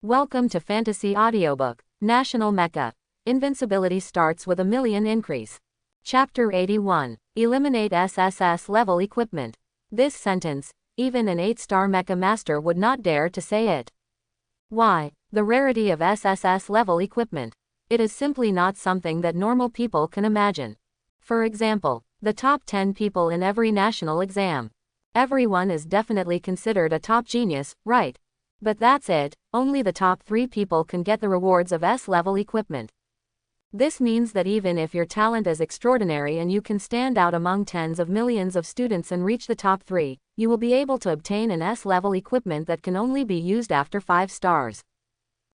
Welcome to Fantasy Audiobook, National Mecha. Invincibility starts with a million increase. Chapter 81. Eliminate SSS level equipment. This sentence, even an 8-star Mecha Master would not dare to say it. Why? The rarity of SSS level equipment. It is simply not something that normal people can imagine. For example, the top 10 people in every national exam. Everyone is definitely considered a top genius, right? But that's it, only the top 3 people can get the rewards of S-level equipment. This means that even if your talent is extraordinary and you can stand out among tens of millions of students and reach the top 3, you will be able to obtain an S-level equipment that can only be used after 5 stars.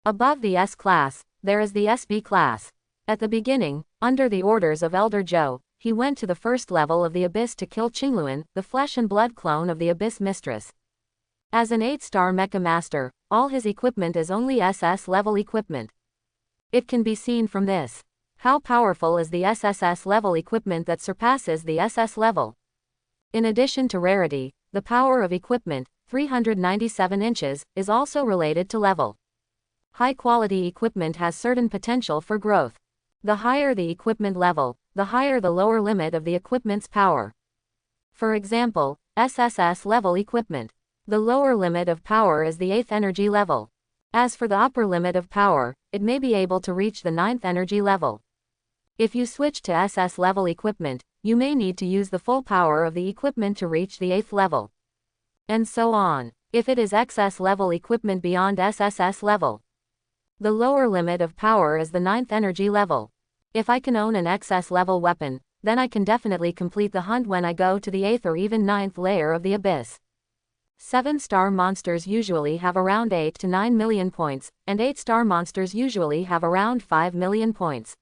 Above the S class, there is the SB class. At the beginning, under the orders of Elder Joe, he went to the first level of the Abyss to kill Qingluan, the flesh and blood clone of the Abyss Mistress. As an 8-star Mecha Master, all his equipment is only SS level equipment. It can be seen from this. How powerful is the SSS level equipment that surpasses the SS level? In addition to rarity, the power of equipment, 397 inches, is also related to level. High-quality equipment has certain potential for growth. The higher the equipment level, the higher the lower limit of the equipment's power. For example, SSS level equipment. The lower limit of power is the 8th energy level. As for the upper limit of power, it may be able to reach the 9th energy level. If you switch to SS level equipment, you may need to use the full power of the equipment to reach the 8th level. And so on, if it is XS level equipment beyond SSS level. The lower limit of power is the 9th energy level. If I can own an XS level weapon, then I can definitely complete the hunt when I go to the 8th or even 9th layer of the Abyss. 7-star monsters usually have around 8 to 9 million points, and 8-star monsters usually have around 5 million points.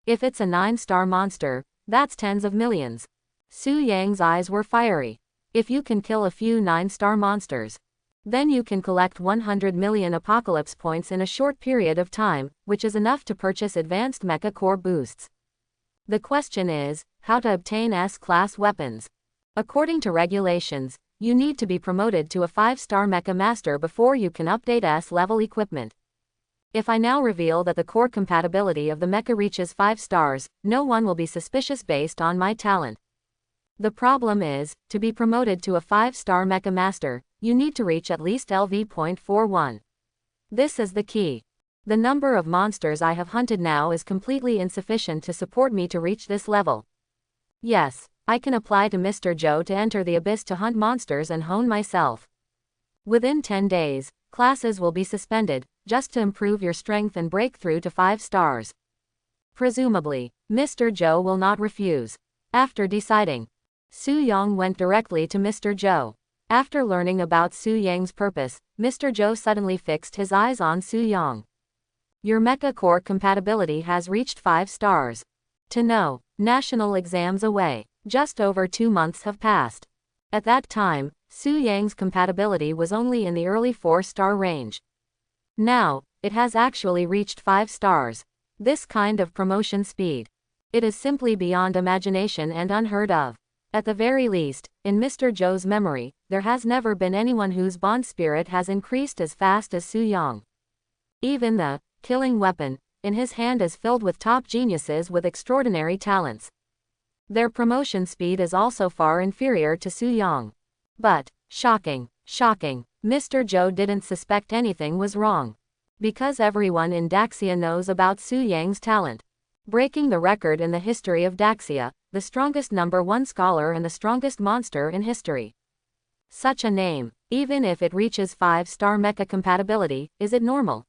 If it's a 9-star monster, that's tens of millions. Su Yang's eyes were fiery. If you can kill a few 9-star monsters, then you can collect 100 million apocalypse points in a short period of time, which is enough to purchase advanced mecha core boosts. The question is, how to obtain S-class weapons. According to regulations, you need to be promoted to a 5-star Mecha Master before you can update S-level equipment. If I now reveal that the core compatibility of the mecha reaches 5 stars, no one will be suspicious based on my talent. The problem is, to be promoted to a 5-star Mecha Master, you need to reach at least LV.41. This is the key. The number of monsters I have hunted now is completely insufficient to support me to reach this level. Yes, I can apply to Mr. Joe to enter the Abyss to hunt monsters and hone myself. Within 10 days, classes will be suspended, just to improve your strength and break through to 5 stars. Presumably, Mr. Joe will not refuse. After deciding, Su Yang went directly to Mr. Joe. After learning about Su Yang's purpose, Mr. Joe suddenly fixed his eyes on Su Yang. Your mecha core compatibility has reached 5 stars. To know, national exams away. Just over 2 months have passed. At that time, Su Yang's compatibility was only in the early 4-star range. Now, it has actually reached 5 stars. This kind of promotion speed. It is simply beyond imagination and unheard of. At the very least, in Mr. Joe's memory, there has never been anyone whose bond spirit has increased as fast as Su Yang. Even the killing weapon in his hand is filled with top geniuses with extraordinary talents. Their promotion speed is also far inferior to Su Yang. But, shocking, Mr. Joe didn't suspect anything was wrong. Because everyone in Daxia knows about Su Yang's talent. Breaking the record in the history of Daxia, the strongest #1 scholar and the strongest monster in history. Such a name, even if it reaches 5-star mecha compatibility, is it normal?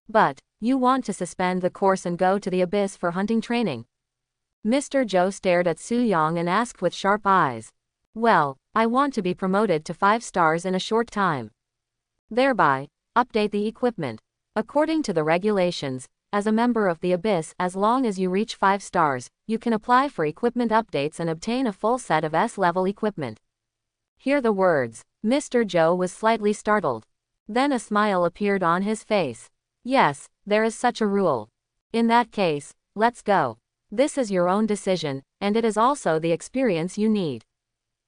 But, you want to suspend the course and go to the Abyss for hunting training. Mr. Joe stared at Su Yang and asked with sharp eyes. Well, I want to be promoted to 5 stars in a short time. Thereby, update the equipment. According to the regulations, as a member of the Abyss, as long as you reach 5 stars, you can apply for equipment updates and obtain a full set of S-level equipment. Hear the words. Mr. Joe was slightly startled. Then a smile appeared on his face. Yes, there is such a rule. In that case, let's go. This is your own decision, and it is also the experience you need.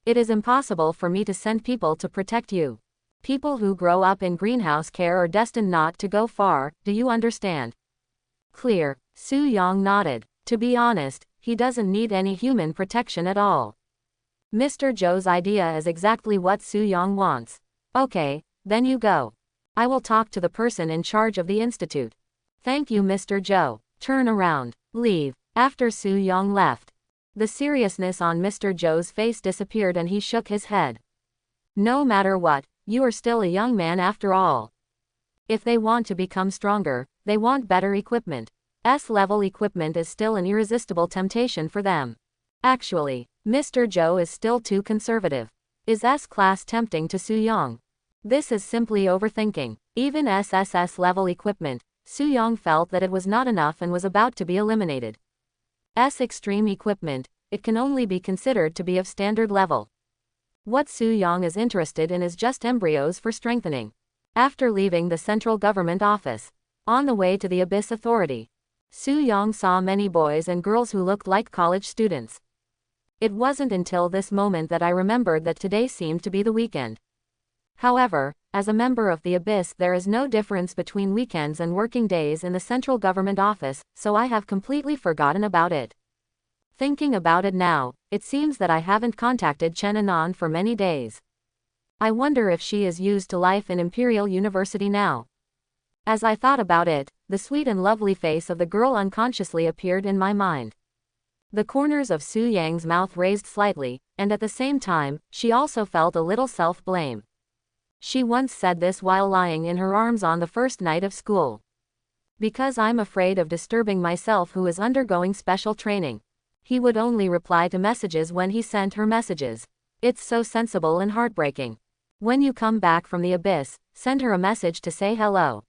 It is impossible for me to send people to protect you. People who grow up in greenhouse care are destined not to go far, do you understand? Clear. Su Yang nodded. To be honest, he doesn't need any human protection at all. Mr. Zhou's idea is exactly what Su Yang wants. Okay, then you go. I will talk to the person in charge of the institute. Thank you, Mr. Zhou. Turn around. Leave. After Su Yang left, the seriousness on Mr. Zhou's face disappeared and he shook his head. No matter what, you are still a young man after all. If they want to become stronger, they want better equipment. S-level equipment is still an irresistible temptation for them. Actually, Mr. Zhou is still too conservative. Is S-class tempting to Su Yang? This is simply overthinking. Even SSS level equipment, Su Yang felt that it was not enough and was about to be eliminated. S extreme equipment, it can only be considered to be of standard level. What Su Yang is interested in is just embryos for strengthening. After leaving the central government office, on the way to the Abyss Authority, Su Yang saw many boys and girls who looked like college students. It wasn't until this moment that I remembered that today seemed to be the weekend. However, as a member of the Abyss, there is no difference between weekends and working days in the central government office, so I have completely forgotten about it. Thinking about it now, it seems that I haven't contacted Chen Anan for many days. I wonder if she is used to life in Imperial University now. As I thought about it, the sweet and lovely face of the girl unconsciously appeared in my mind. The corners of Su Yang's mouth raised slightly, and at the same time, she also felt a little self-blame. She once said this while lying in her arms on the first night of school. Because I'm afraid of disturbing myself who is undergoing special training. He would only reply to messages when he sent her messages. It's so sensible and heartbreaking. When you come back from the Abyss, send her a message to say hello.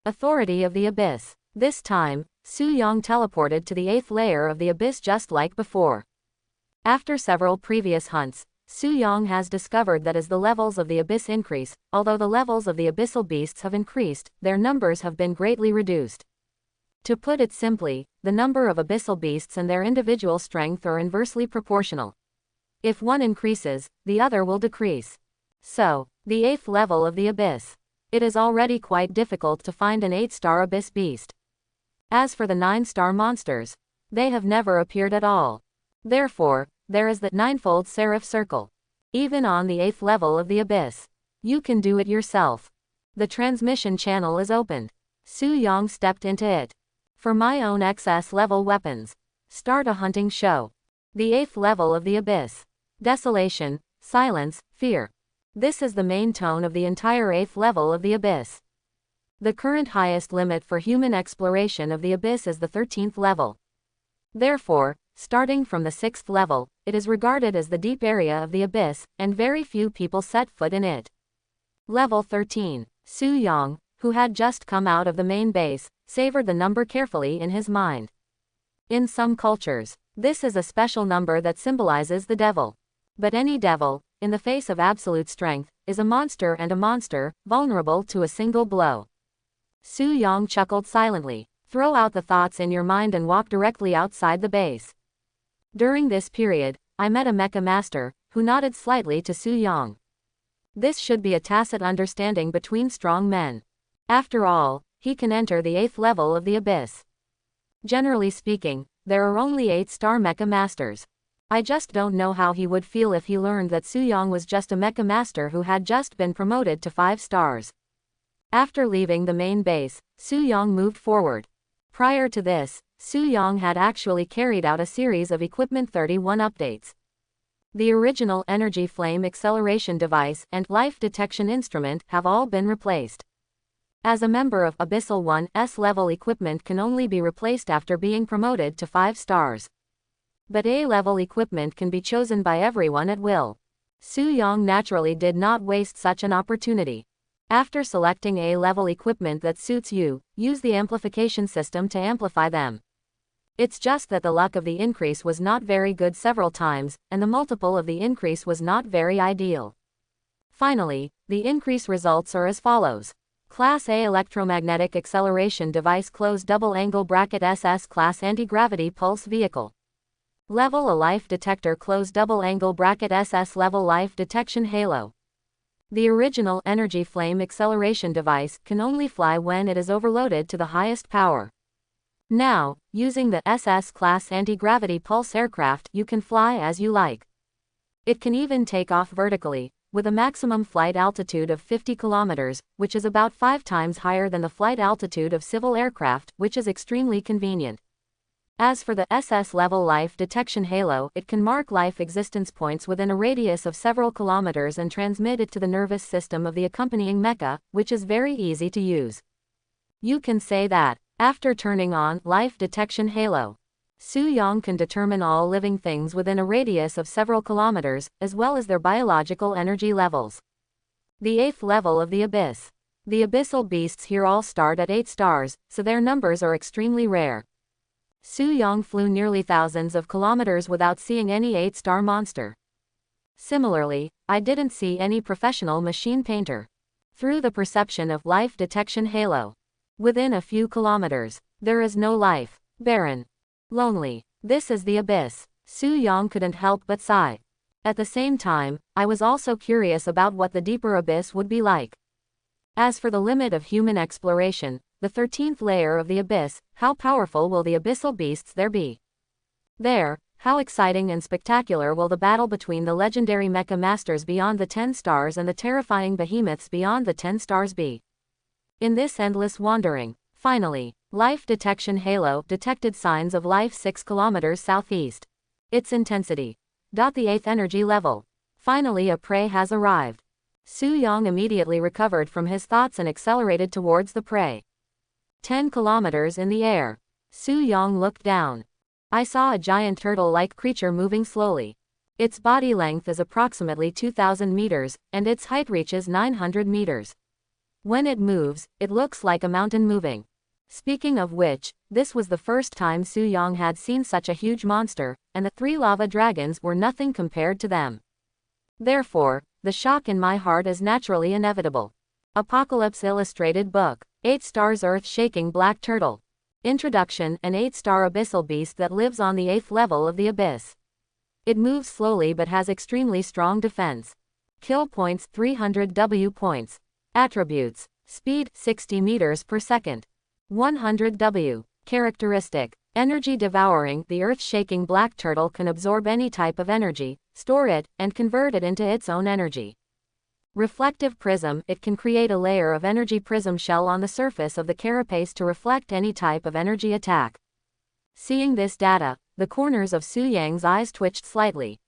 Authority of the Abyss. This time, Su Yang teleported to the 8th layer of the Abyss just like before. After several previous hunts, Su Yang has discovered that as the levels of the Abyss increase, although the levels of the abyssal beasts have increased, their numbers have been greatly reduced. To put it simply, the number of abyssal beasts and their individual strength are inversely proportional. If one increases, the other will decrease. So, the 8th level of the Abyss. It is already quite difficult to find an 8-star abyss beast. As for the 9-star monsters, they have never appeared at all. Therefore, there is that 9-fold seraph circle. Even on the 8th level of the Abyss, you can do it yourself. The transmission channel is opened. Su Yang stepped into it. For my own XS level weapons. Start a hunting show. The 8th level of the Abyss. Desolation, silence, fear. This is the main tone of the entire 8th level of the Abyss. The current highest limit for human exploration of the Abyss is the 13th level. Therefore, starting from the 6th level, it is regarded as the deep area of the Abyss, and very few people set foot in it. Level 13. Su Yang, who had just come out of the main base, savored the number carefully in his mind. In some cultures, this is a special number that symbolizes the devil. But any devil, in the face of absolute strength, is a monster, and a monster, vulnerable to a single blow. Su Yang chuckled silently. Throw out the thoughts in your mind and walk directly outside the base. During this period, I met a Mecha master, who nodded slightly to Su Yang. This should be a tacit understanding between strong men. After all, he can enter the 8th level of the Abyss. Generally speaking, there are only 8-star Mecha masters. I just don't know how he would feel if he learned that Su Yang was just a Mecha master who had just been promoted to 5 stars. After leaving the main base, Su Yang moved forward. Prior to this, Su Yang had actually carried out a series of Equipment 31 updates. The original Energy Flame Acceleration Device and Life Detection Instrument have all been replaced. As a member of Abyssal 1's level equipment can only be replaced after being promoted to 5 stars. But A-level equipment can be chosen by everyone at will. Su Yang naturally did not waste such an opportunity. After selecting A-level equipment that suits you, use the amplification system to amplify them. It's just that the luck of the increase was not very good several times, and the multiple of the increase was not very ideal. Finally, the increase results are as follows. Class A Electromagnetic Acceleration Device Closed Double Angle Bracket SS Class Anti-Gravity Pulse Vehicle. Level A Life Detector Closed Double Angle Bracket SS Level Life Detection Halo. The original energy flame acceleration device can only fly when it is overloaded to the highest power. Now, using the SS-class anti-gravity pulse aircraft, you can fly as you like. It can even take off vertically, with a maximum flight altitude of 50 kilometers, which is about 5 times higher than the flight altitude of civil aircraft, which is extremely convenient. As for the SS-level life detection halo, it can mark life existence points within a radius of several kilometers and transmit it to the nervous system of the accompanying mecha, which is very easy to use. You can say that, after turning on life detection halo, Su-Yang can determine all living things within a radius of several kilometers, as well as their biological energy levels. The 8th level of the Abyss. The abyssal beasts here all start at 8 stars, so their numbers are extremely rare. Su-Yang flew nearly thousands of kilometers without seeing any 8-star monster. Similarly, I didn't see any professional machine painter. Through the perception of life detection halo, within a few kilometers, there is no life. Barren. Lonely. This is the abyss. Su-Yang couldn't help but sigh. At the same time, I was also curious about what the deeper abyss would be like. As for the limit of human exploration, the 13th layer of the abyss, how powerful will the abyssal beasts there be? There, how exciting and spectacular will the battle between the legendary mecha masters beyond the 10 stars and the terrifying behemoths beyond the 10 stars be? In this endless wandering, finally, life detection halo detected signs of life 6 kilometers southeast. Its intensity. The 8th energy level. Finally a prey has arrived. Su-Yang immediately recovered from his thoughts and accelerated towards the prey. 10 kilometers in the air. Su-Yang looked down. I saw a giant turtle-like creature moving slowly. Its body length is approximately 2,000 meters, and its height reaches 900 meters. When it moves, it looks like a mountain moving. Speaking of which, this was the first time Su-Yang had seen such a huge monster, and the 3 lava dragons were nothing compared to them. Therefore, the shock in my heart is naturally inevitable. Apocalypse Illustrated Book. 8 stars Earth-shaking black turtle. Introduction: an 8-star abyssal beast that lives on the 8th level of the abyss. It moves slowly but has extremely strong defense. Kill points 300 W points. Attributes: speed 60 meters per second. 100 W. Characteristic: energy devouring. The earth-shaking black turtle can absorb any type of energy, store it, and convert it into its own energy. Reflective prism: it can create a layer of energy prism shell on the surface of the carapace to reflect any type of energy attack. Seeing this data, the corners of Su-Yang's eyes twitched slightly.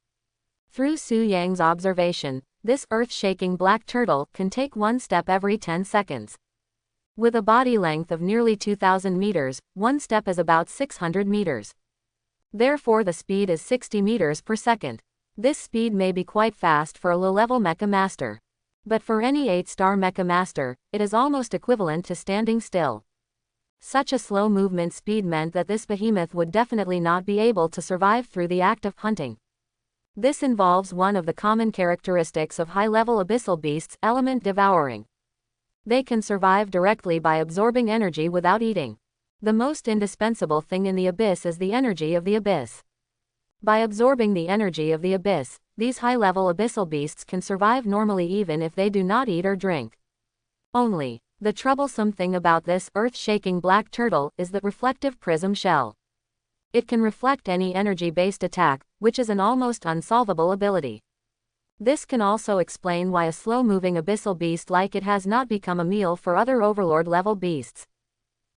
Through Su-Yang's observation, this earth-shaking black turtle can take 1 step every 10 seconds. With a body length of nearly 2,000 meters, 1 step is about 600 meters. Therefore the speed is 60 meters per second. This speed may be quite fast for a low-level mecha master. But for any 8-star mecha master, it is almost equivalent to standing still. Such a slow movement speed meant that this behemoth would definitely not be able to survive through the act of hunting. This involves one of the common characteristics of high-level abyssal beasts: element devouring. They can survive directly by absorbing energy without eating. The most indispensable thing in the abyss is the energy of the abyss. By absorbing the energy of the abyss, these high-level abyssal beasts can survive normally even if they do not eat or drink. Only, the troublesome thing about this earth-shaking black turtle is the reflective prism shell. It can reflect any energy-based attack, which is an almost unsolvable ability. This can also explain why a slow-moving abyssal beast like it has not become a meal for other overlord-level beasts.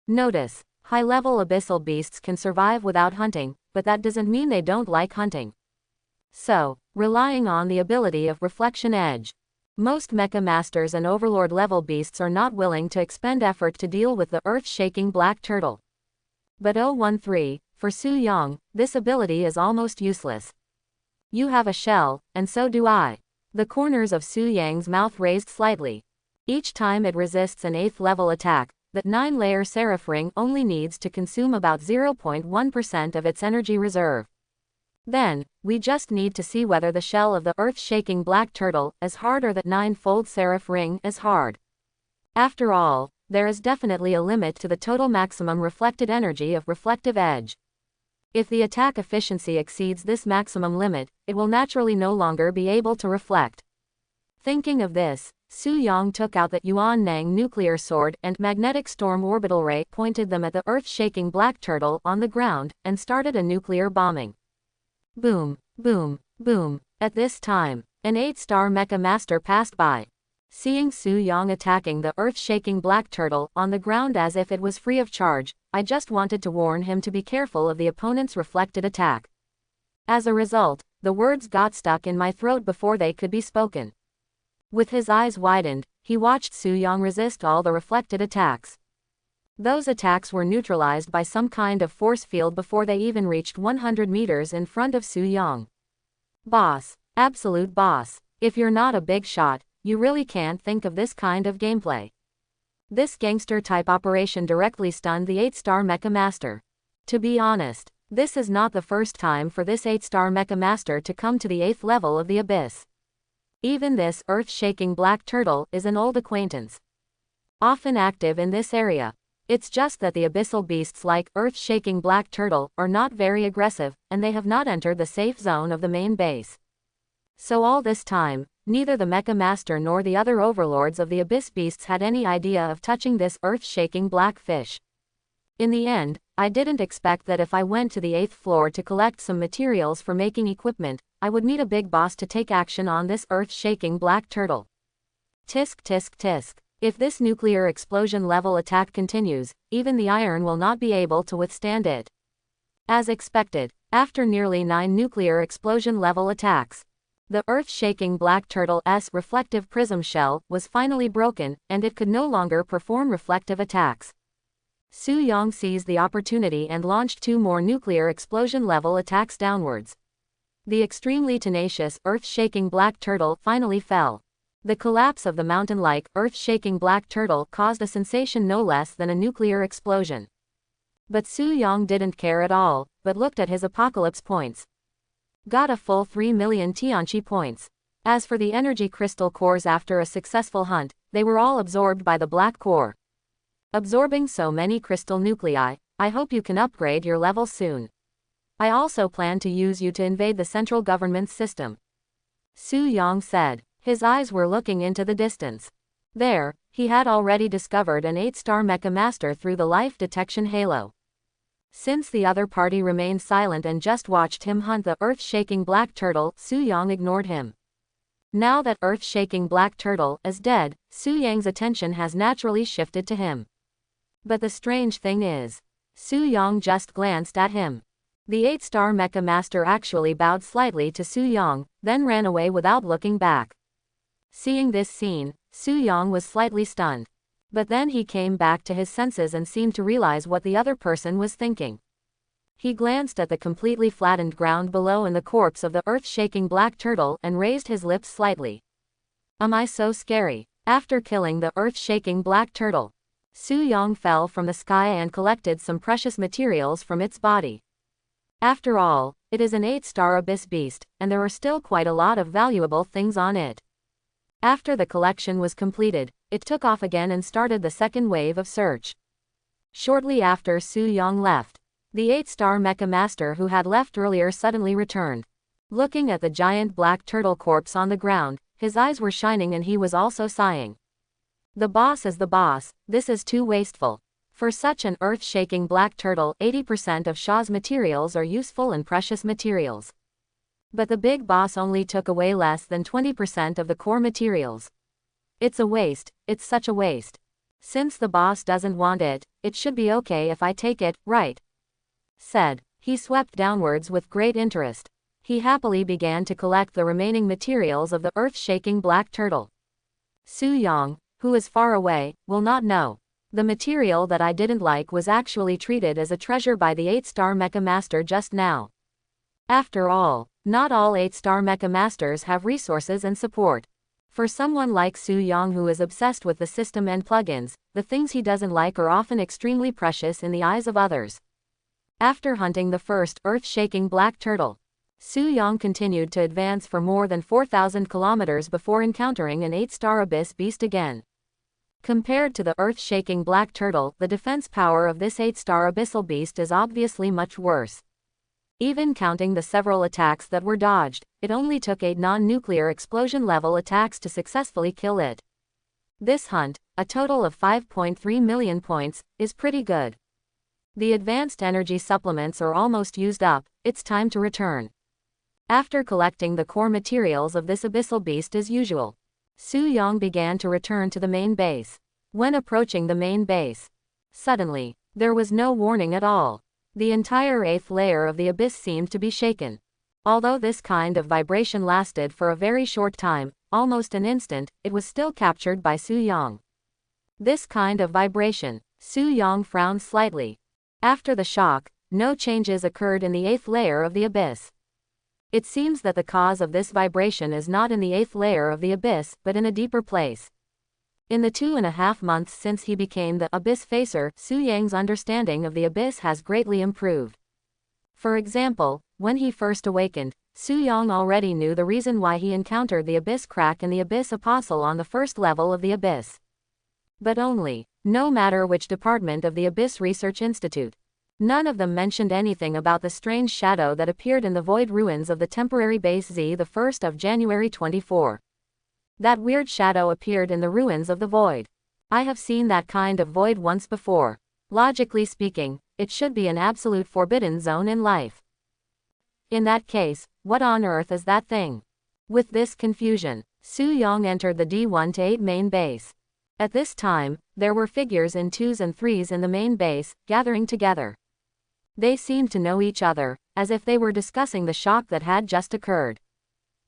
Notice, high-level abyssal beasts can survive without hunting, but that doesn't mean they don't like hunting. So, relying on the ability of reflection edge, most mecha masters and overlord-level beasts are not willing to expend effort to deal with the earth-shaking black turtle. But 013, for Su-Yang, this ability is almost useless. You have a shell, and so do I. The corners of Su-Yang's mouth raised slightly. Each time it resists an 8th level attack, that 9-layer seraph ring only needs to consume about 0.1% of its energy reserve. Then, we just need to see whether the shell of the earth-shaking black turtle is hard or that 9-fold seraph ring is hard. After all, there is definitely a limit to the total maximum reflected energy of reflective edge. If the attack efficiency exceeds this maximum limit, it will naturally no longer be able to reflect. Thinking of this, Su Yang took out the Yuan-Nang nuclear sword and magnetic storm orbital ray, pointed them at the earth-shaking black turtle on the ground, and started a nuclear bombing. Boom, boom, boom. At this time, an 8-star Mecha Master passed by. Seeing Su Yang attacking the earth-shaking black turtle on the ground as if it was free of charge, I just wanted to warn him to be careful of the opponent's reflected attack. As a result, the words got stuck in my throat before they could be spoken. With his eyes widened, he watched Su Yang resist all the reflected attacks. Those attacks were neutralized by some kind of force field before they even reached 100 meters in front of Su Yang. Boss. Absolute boss. If you're not a big shot, you really can't think of this kind of gameplay. This gangster-type operation directly stunned the 8-star Mecha Master. To be honest, this is not the first time for this 8-star Mecha Master to come to the 8th level of the Abyss. Even this earth-shaking black turtle is an old acquaintance. Often active in this area. It's just that the abyssal beasts like earth-shaking black turtle are not very aggressive, and they have not entered the safe zone of the main base. So all this time, neither the Mecha Master nor the other overlords of the Abyss Beasts had any idea of touching this earth-shaking black fish. In the end, I didn't expect that if I went to the 8th floor to collect some materials for making equipment, I would meet a big boss to take action on this earth-shaking black turtle. Tisk tisk tisk. If this nuclear explosion level attack continues, even the iron will not be able to withstand it. As expected, after nearly 9 nuclear explosion level attacks, the earth-shaking black turtle's reflective prism shell was finally broken, and it could no longer perform reflective attacks. Su Yang seized the opportunity and launched 2 more nuclear explosion level attacks downwards. The extremely tenacious earth-shaking black turtle finally fell. The collapse of the mountain-like earth-shaking black turtle caused a sensation no less than a nuclear explosion. But Su Yang didn't care at all, but looked at his apocalypse points. Got a full 3 million Tianqi points. As for the energy crystal cores, after a successful hunt, they were all absorbed by the black core. Absorbing so many crystal nuclei, I hope you can upgrade your level soon. I also plan to use you to invade the central government's system. Su Yang said. His eyes were looking into the distance. There, he had already discovered an 8-star Mecha Master through the life detection halo. Since the other party remained silent and just watched him hunt the earth-shaking black turtle, Su Yang ignored him. Now that earth-shaking black turtle is dead, Su Yang's attention has naturally shifted to him. But the strange thing is, Su Yang just glanced at him. The 8-star Mecha Master actually bowed slightly to Su Yang, then ran away without looking back. Seeing this scene, Su Yang was slightly stunned. But then he came back to his senses and seemed to realize what the other person was thinking. He glanced at the completely flattened ground below and the corpse of the earth-shaking black turtle and raised his lips slightly. Am I so scary? After killing the earth-shaking black turtle, Su Yang fell from the sky and collected some precious materials from its body. After all, it is an 8-star abyss beast, and there are still quite a lot of valuable things on it. After the collection was completed, it took off again and started the second wave of search. Shortly after Su Yang left, the 8-star Mecha Master who had left earlier suddenly returned. Looking at the giant black turtle corpse on the ground, his eyes were shining and he was also sighing. The boss is the boss, this is too wasteful. For such an earth-shaking black turtle, 80% of Shaw's materials are useful and precious materials. But the big boss only took away less than 20% of the core materials. It's a waste, it's such a waste. Since the boss doesn't want it, it should be okay if I take it, right? Said. He swept downwards with great interest. He happily began to collect the remaining materials of the earth-shaking black turtle. Su Yang, who is far away, will not know. The material that I didn't like was actually treated as a treasure by the 8-star Mecha Master just now. After all, not all 8-star Mecha Masters have resources and support. For someone like Su Yang who is obsessed with the system and plugins, the things he doesn't like are often extremely precious in the eyes of others. After hunting the first earth-shaking black turtle, Su Yang continued to advance for more than 4,000 kilometers before encountering an 8-star abyss beast again. Compared to the earth-shaking black turtle, the defense power of this 8-star abyssal beast is obviously much worse. Even counting the several attacks that were dodged, it only took 8 non-nuclear explosion-level attacks to successfully kill it. This hunt, a total of 5.3 million points, is pretty good. The advanced energy supplements are almost used up, it's time to return. After collecting the core materials of this abyssal beast as usual, Su Yang began to return to the main base. When approaching the main base, suddenly, there was no warning at all. The entire 8th layer of the abyss seemed to be shaken. Although this kind of vibration lasted for a very short time, almost an instant, it was still captured by Su Yang. This kind of vibration, Su Yang frowned slightly. After the shock, no changes occurred in the 8th layer of the abyss. It seems that the cause of this vibration is not in the 8th layer of the abyss, but in a deeper place. In the 2.5 months since he became the Abyss Facer, Su Yang's understanding of the abyss has greatly improved. For example, when he first awakened, Su Yang already knew the reason why he encountered the abyss crack and the abyss apostle on the first level of the abyss. But only, no matter which department of the Abyss Research Institute. None of them mentioned anything about the strange shadow that appeared in the void ruins of the temporary base Z the 1st of January 24. That weird shadow appeared in the ruins of the void. I have seen that kind of void once before. Logically speaking, it should be an absolute forbidden zone in life. In that case, what on earth is that thing? With this confusion, Su Yang entered the D1 to 8 main base. At this time, there were figures in 2s and 3s in the main base, gathering together. They seemed to know each other, as if they were discussing the shock that had just occurred.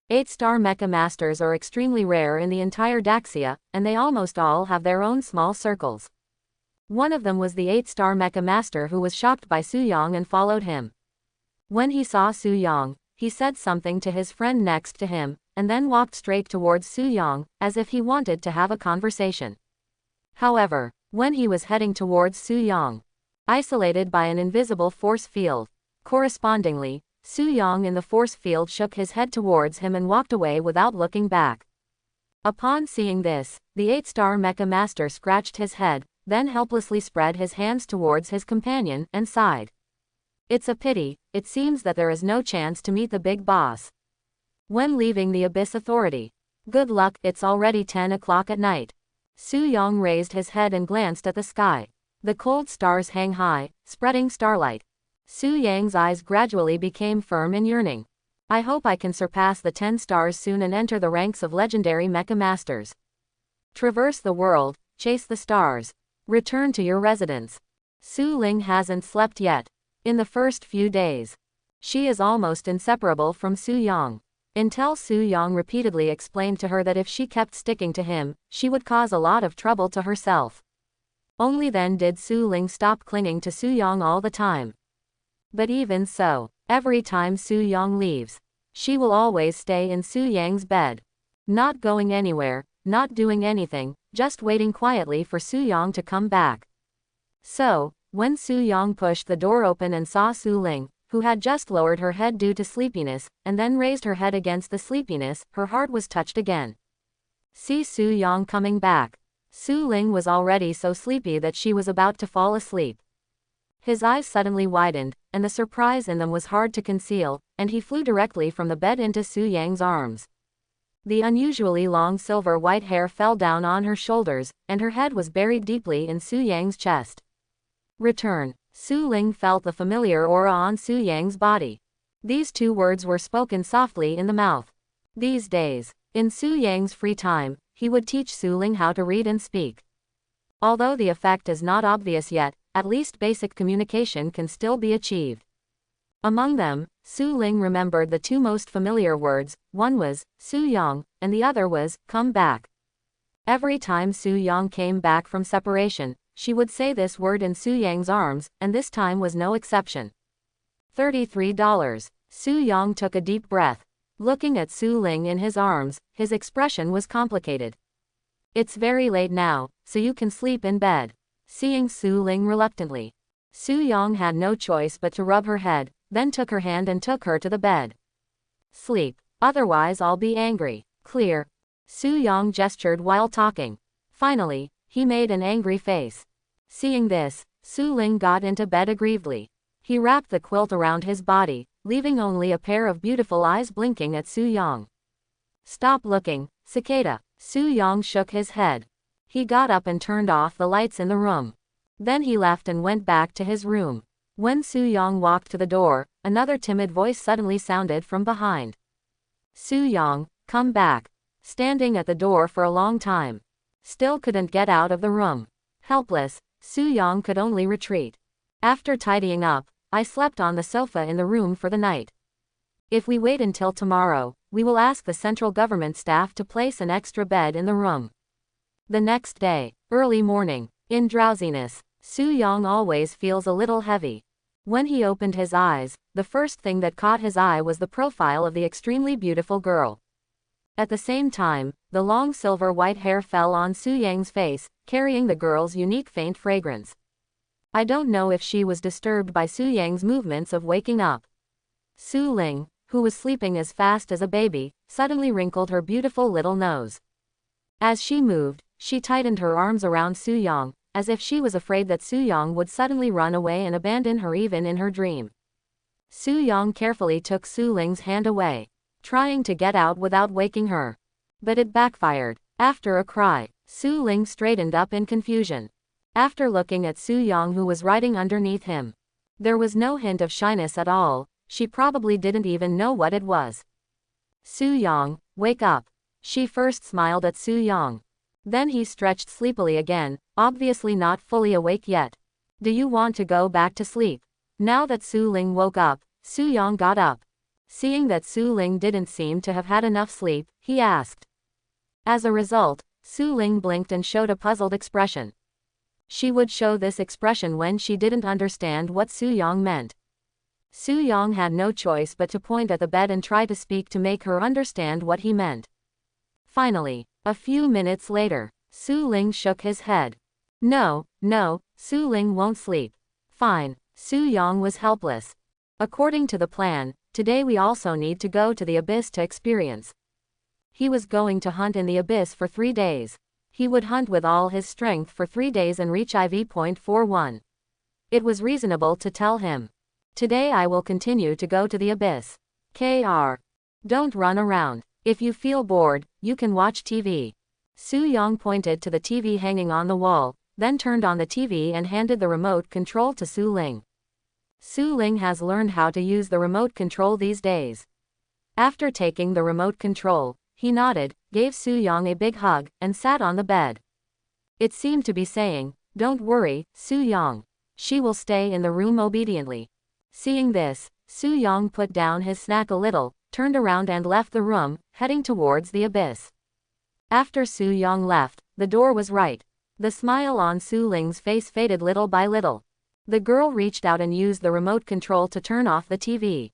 8-star Mecha Masters are extremely rare in the entire Daxia, and they almost all have their own small circles. One of them was the 8-star Mecha Master who was shocked by Su Yang and followed him. When he saw Su Yang, he said something to his friend next to him, and then walked straight towards Su Yang, as if he wanted to have a conversation. However, when he was heading towards Su Yang, isolated by an invisible force field, correspondingly, Su Yang in the force field shook his head towards him and walked away without looking back. Upon seeing this, the 8-star Mecha Master scratched his head, then helplessly spread his hands towards his companion, and sighed. It's a pity, it seems that there is no chance to meet the big boss. When leaving the Abyss Authority. Good luck, it's already 10 o'clock at night. Su Yang raised his head and glanced at the sky. The cold stars hang high, spreading starlight. Su Yang's eyes gradually became firm and yearning. I hope I can surpass the 10 stars soon and enter the ranks of legendary Mecha Masters. Traverse the world, chase the stars. Return to your residence. Su Ling hasn't slept yet. In the first few days, she is almost inseparable from Su Yang. Until Su Yang repeatedly explained to her that if she kept sticking to him, she would cause a lot of trouble to herself. Only then did Su Ling stop clinging to Su Yang all the time. But even so, every time Su Yang leaves, she will always stay in Su Yang's bed. Not going anywhere, not doing anything, just waiting quietly for Su Yang to come back. So, when Su Yang pushed the door open and saw Su Ling, who had just lowered her head due to sleepiness, and then raised her head against the sleepiness, her heart was touched again. See Su Yang coming back. Su Ling was already so sleepy that she was about to fall asleep. His eyes suddenly widened, and the surprise in them was hard to conceal, and he flew directly from the bed into Su Yang's arms. The unusually long silver white hair fell down on her shoulders, and her head was buried deeply in Su Yang's chest. Return. Su Ling felt the familiar aura on Su Yang's body. These 2 words were spoken softly in the mouth. These days, in Su Yang's free time, he would teach Su Ling how to read and speak. Although the effect is not obvious yet, at least basic communication can still be achieved. Among them, Su Ling remembered the 2 most familiar words, one was, Su Yang, and the other was, come back. Every time Su Yang came back from separation, she would say this word in Su Yang's arms, and this time was no exception. $33. Su Yang took a deep breath. Looking at Su Ling in his arms, his expression was complicated. It's very late now, so you can sleep in bed. Seeing Su Ling reluctantly, Su Yang had no choice but to rub her head, then took her hand and took her to the bed. Sleep, otherwise I'll be angry. Clear. Su Yang gestured while talking. Finally, he made an angry face. Seeing this, Su Ling got into bed aggrievedly. He wrapped the quilt around his body, leaving only a pair of beautiful eyes blinking at Su Yang. Stop looking, cicada. Su Yang shook his head. He got up and turned off the lights in the room. Then he left and went back to his room. When Su Yang walked to the door, another timid voice suddenly sounded from behind. Su Yang, come back. Standing at the door for a long time. Still couldn't get out of the room. Helpless, Su Yang could only retreat. After tidying up, I slept on the sofa in the room for the night. If we wait until tomorrow, we will ask the central government staff to place an extra bed in the room. The next day, early morning, in drowsiness, Su Yang always feels a little heavy. When he opened his eyes, the first thing that caught his eye was the profile of the extremely beautiful girl. At the same time, the long silver-white hair fell on Su Yang's face, carrying the girl's unique faint fragrance. I don't know if she was disturbed by Su Yang's movements of waking up. Su Ling, who was sleeping as fast as a baby, suddenly wrinkled her beautiful little nose. As she moved, she tightened her arms around Su Yang, as if she was afraid that Su Yang would suddenly run away and abandon her even in her dream. Su Yang carefully took Su Ling's hand away, trying to get out without waking her. But it backfired. After a cry, Su Ling straightened up in confusion. After looking at Su Yang, who was riding underneath him, there was no hint of shyness at all. She probably didn't even know what it was. Su Yang, wake up. She first smiled at Su Yang. Then he stretched sleepily again, obviously not fully awake yet. Do you want to go back to sleep? Now that Su Ling woke up, Su Yang got up. Seeing that Su Ling didn't seem to have had enough sleep, he asked. As a result, Su Ling blinked and showed a puzzled expression. She would show this expression when she didn't understand what Su Yang meant. Su Yang had no choice but to point at the bed and try to speak to make her understand what he meant. Finally, a few minutes later, Su Ling shook his head. No, Su Ling won't sleep. Fine. Su Yang was helpless. According to the plan, today we also need to go to the abyss to experience. He was going to hunt in the abyss for 3 days. He would hunt with all his strength for 3 days and reach IV.41. It was reasonable to tell him. Today I will continue to go to the abyss. Kr. Don't run around. If you feel bored, you can watch TV. Su Yang pointed to the TV hanging on the wall, then turned on the TV and handed the remote control to Su Ling. Su Ling has learned how to use the remote control these days. After taking the remote control, he nodded, gave Su Yang a big hug, and sat on the bed. It seemed to be saying, "Don't worry, Su Yang. She will stay in the room obediently." Seeing this, Su Yang put down his snack a little, turned around and left the room, heading towards the abyss. After Su Yang left, the door was right. The smile on Su Ling's face faded little by little. The girl reached out and used the remote control to turn off the TV.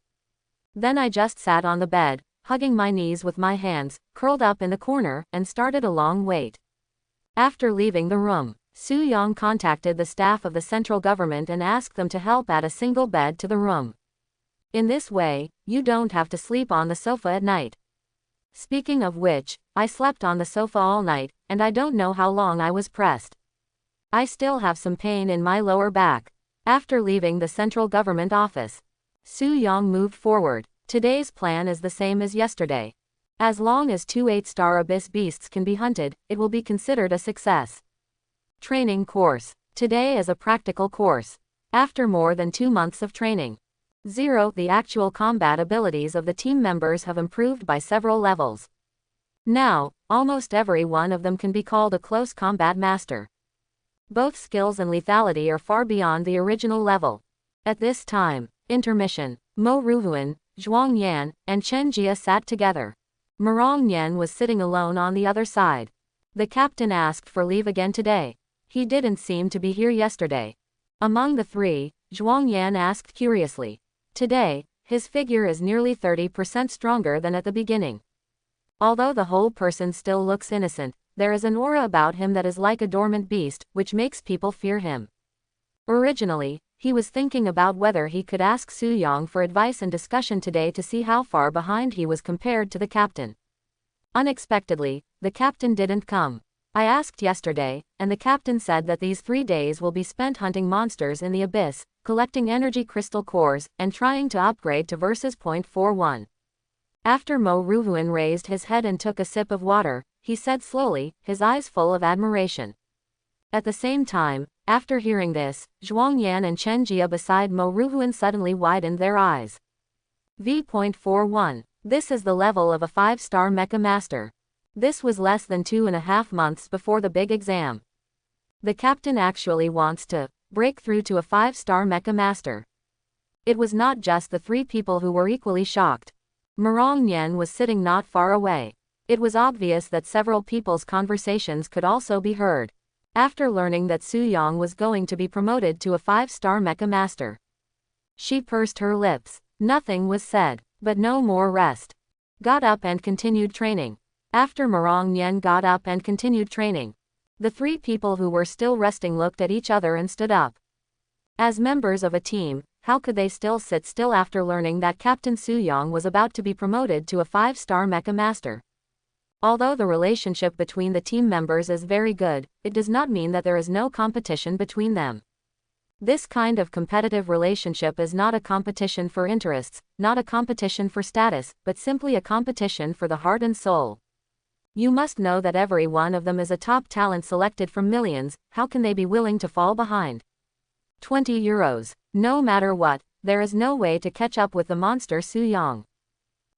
Then I just sat on the bed, hugging my knees with my hands, curled up in the corner, and started a long wait. After leaving the room, Su Yang contacted the staff of the central government and asked them to help add a single bed to the room. In this way, you don't have to sleep on the sofa at night. Speaking of which, I slept on the sofa all night, and I don't know how long I was pressed. I still have some pain in my lower back. After leaving the central government office, Su Yang moved forward. Today's plan is the same as yesterday. As long as 2 8-star abyss beasts can be hunted, it will be considered a success. Training course. Today is a practical course. After more than 2 months of training. The actual combat abilities of the team members have improved by several levels. Now, almost every one of them can be called a close combat master. Both skills and lethality are far beyond the original level. At this time, intermission, Mo Ruhuan, Zhuang Yan, and Chen Jia sat together. Murong Yan was sitting alone on the other side. The captain asked for leave again today. He didn't seem to be here yesterday. Among the three, Zhuang Yan asked curiously. Today, his figure is nearly 30% stronger than at the beginning. Although the whole person still looks innocent, there is an aura about him that is like a dormant beast, which makes people fear him. Originally, he was thinking about whether he could ask Su Yang for advice and discussion today to see how far behind he was compared to the captain. Unexpectedly, the captain didn't come. I asked yesterday, and the captain said that these 3 days will be spent hunting monsters in the abyss, collecting energy crystal cores, and trying to upgrade to versus .41. After Mo Ruhuan raised his head and took a sip of water, he said slowly, his eyes full of admiration. At the same time, after hearing this, Zhuang Yan and Chen Jia beside Mo Ruhuan suddenly widened their eyes. V.41. This is the level of a 5-star mecha master. This was less than 2.5 months before the big exam. The captain actually wants to break through to a 5-star mecha master. It was not just the 3 people who were equally shocked. Murong Yan was sitting not far away. It was obvious that several people's conversations could also be heard. After learning that Su Yang was going to be promoted to a 5-star mecha master, she pursed her lips. Nothing was said, but no more rest. Got up and continued training. After Murong Yan got up and continued training, the 3 people who were still resting looked at each other and stood up. As members of a team, how could they still sit still after learning that Captain Su Yang was about to be promoted to a 5-star mecha master? Although the relationship between the team members is very good, it does not mean that there is no competition between them. This kind of competitive relationship is not a competition for interests, not a competition for status, but simply a competition for the heart and soul. You must know that every one of them is a top talent selected from millions. How can they be willing to fall behind? 20 euros. No matter what, there is no way to catch up with the monster Su Yang.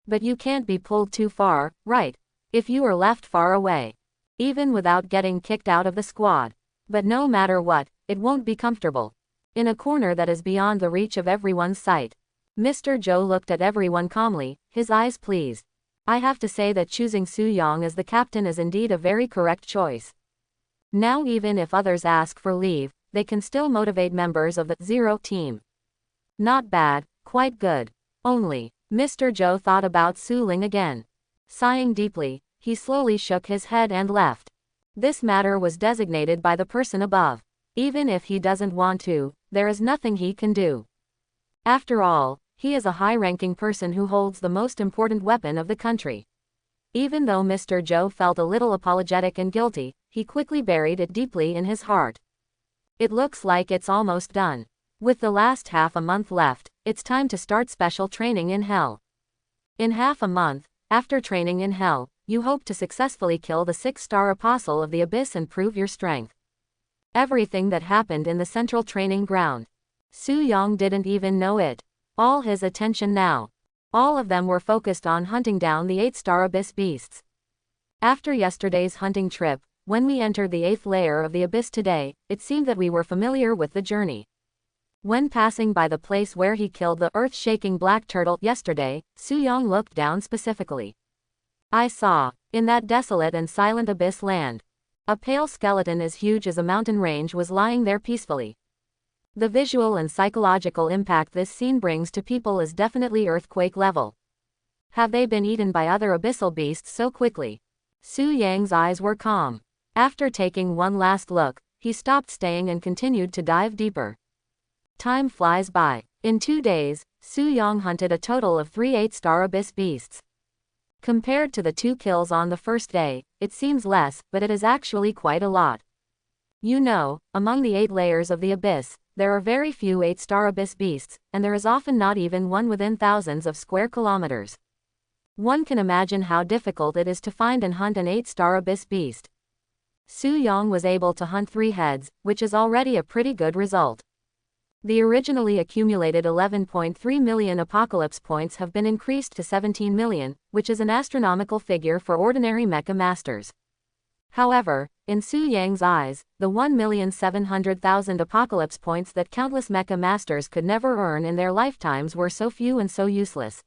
But you can't be pulled too far, right? If you are left far away. Even without getting kicked out of the squad. But no matter what, it won't be comfortable. In a corner that is beyond the reach of everyone's sight. Mr. Zhou looked at everyone calmly, his eyes pleased. I have to say that choosing Su Yang as the captain is indeed a very correct choice. Now even if others ask for leave, they can still motivate members of the Zero team. Not bad, quite good. Only, Mr. Zhou thought about Su Ling again. Sighing deeply, he slowly shook his head and left. This matter was designated by the person above. Even if he doesn't want to, there is nothing he can do. After all, he is a high-ranking person who holds the most important weapon of the country. Even though Mr. Zhou felt a little apologetic and guilty, he quickly buried it deeply in his heart. It looks like it's almost done. With the last half a month left, it's time to start special training in Hell. In half a month, after training in Hell, you hope to successfully kill the 6-star Apostle of the Abyss and prove your strength. Everything that happened in the central training ground. Su Yang didn't even know it. All his attention now. All of them were focused on hunting down the 8-star Abyss beasts. After yesterday's hunting trip, when we entered the 8th layer of the Abyss today, it seemed that we were familiar with the journey. When passing by the place where he killed the earth-shaking black turtle yesterday, Su Yang looked down specifically. I saw, in that desolate and silent abyss land, a pale skeleton as huge as a mountain range was lying there peacefully. The visual and psychological impact this scene brings to people is definitely earthquake level. Have they been eaten by other abyssal beasts so quickly? Su Yang's eyes were calm. After taking one last look, he stopped staying and continued to dive deeper. Time flies by. In 2 days, Su Yang hunted a total of 3 8-star abyss beasts. Compared to the 2 kills on the first day, it seems less, but it is actually quite a lot. You know, among the 8 layers of the abyss, there are very few 8-star abyss beasts, and there is often not even one within thousands of square kilometers. One can imagine how difficult it is to find and hunt an 8-star abyss beast. Su Yang was able to hunt 3 heads, which is already a pretty good result. The originally accumulated 11.3 million apocalypse points have been increased to 17 million, which is an astronomical figure for ordinary mecha masters. However, in Su Yang's eyes, the 1,700,000 apocalypse points that countless mecha masters could never earn in their lifetimes were so few and so useless.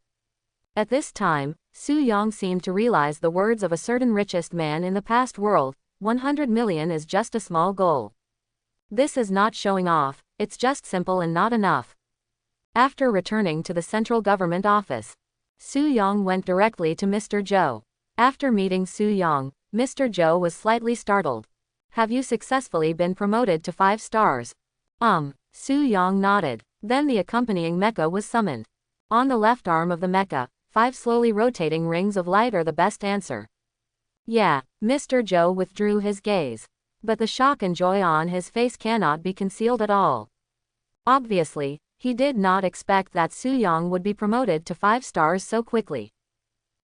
At this time, Su Yang seemed to realize the words of a certain richest man in the past world, 100 million is just a small goal. This is not showing off, it's just simple and not enough. After returning to the central government office, Su Yang went directly to Mr. Zhou. After meeting Su Yang, Mr. Zhou was slightly startled. Have you successfully been promoted to 5 stars? Su Yang nodded. Then the accompanying mecha was summoned. On the left arm of the mecha, 5 slowly rotating rings of light are the best answer. Yeah, Mr. Joe withdrew his gaze. But the shock and joy on his face cannot be concealed at all. Obviously, he did not expect that Su-young would be promoted to 5 stars so quickly.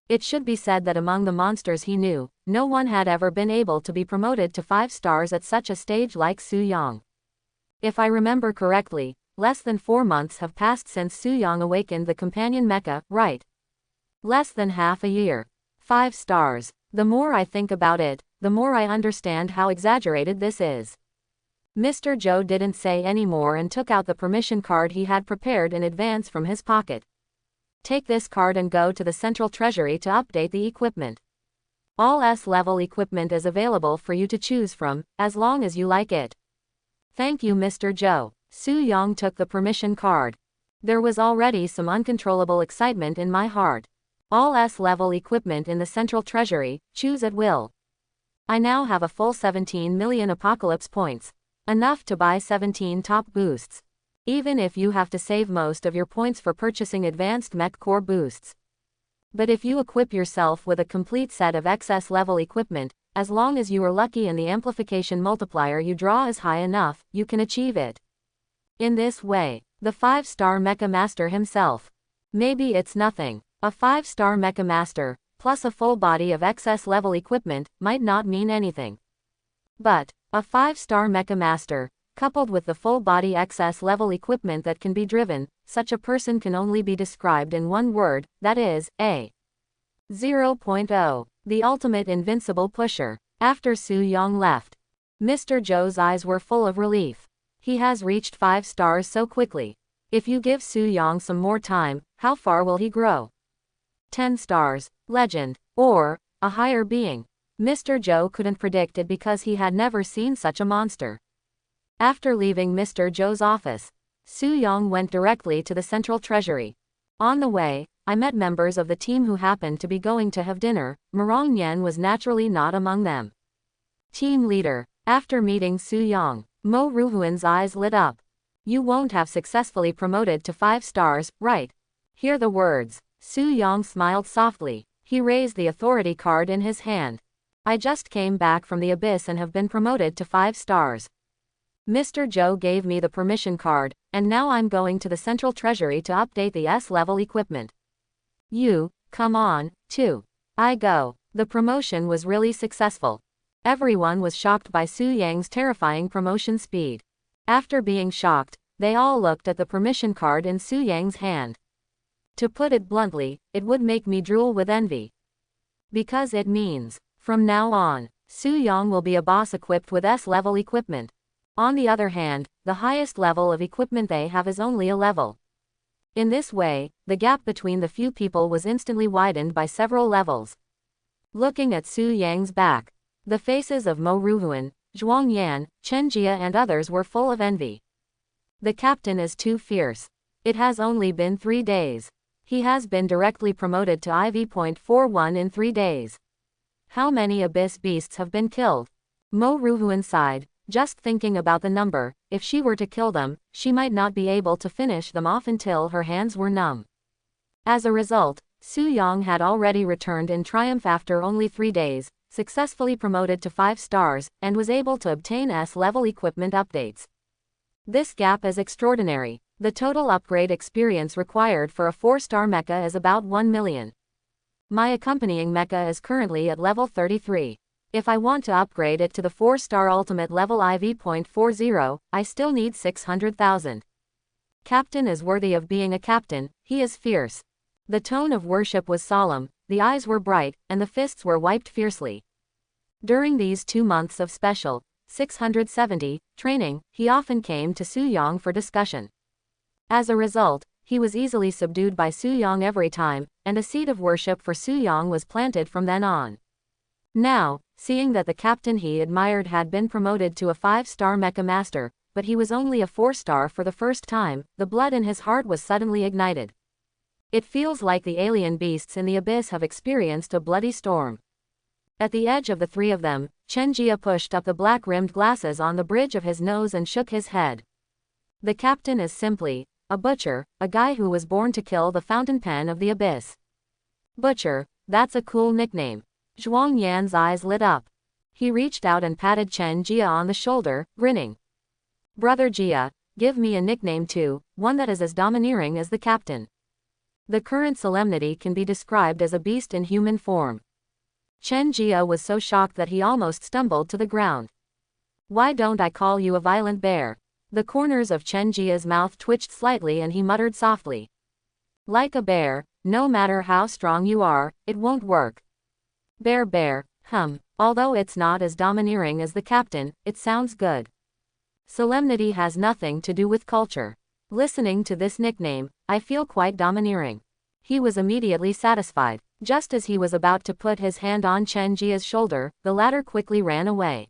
It should be said that among the monsters he knew, no one had ever been able to be promoted to 5 stars at such a stage like Su-young. If I remember correctly, less than 4 months have passed since Su-young awakened the companion mecha, right? Less than half a year. 5 stars. The more I think about it, the more I understand how exaggerated this is. Mr. Joe didn't say any more and took out the permission card he had prepared in advance from his pocket. Take this card and go to the Central Treasury to update the equipment. All S-level equipment is available for you to choose from, as long as you like it. Thank you, Mr. Joe. Su-young took the permission card. There was already some uncontrollable excitement in my heart. All S-level equipment in the Central Treasury, choose at will. I now have a full 17 million Apocalypse points. Enough to buy 17 top boosts. Even if you have to save most of your points for purchasing advanced mech core boosts. But if you equip yourself with a complete set of XS level equipment, as long as you are lucky and the amplification multiplier you draw is high enough, you can achieve it. In this way, the 5-star Mecha Master himself. Maybe it's nothing. A 5-star Mecha Master, plus a full body of XS level equipment, might not mean anything. But, a 5-star Mecha Master, coupled with the full body XS level equipment that can be driven, such a person can only be described in one word, that is, a 0.0. The ultimate invincible pusher. After Su-young left, Mr. Joe's eyes were full of relief. He has reached 5 stars so quickly. If you give Su-young some more time, how far will he grow? 10 stars, legend, or a higher being. Mr. Joe couldn't predict it because he had never seen such a monster. After leaving Mr. Joe's office, Su-young went directly to the Central Treasury. On the way, I met members of the team who happened to be going to have dinner. Murong Yen was naturally not among them. Team leader. After meeting Su-young, Mo Ruhuan's eyes lit up. You won't have successfully promoted to 5 stars, right? Hear the words. Su-young smiled softly. He raised the authority card in his hand. I just came back from the abyss and have been promoted to 5 stars. Mr. Joe gave me the permission card, and now I'm going to the Central Treasury to update the S-level equipment. You, come on, too. I go. The promotion was really successful. Everyone was shocked by Su-young's terrifying promotion speed. After being shocked, they all looked at the permission card in Su-young's hand. To put it bluntly, it would make me drool with envy. Because it means, from now on, Su-young will be a boss equipped with S-level equipment. On the other hand, the highest level of equipment they have is only a level. In this way, the gap between the few people was instantly widened by several levels. Looking at Su-young's back, the faces of Mo Ruhuan, Zhuang Yan, Chen Jia and others were full of envy. The captain is too fierce. It has only been 3 days. He has been directly promoted to IV.41 in 3 days. How many abyss beasts have been killed? Mo Ruhuan sighed, just thinking about the number. If she were to kill them, she might not be able to finish them off until her hands were numb. As a result, Su-young had already returned in triumph after only 3 days, successfully promoted to 5 stars, and was able to obtain S-level equipment updates. This gap is extraordinary. The total upgrade experience required for a 4-star mecha is about 1 million. My accompanying mecha is currently at level 33. If I want to upgrade it to the 4-star ultimate level IV.40, I still need 600,000. Captain is worthy of being a captain, he is fierce. The tone of worship was solemn, the eyes were bright, and the fists were wiped fiercely. During these 2 months of special, 670, training, he often came to Su-young for discussion. As a result, he was easily subdued by Su-young every time, and a seed of worship for Su-young was planted from then on. Now, seeing that the captain he admired had been promoted to a 5-star Mecha Master, but he was only a 4-star for the first time, the blood in his heart was suddenly ignited. It feels like the alien beasts in the abyss have experienced a bloody storm. At the edge of the 3 of them, Chen Jia pushed up the black-rimmed glasses on the bridge of his nose and shook his head. The captain is simply a butcher, a guy who was born to kill the fountain pen of the abyss. Butcher, that's a cool nickname. Zhuang Yan's eyes lit up. He reached out and patted Chen Jia on the shoulder, grinning. Brother Jia, give me a nickname too, one that is as domineering as the captain. The current solemnity can be described as a beast in human form. Chen Jia was so shocked that he almost stumbled to the ground. Why don't I call you a violent bear? The corners of Chen Jia's mouth twitched slightly and he muttered softly. Like a bear, no matter how strong you are, it won't work. Bear, although it's not as domineering as the captain, it sounds good. Solemnity has nothing to do with culture. Listening to this nickname, I feel quite domineering. He was immediately satisfied. Just as he was about to put his hand on Chen Jia's shoulder, the latter quickly ran away.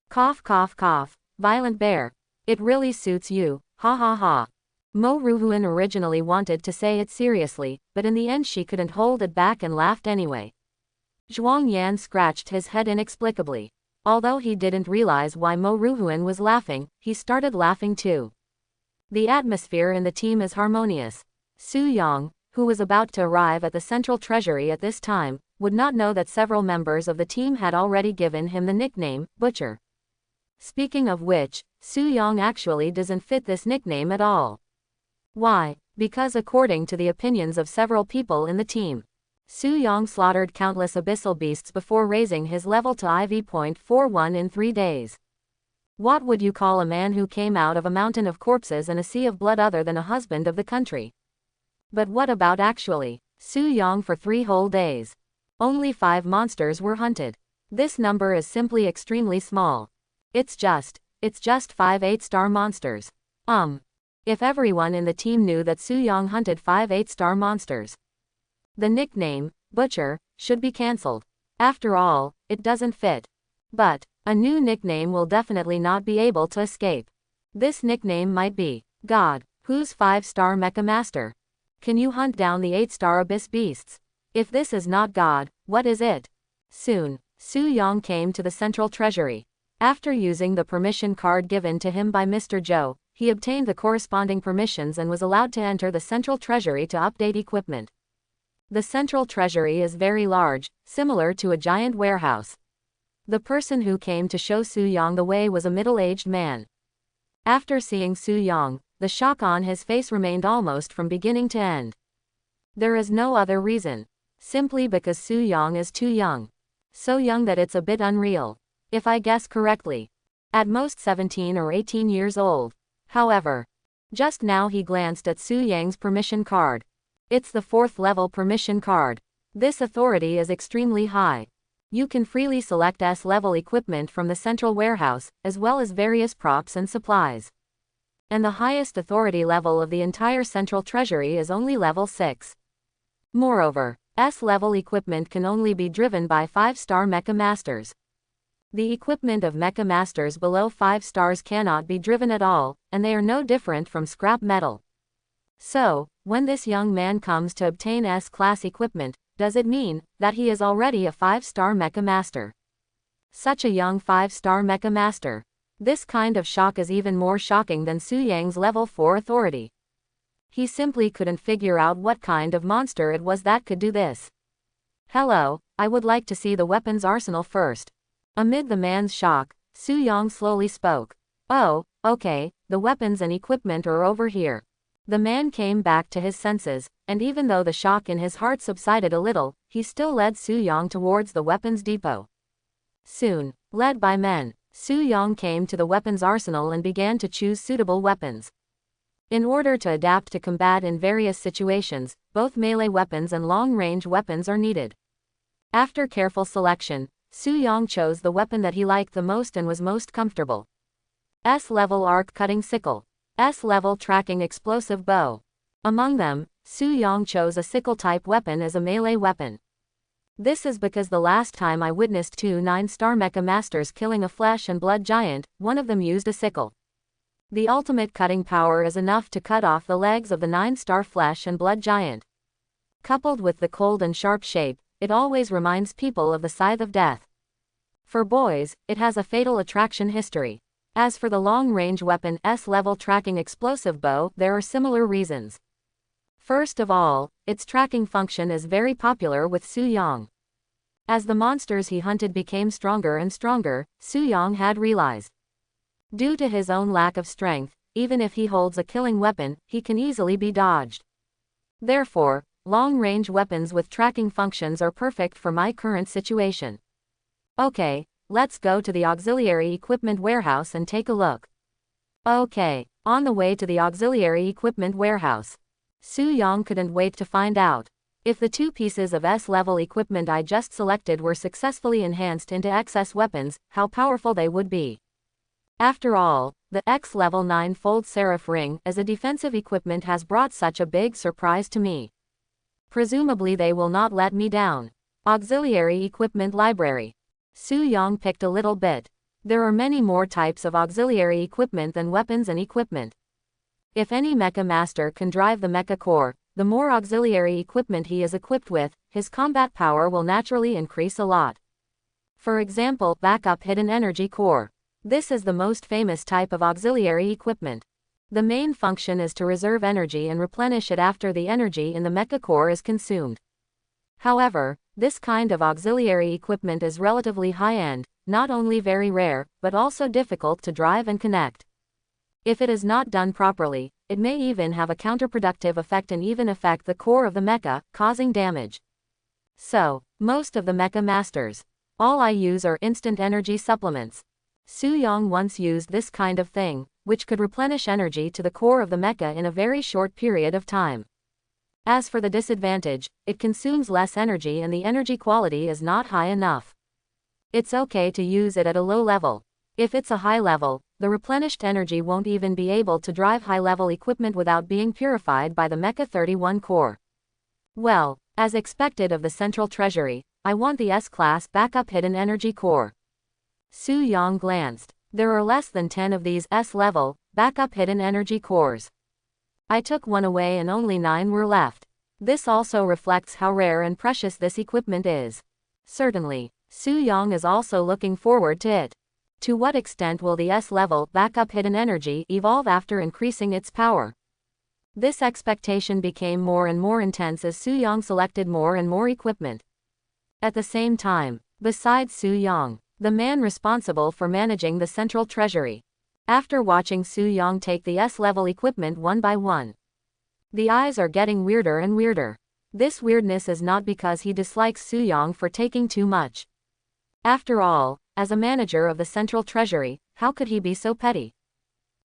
Cough, cough, cough. Violent bear. It really suits you, ha ha ha. Mo Ruhuan originally wanted to say it seriously, but in the end she couldn't hold it back and laughed anyway. Zhuang Yan scratched his head inexplicably. Although he didn't realize why Mo Ruhuan was laughing, he started laughing too. The atmosphere in the team is harmonious. Su Yang, who was about to arrive at the Central Treasury at this time, would not know that several members of the team had already given him the nickname, Butcher. Speaking of which, Su Yang actually doesn't fit this nickname at all. Why? Because according to the opinions of several people in the team, Su Yang slaughtered countless abyssal beasts before raising his level to IV.41 in 3 days. What would you call a man who came out of a mountain of corpses and a sea of blood other than a husband of the country? But what about actually? Su Yang for 3 whole days. Only 5 monsters were hunted. This number is simply extremely small. It's just 5 8-star monsters. If everyone in the team knew that Su Yang hunted 5 8-star monsters, the nickname, Butcher, should be cancelled. After all, it doesn't fit. But a new nickname will definitely not be able to escape. This nickname might be God, who's 5-star Mecha Master. Can you hunt down the 8-star abyss beasts? If this is not God, what is it? Soon, Su Yang came to the Central Treasury. After using the permission card given to him by Mr. Zhou, he obtained the corresponding permissions and was allowed to enter the Central Treasury to update equipment. The Central Treasury is very large, similar to a giant warehouse. The person who came to show Su Yang the way was a middle-aged man. After seeing Su Yang, the shock on his face remained almost from beginning to end. There is no other reason. Simply because Su Yang is too young. So young that it's a bit unreal. If I guess correctly. At most 17 or 18 years old. However, just now he glanced at Su Yang's permission card. It's the 4th level permission card. This authority is extremely high. You can freely select S-level equipment from the central warehouse, as well as various props and supplies. And the highest authority level of the entire Central Treasury is only level 6. Moreover, S-level equipment can only be driven by 5-star Mecha Masters. The equipment of Mecha Masters below 5 stars cannot be driven at all, and they are no different from scrap metal. So, when this young man comes to obtain S-class equipment, does it mean that he is already a 5-star Mecha Master? Such a young 5-star Mecha Master. This kind of shock is even more shocking than Su Yang's level 4 authority. He simply couldn't figure out what kind of monster it was that could do this. Hello, I would like to see the weapons arsenal first. Amid the man's shock, Su Yang slowly spoke. Oh, okay, the weapons and equipment are over here. The man came back to his senses, and even though the shock in his heart subsided a little, he still led Su Yang towards the weapons depot. Soon, led by men, Su Yang came to the weapons arsenal and began to choose suitable weapons. In order to adapt to combat in various situations, both melee weapons and long-range weapons are needed. After careful selection, Su Yang chose the weapon that he liked the most and was most comfortable. S-level arc-cutting sickle. S-level tracking explosive bow. Among them, Su Yang chose a sickle-type weapon as a melee weapon. This is because the last time I witnessed 2 9-star Mecha Masters killing a flesh and blood giant, one of them used a sickle. The ultimate cutting power is enough to cut off the legs of the 9-star flesh and blood giant. Coupled with the cold and sharp shape, it always reminds people of the Scythe of Death. For boys, it has a fatal attraction history. As for the long-range weapon S-level tracking explosive bow, there are similar reasons. First of all, its tracking function is very popular with Su Yang. As the monsters he hunted became stronger and stronger, Su-yong had realized. Due to his own lack of strength, even if he holds a killing weapon, he can easily be dodged. Therefore, long-range weapons with tracking functions are perfect for my current situation. Okay, let's go to the auxiliary equipment warehouse and take a look. Okay, on the way to the auxiliary equipment warehouse, Su-yong couldn't wait to find out. If the two pieces of S-level equipment I just selected were successfully enhanced into XS weapons, how powerful they would be. After all, the X-level 9-fold Seraph Ring as a defensive equipment has brought such a big surprise to me. Presumably they will not let me down. Auxiliary Equipment Library. Su-yong picked a little bit. There are many more types of auxiliary equipment than weapons and equipment. If any mecha master can drive the mecha core, the more auxiliary equipment he is equipped with, his combat power will naturally increase a lot. For example, backup hidden energy core. This is the most famous type of auxiliary equipment. The main function is to reserve energy and replenish it after the energy in the mecha core is consumed. However, this kind of auxiliary equipment is relatively high-end, not only very rare, but also difficult to drive and connect. If it is not done properly, it may even have a counterproductive effect and even affect the core of the mecha, causing damage. So, most of the mecha masters, all I use are instant energy supplements. Su-yong once used this kind of thing, which could replenish energy to the core of the mecha in a very short period of time. As for the disadvantage, it consumes less energy and the energy quality is not high enough. It's okay to use it at a low level. If it's a high level, the replenished energy won't even be able to drive high-level equipment without being purified by the Mecha 31 core. Well, as expected of the Central Treasury, I want the S-Class Backup Hidden Energy Core. Su-yong glanced. There are less than 10 of these S-level, Backup Hidden Energy Cores. I took one away and only 9 were left. This also reflects how rare and precious this equipment is. Certainly, Su-yong is also looking forward to it. To what extent will the S-level Backup Hidden Energy evolve after increasing its power? This expectation became more and more intense as Su-yong selected more and more equipment. At the same time, besides Su-yong, the man responsible for managing the Central Treasury, after watching Su-yong take the S-level equipment one by one, the eyes are getting weirder and weirder. This weirdness is not because he dislikes Su-yong for taking too much. After all, as a manager of the Central Treasury, how could he be so petty?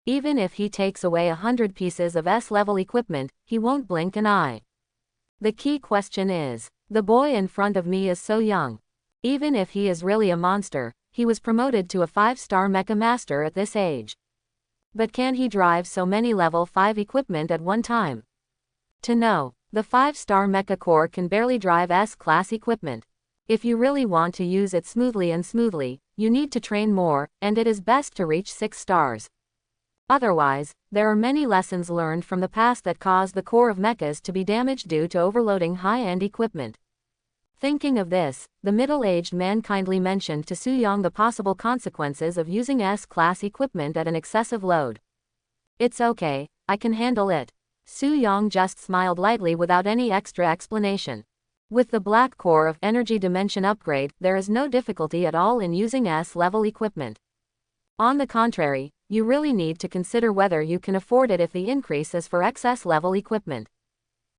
Even if he takes away 100 pieces of S-level equipment, he won't blink an eye. The key question is, the boy in front of me is so young. Even if he is really a monster, he was promoted to a 5-star Mecha Master at this age. But can he drive so many level 5 equipment at one time? To know, the 5-star Mecha Core can barely drive S-class equipment. If you really want to use it smoothly, you need to train more, and it is best to reach 6 stars. Otherwise, there are many lessons learned from the past that caused the core of mechas to be damaged due to overloading high-end equipment. Thinking of this, the middle-aged man kindly mentioned to Su-yong the possible consequences of using S-class equipment at an excessive load. It's okay, I can handle it. Su-yong just smiled lightly without any extra explanation. With the black core of energy dimension upgrade, there is no difficulty at all in using S-level equipment. On the contrary, you really need to consider whether you can afford it if the increase is for XS level equipment.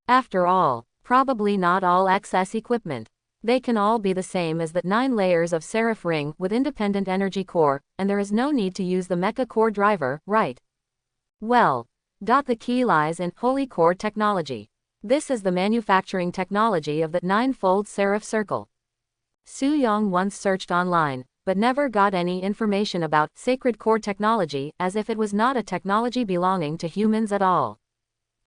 After all, probably not all XS equipment. They can all be the same as the 9 layers of Seraph Ring with independent energy core, and there is no need to use the Mecha Core driver, right? Well, the key lies in Holy Core technology. This is the manufacturing technology of the 9-fold Seraph Circle. Su-yong once searched online, but never got any information about Sacred Core technology, as if it was not a technology belonging to humans at all.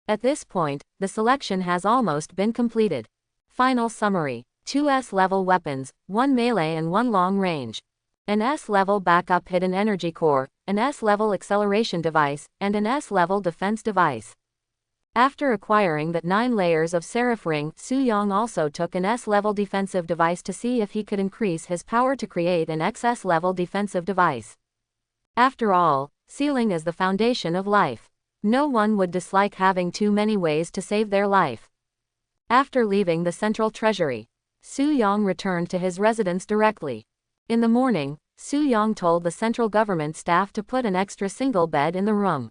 At this point, the selection has almost been completed. Final summary. 2 S-level weapons, 1 melee and 1 long range. An S-level backup hidden energy core, an S-level acceleration device, and an S-level defense device. After acquiring the 9 layers of Seraph Ring, Su-yong also took an S-level defensive device to see if he could increase his power to create an XS-level defensive device. After all, sealing is the foundation of life. No one would dislike having too many ways to save their life. After leaving the Central Treasury, Su Yong returned to his residence directly. In the morning, Su Yong told the central government staff to put an extra single bed in the room.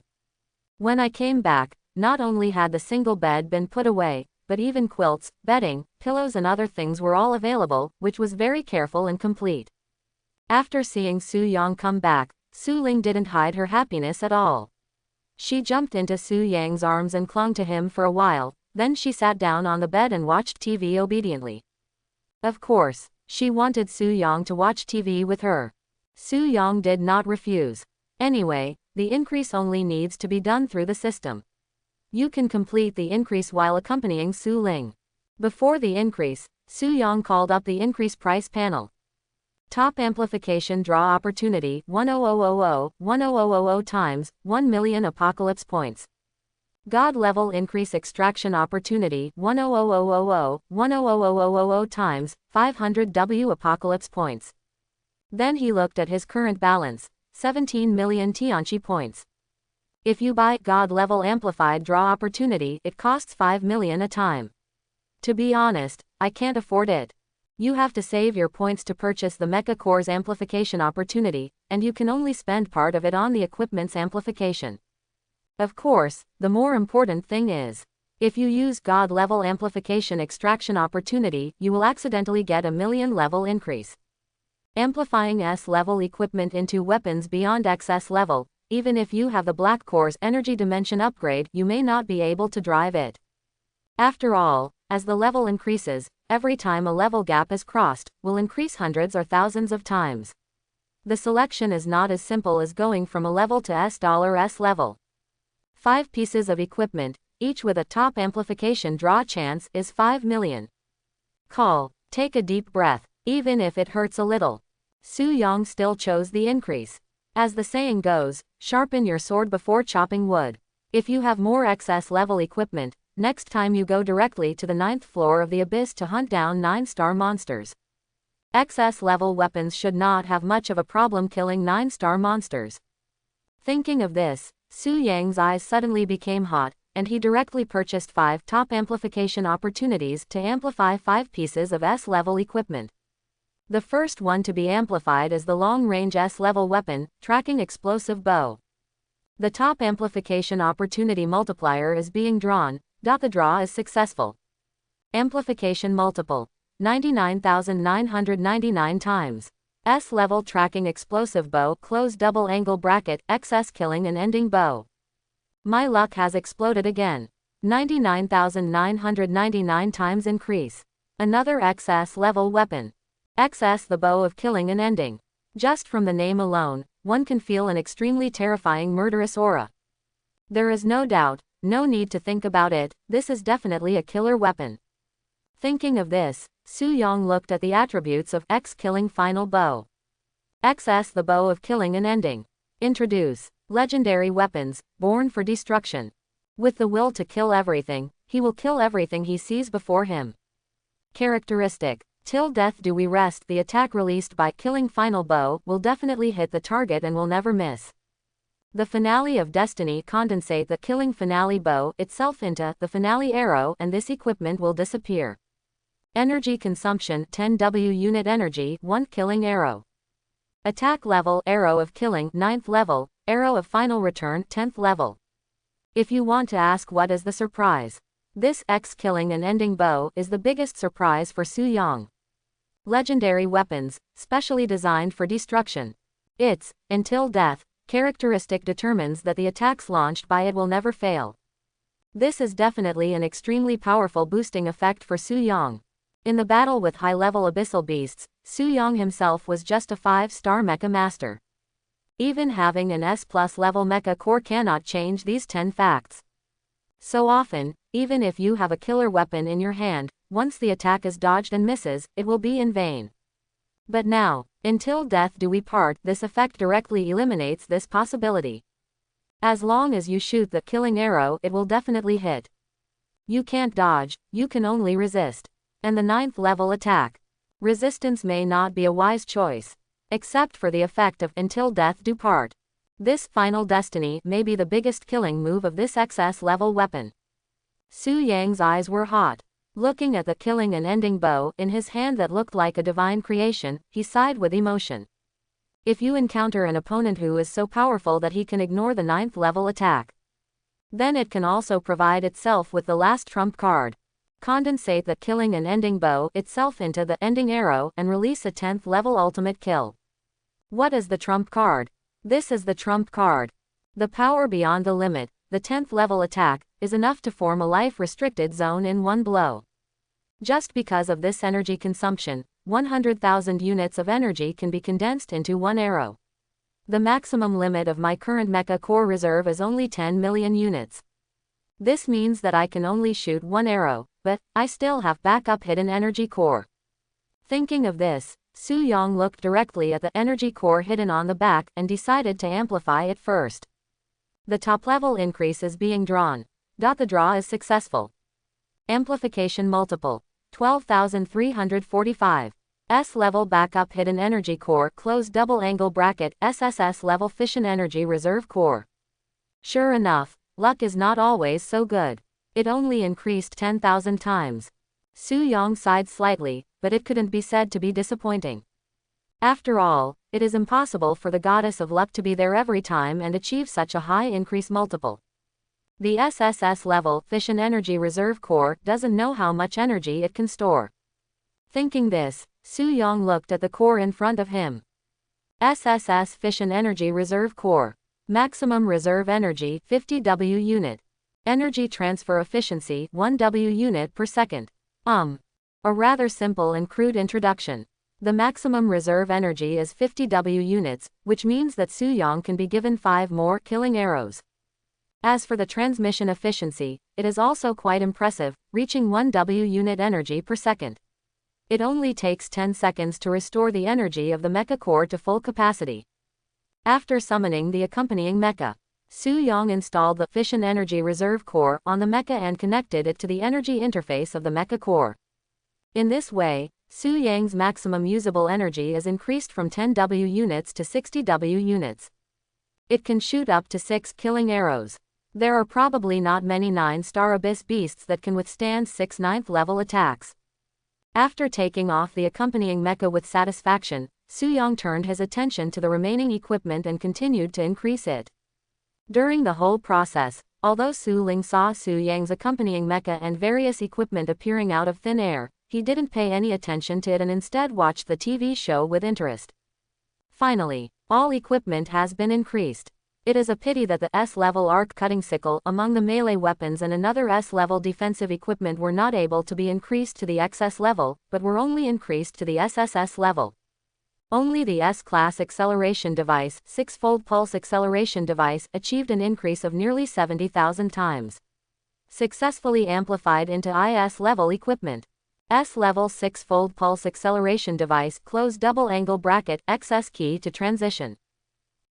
When I came back, not only had the single bed been put away, but even quilts, bedding, pillows and other things were all available, which was very careful and complete. After seeing Su Yong come back, Su Ling didn't hide her happiness at all. She jumped into Su Yang's arms and clung to him for a while, then she sat down on the bed and watched TV obediently. Of course, she wanted Su Yong to watch TV with her. Su Yong did not refuse. Anyway, the increase only needs to be done through the system. You can complete the increase while accompanying Su Ling. Before the increase, Su Yong called up the increase price panel. Top amplification draw opportunity 10000 times 1 million apocalypse points. God level increase extraction opportunity 10000 times 500 W apocalypse points. Then he looked at his current balance, 17 million Tianqi points. If you buy God level amplified draw opportunity, it costs 5 million a time. To be honest, I can't afford it. You have to save your points to purchase the Mecha Core's amplification opportunity, and you can only spend part of it on the equipment's amplification. Of course, the more important thing is, if you use God level amplification extraction opportunity, you will accidentally get a million level increase. Amplifying S level equipment into weapons beyond XS level, even if you have the Black Core's energy dimension upgrade, you may not be able to drive it. After all, as the level increases, every time a level gap is crossed, will increase hundreds or thousands of times. The selection is not as simple as going from a level to S level. 5 pieces of equipment, each with a top amplification draw chance, is 5 million. Take a deep breath, even if it hurts a little. Su Yong still chose the increase. As the saying goes, sharpen your sword before chopping wood. If you have more XS level equipment, next time you go directly to the 9th floor of the abyss to hunt down 9-star monsters. XS level weapons should not have much of a problem killing 9-star monsters. Thinking of this, Su Yang's eyes suddenly became hot, and he directly purchased 5 top amplification opportunities to amplify 5 pieces of S-level equipment. The first one to be amplified is the long-range S-level weapon, tracking explosive bow. The top amplification opportunity multiplier is being drawn. The draw is successful. Amplification multiple 99,999 times. S-level tracking explosive bow, close double angle bracket, XS killing and ending bow. My luck has exploded again. 99,999 times increase. Another XS level weapon. XS the bow of killing and ending. Just from the name alone, one can feel an extremely terrifying murderous aura. There is no doubt, no need to think about it, this is definitely a killer weapon. Thinking of this, Su Yong looked at the attributes of X killing final bow. XS the bow of killing and ending. Introduce legendary weapons, born for destruction. With the will to kill everything, he will kill everything he sees before him. Characteristic: till death do we rest. The attack released by killing final bow will definitely hit the target and will never miss. The finale of destiny condensate the killing finale bow itself into the finale arrow, and this equipment will disappear. Energy consumption 10 W unit energy 1 killing arrow. Attack level arrow of killing 9th level, arrow of final return 10th level. If you want to ask what is the surprise, this X killing and ending bow is the biggest surprise for Su Yong. Legendary weapons, specially designed for destruction. Its until death characteristic determines that the attacks launched by it will never fail. This is definitely an extremely powerful boosting effect for Su Yong. In the battle with high-level abyssal beasts, Su Yong himself was just a 5-star mecha master. Even having an S+ level mecha core cannot change these 10 facts. So often, even if you have a killer weapon in your hand, once the attack is dodged and misses, it will be in vain. But now, until death do we part, this effect directly eliminates this possibility. As long as you shoot the killing arrow, it will definitely hit. You can't dodge, you can only resist. And the 9th level attack. Resistance may not be a wise choice. Except for the effect of until death do part. This final destiny may be the biggest killing move of this XS level weapon. Su Yang's eyes were hot. Looking at the killing and ending bow in his hand that looked like a divine creation, he sighed with emotion. If you encounter an opponent who is so powerful that he can ignore the 9th level attack, then it can also provide itself with the last trump card. Condensate the killing and ending bow itself into the ending arrow and release a 10th level ultimate kill. What is the trump card? This is the trump card. The power beyond the limit, the 10th level attack, is enough to form a life-restricted zone in one blow. Just because of this energy consumption, 100,000 units of energy can be condensed into one arrow. The maximum limit of my current mecha core reserve is only 10 million units. This means that I can only shoot one arrow, but I still have backup hidden energy core. Thinking of this, Su Yong looked directly at the energy core hidden on the back and decided to amplify it first. The top level increase is being drawn. The draw is successful. Amplification multiple 12,345. S level backup hidden energy core closed double angle bracket SSS level fission energy reserve core. Sure enough, luck is not always so good. It only increased 10,000 times. Su Yong sighed slightly, but it couldn't be said to be disappointing. After all, it is impossible for the goddess of luck to be there every time and achieve such a high increase multiple. The SSS level fission energy reserve core doesn't know how much energy it can store. Thinking this, Su Yong looked at the core in front of him. SSS fission energy reserve core. Maximum reserve energy 50 W unit. Energy transfer efficiency 1 W unit per second. A rather simple and crude introduction. The maximum reserve energy is 50 W units, which means that Su Yong can be given 5 more killing arrows. As for the transmission efficiency, it is also quite impressive, reaching 1 W unit energy per second. It only takes 10 seconds to restore the energy of the mecha core to full capacity. After summoning the accompanying mecha, Su Yong installed the fission energy reserve core on the mecha and connected it to the energy interface of the mecha core. In this way, Su Yang's maximum usable energy is increased from 10 W units to 60 W units. It can shoot up to 6 killing arrows. There are probably not many 9-star abyss beasts that can withstand 6 9th level attacks. After taking off the accompanying mecha with satisfaction, Su Yong turned his attention to the remaining equipment and continued to increase it. During the whole process, although Su Ling saw Su Yang's accompanying mecha and various equipment appearing out of thin air, he didn't pay any attention to it and instead watched the TV show with interest. Finally, all equipment has been increased. It is a pity that the S-level arc-cutting sickle among the melee weapons and another S-level defensive equipment were not able to be increased to the XS level, but were only increased to the SSS level. Only the S-class acceleration device, 6-fold pulse acceleration device, achieved an increase of nearly 70,000 times. Successfully amplified into IS-level equipment. S-level 6-fold pulse acceleration device closed double angle bracket XS key to transition.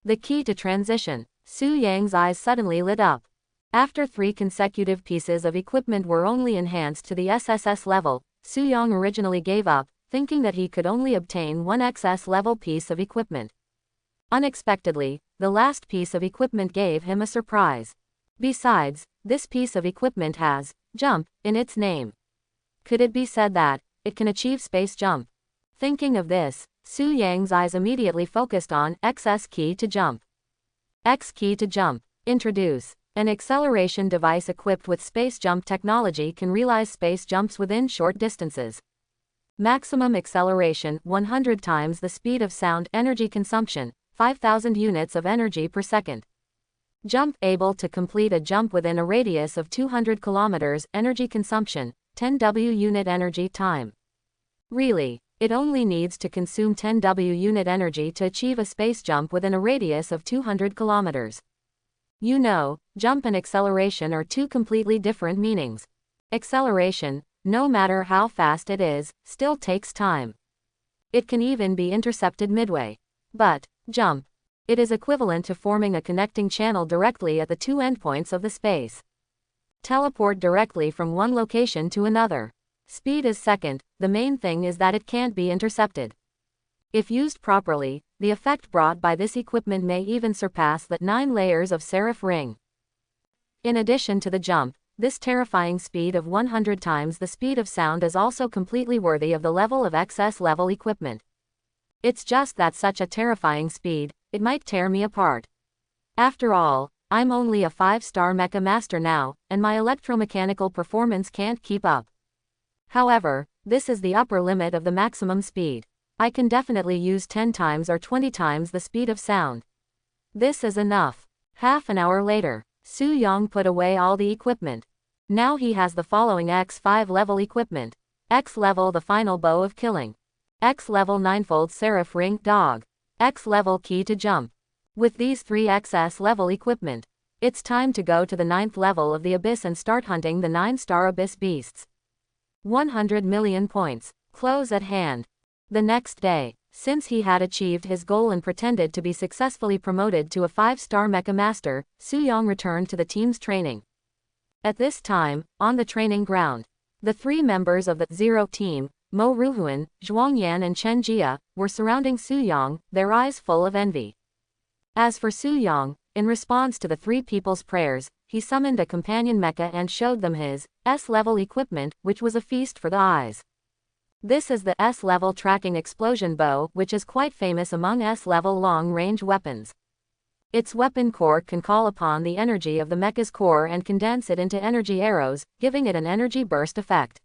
The key to transition. Su Yang's eyes suddenly lit up. After 3 consecutive pieces of equipment were only enhanced to the SSS level, Su Yang originally gave up, thinking that he could only obtain 1 XS level piece of equipment. Unexpectedly, the last piece of equipment gave him a surprise. Besides, this piece of equipment has jump in its name. Could it be said that it can achieve space jump? Thinking of this, Su Yang's eyes immediately focused on XS key to jump. X key to jump. Introduce. An acceleration device equipped with space jump technology can realize space jumps within short distances. Maximum acceleration 100 times the speed of sound. Energy consumption 5,000 units of energy per second. Jump able to complete a jump within a radius of 200 kilometers. Energy consumption 10 W unit energy time. Really, it only needs to consume 10 W unit energy to achieve a space jump within a radius of 200 kilometers. You know, jump and acceleration are 2 completely different meanings. Acceleration, no matter how fast it is, still takes time. It can even be intercepted midway. But jump. It is equivalent to forming a connecting channel directly at the 2 endpoints of the space. Teleport directly from one location to another. Speed is second, the main thing is that it can't be intercepted. If used properly, the effect brought by this equipment may even surpass the 9 layers of Seraph Ring. In addition to the jump, this terrifying speed of 100 times the speed of sound is also completely worthy of the level of excess level equipment. It's just that such a terrifying speed, it might tear me apart. After all, I'm only a 5-star mecha master now, and my electromechanical performance can't keep up. However, this is the upper limit of the maximum speed. I can definitely use 10 times or 20 times the speed of sound. This is enough. Half an hour later, Su Yang put away all the equipment. Now he has the following X5 level equipment. X level the final bow of killing. X level 9-fold seraph ring dog. X level key to jump. With these 3 XS level equipment, it's time to go to the 9th level of the abyss and start hunting the 9-star abyss beasts. 100 million points. Close at hand. The next day, since he had achieved his goal and pretended to be successfully promoted to a 5-star mecha master, Su Yang returned to the team's training. At this time, on the training ground, the 3 members of the Zero team, Mo Ruhuan, Zhuang Yan and Chen Jia, were surrounding Su Yang, their eyes full of envy. As for Su Yang, in response to the 3 people's prayers, he summoned a companion mecha and showed them his S-level equipment, which was a feast for the eyes. This is the S-level tracking explosion bow, which is quite famous among S-level long-range weapons. Its weapon core can call upon the energy of the mecha's core and condense it into energy arrows, giving it an energy burst effect.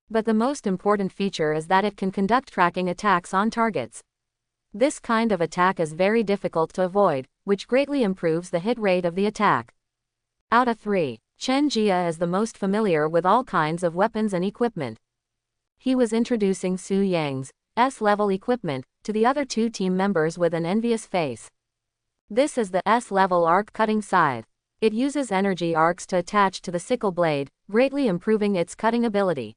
But the most important feature is that it can conduct tracking attacks on targets. This kind of attack is very difficult to avoid, which greatly improves the hit rate of the attack. Out of 3, Chen Jia is the most familiar with all kinds of weapons and equipment. He was introducing Su Yang's S-level equipment to the other 2 team members with an envious face. This is the S-level arc-cutting scythe. It uses energy arcs to attach to the sickle blade, greatly improving its cutting ability.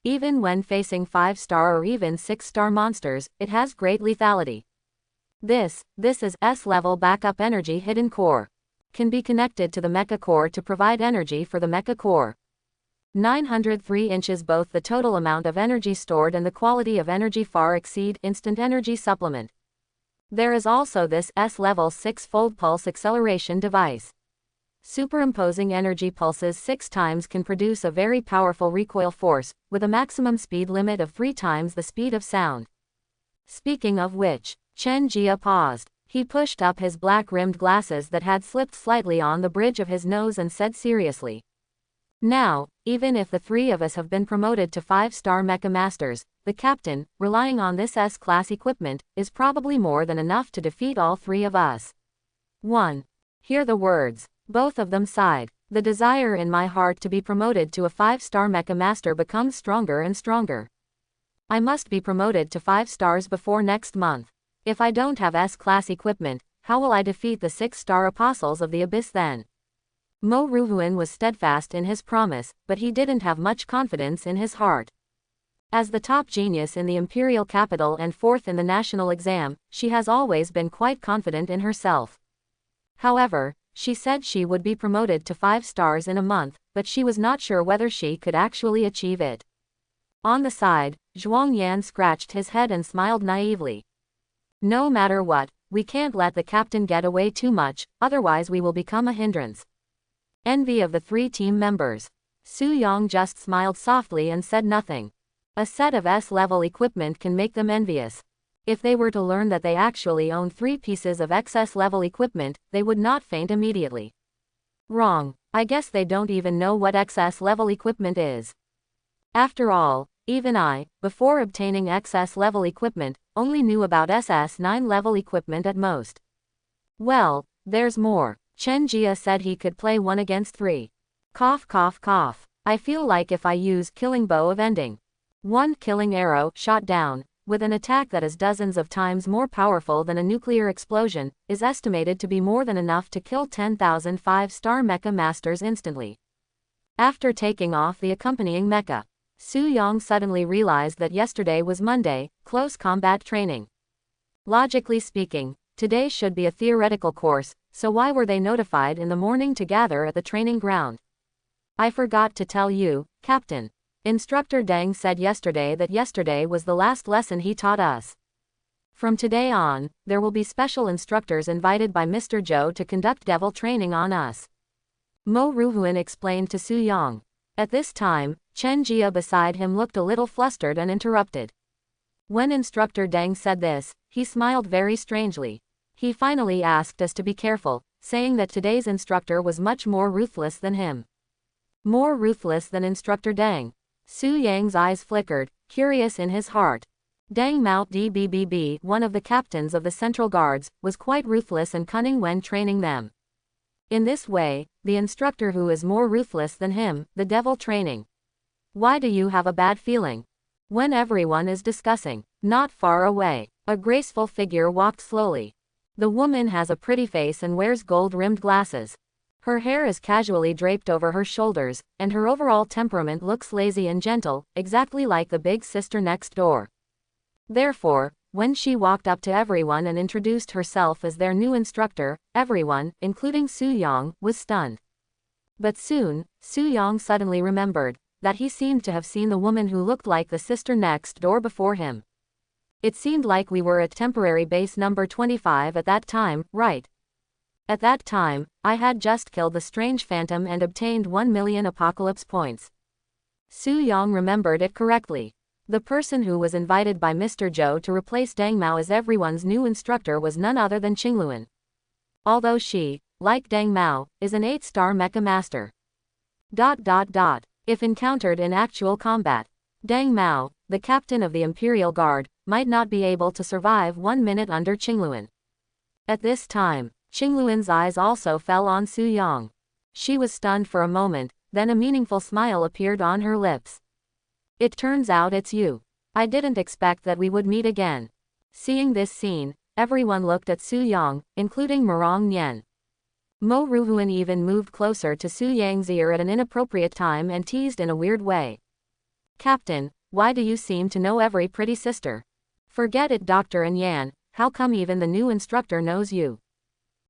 Even when facing 5-star or even 6-star monsters, it has great lethality. This is S-level backup energy hidden core. Can be connected to the mecha core to provide energy for the mecha core. 903 inches. Both the total amount of energy stored and the quality of energy far exceed instant energy supplement. There is also this S-level 6-fold pulse acceleration device. Superimposing energy pulses 6 times can produce a very powerful recoil force, with a maximum speed limit of 3 times the speed of sound. Speaking of which, Chen Jia paused. He pushed up his black-rimmed glasses that had slipped slightly on the bridge of his nose and said seriously, "Now, even if the 3 of us have been promoted to 5-star mecha masters, the captain, relying on this S-class equipment, is probably more than enough to defeat all 3 of us." 1. Hear the words. Both of them sighed. The desire in my heart to be promoted to a 5-star mecha master becomes stronger and stronger. I must be promoted to 5 stars before next month. If I don't have S-class equipment, how will I defeat the 6-star apostles of the abyss then? Mo Ruhuan was steadfast in his promise, but he didn't have much confidence in his heart. As the top genius in the imperial capital and 4th in the national exam, she has always been quite confident in herself. However, she said she would be promoted to 5 stars in a month, but she was not sure whether she could actually achieve it. On the side, Zhuang Yan scratched his head and smiled naively. No matter what, we can't let the captain get away too much, otherwise we will become a hindrance. Envy of the 3 team members. Su Yang just smiled softly and said nothing. A set of S-level equipment can make them envious. If they were to learn that they actually own 3 pieces of XS level equipment, they would not faint immediately. Wrong. I guess they don't even know what XS level equipment is. After all, even I, before obtaining XS level equipment, only knew about SS9 level equipment at most. Well, there's more. Chen Jia said he could play 1 against 3. Cough cough cough. I feel like if I use killing bow of ending. 1 killing arrow shot down, with an attack that is dozens of times more powerful than a nuclear explosion, is estimated to be more than enough to kill 10,000 5-star mecha masters instantly. After taking off the accompanying mecha, Su Yang suddenly realized that yesterday was Monday, close combat training. Logically speaking, today should be a theoretical course, so why were they notified in the morning to gather at the training ground? I forgot to tell you, Captain. Instructor Deng said yesterday that yesterday was the last lesson he taught us. From today on, there will be special instructors invited by Mr. Zhou to conduct devil training on us. Mo Ruhuan explained to Su Yang. At this time, Chen Jia beside him looked a little flustered and interrupted. When Instructor Deng said this, he smiled very strangely. He finally asked us to be careful, saying that today's instructor was much more ruthless than him. More ruthless than Instructor Deng. Su Yang's eyes flickered, curious in his heart. Deng Mao Dbbb, one of the captains of the Central Guards, was quite ruthless and cunning when training them. In this way, the instructor who is more ruthless than him, the devil training. Why do you have a bad feeling? When everyone is discussing, not far away, a graceful figure walked slowly. The woman has a pretty face and wears gold-rimmed glasses. Her hair is casually draped over her shoulders, and her overall temperament looks lazy and gentle, exactly like the big sister next door. Therefore, when she walked up to everyone and introduced herself as their new instructor, everyone, including Su Yang, was stunned. But soon, Su Yang suddenly remembered that he seemed to have seen the woman who looked like the sister next door before him. It seemed like we were at temporary base number 25 at that time, right? At that time, I had just killed the strange phantom and obtained 1 million apocalypse points. Su Yang remembered it correctly. The person who was invited by Mr. Zhou to replace Deng Mao as everyone's new instructor was none other than Qingluan. Although she, like Deng Mao, is an 8-star mecha master. If encountered in actual combat, Deng Mao, the captain of the Imperial Guard, might not be able to survive 1 minute under Qingluan. At this time, Qingluan's eyes also fell on Su Yang. She was stunned for a moment, then a meaningful smile appeared on her lips. It turns out it's you. I didn't expect that we would meet again. Seeing this scene, everyone looked at Su Yang, including Murong Nian. Mo Ruhuan even moved closer to Su Yang's ear at an inappropriate time and teased in a weird way. Captain, why do you seem to know every pretty sister? Forget it, Dr. and Yan, how come even the new instructor knows you?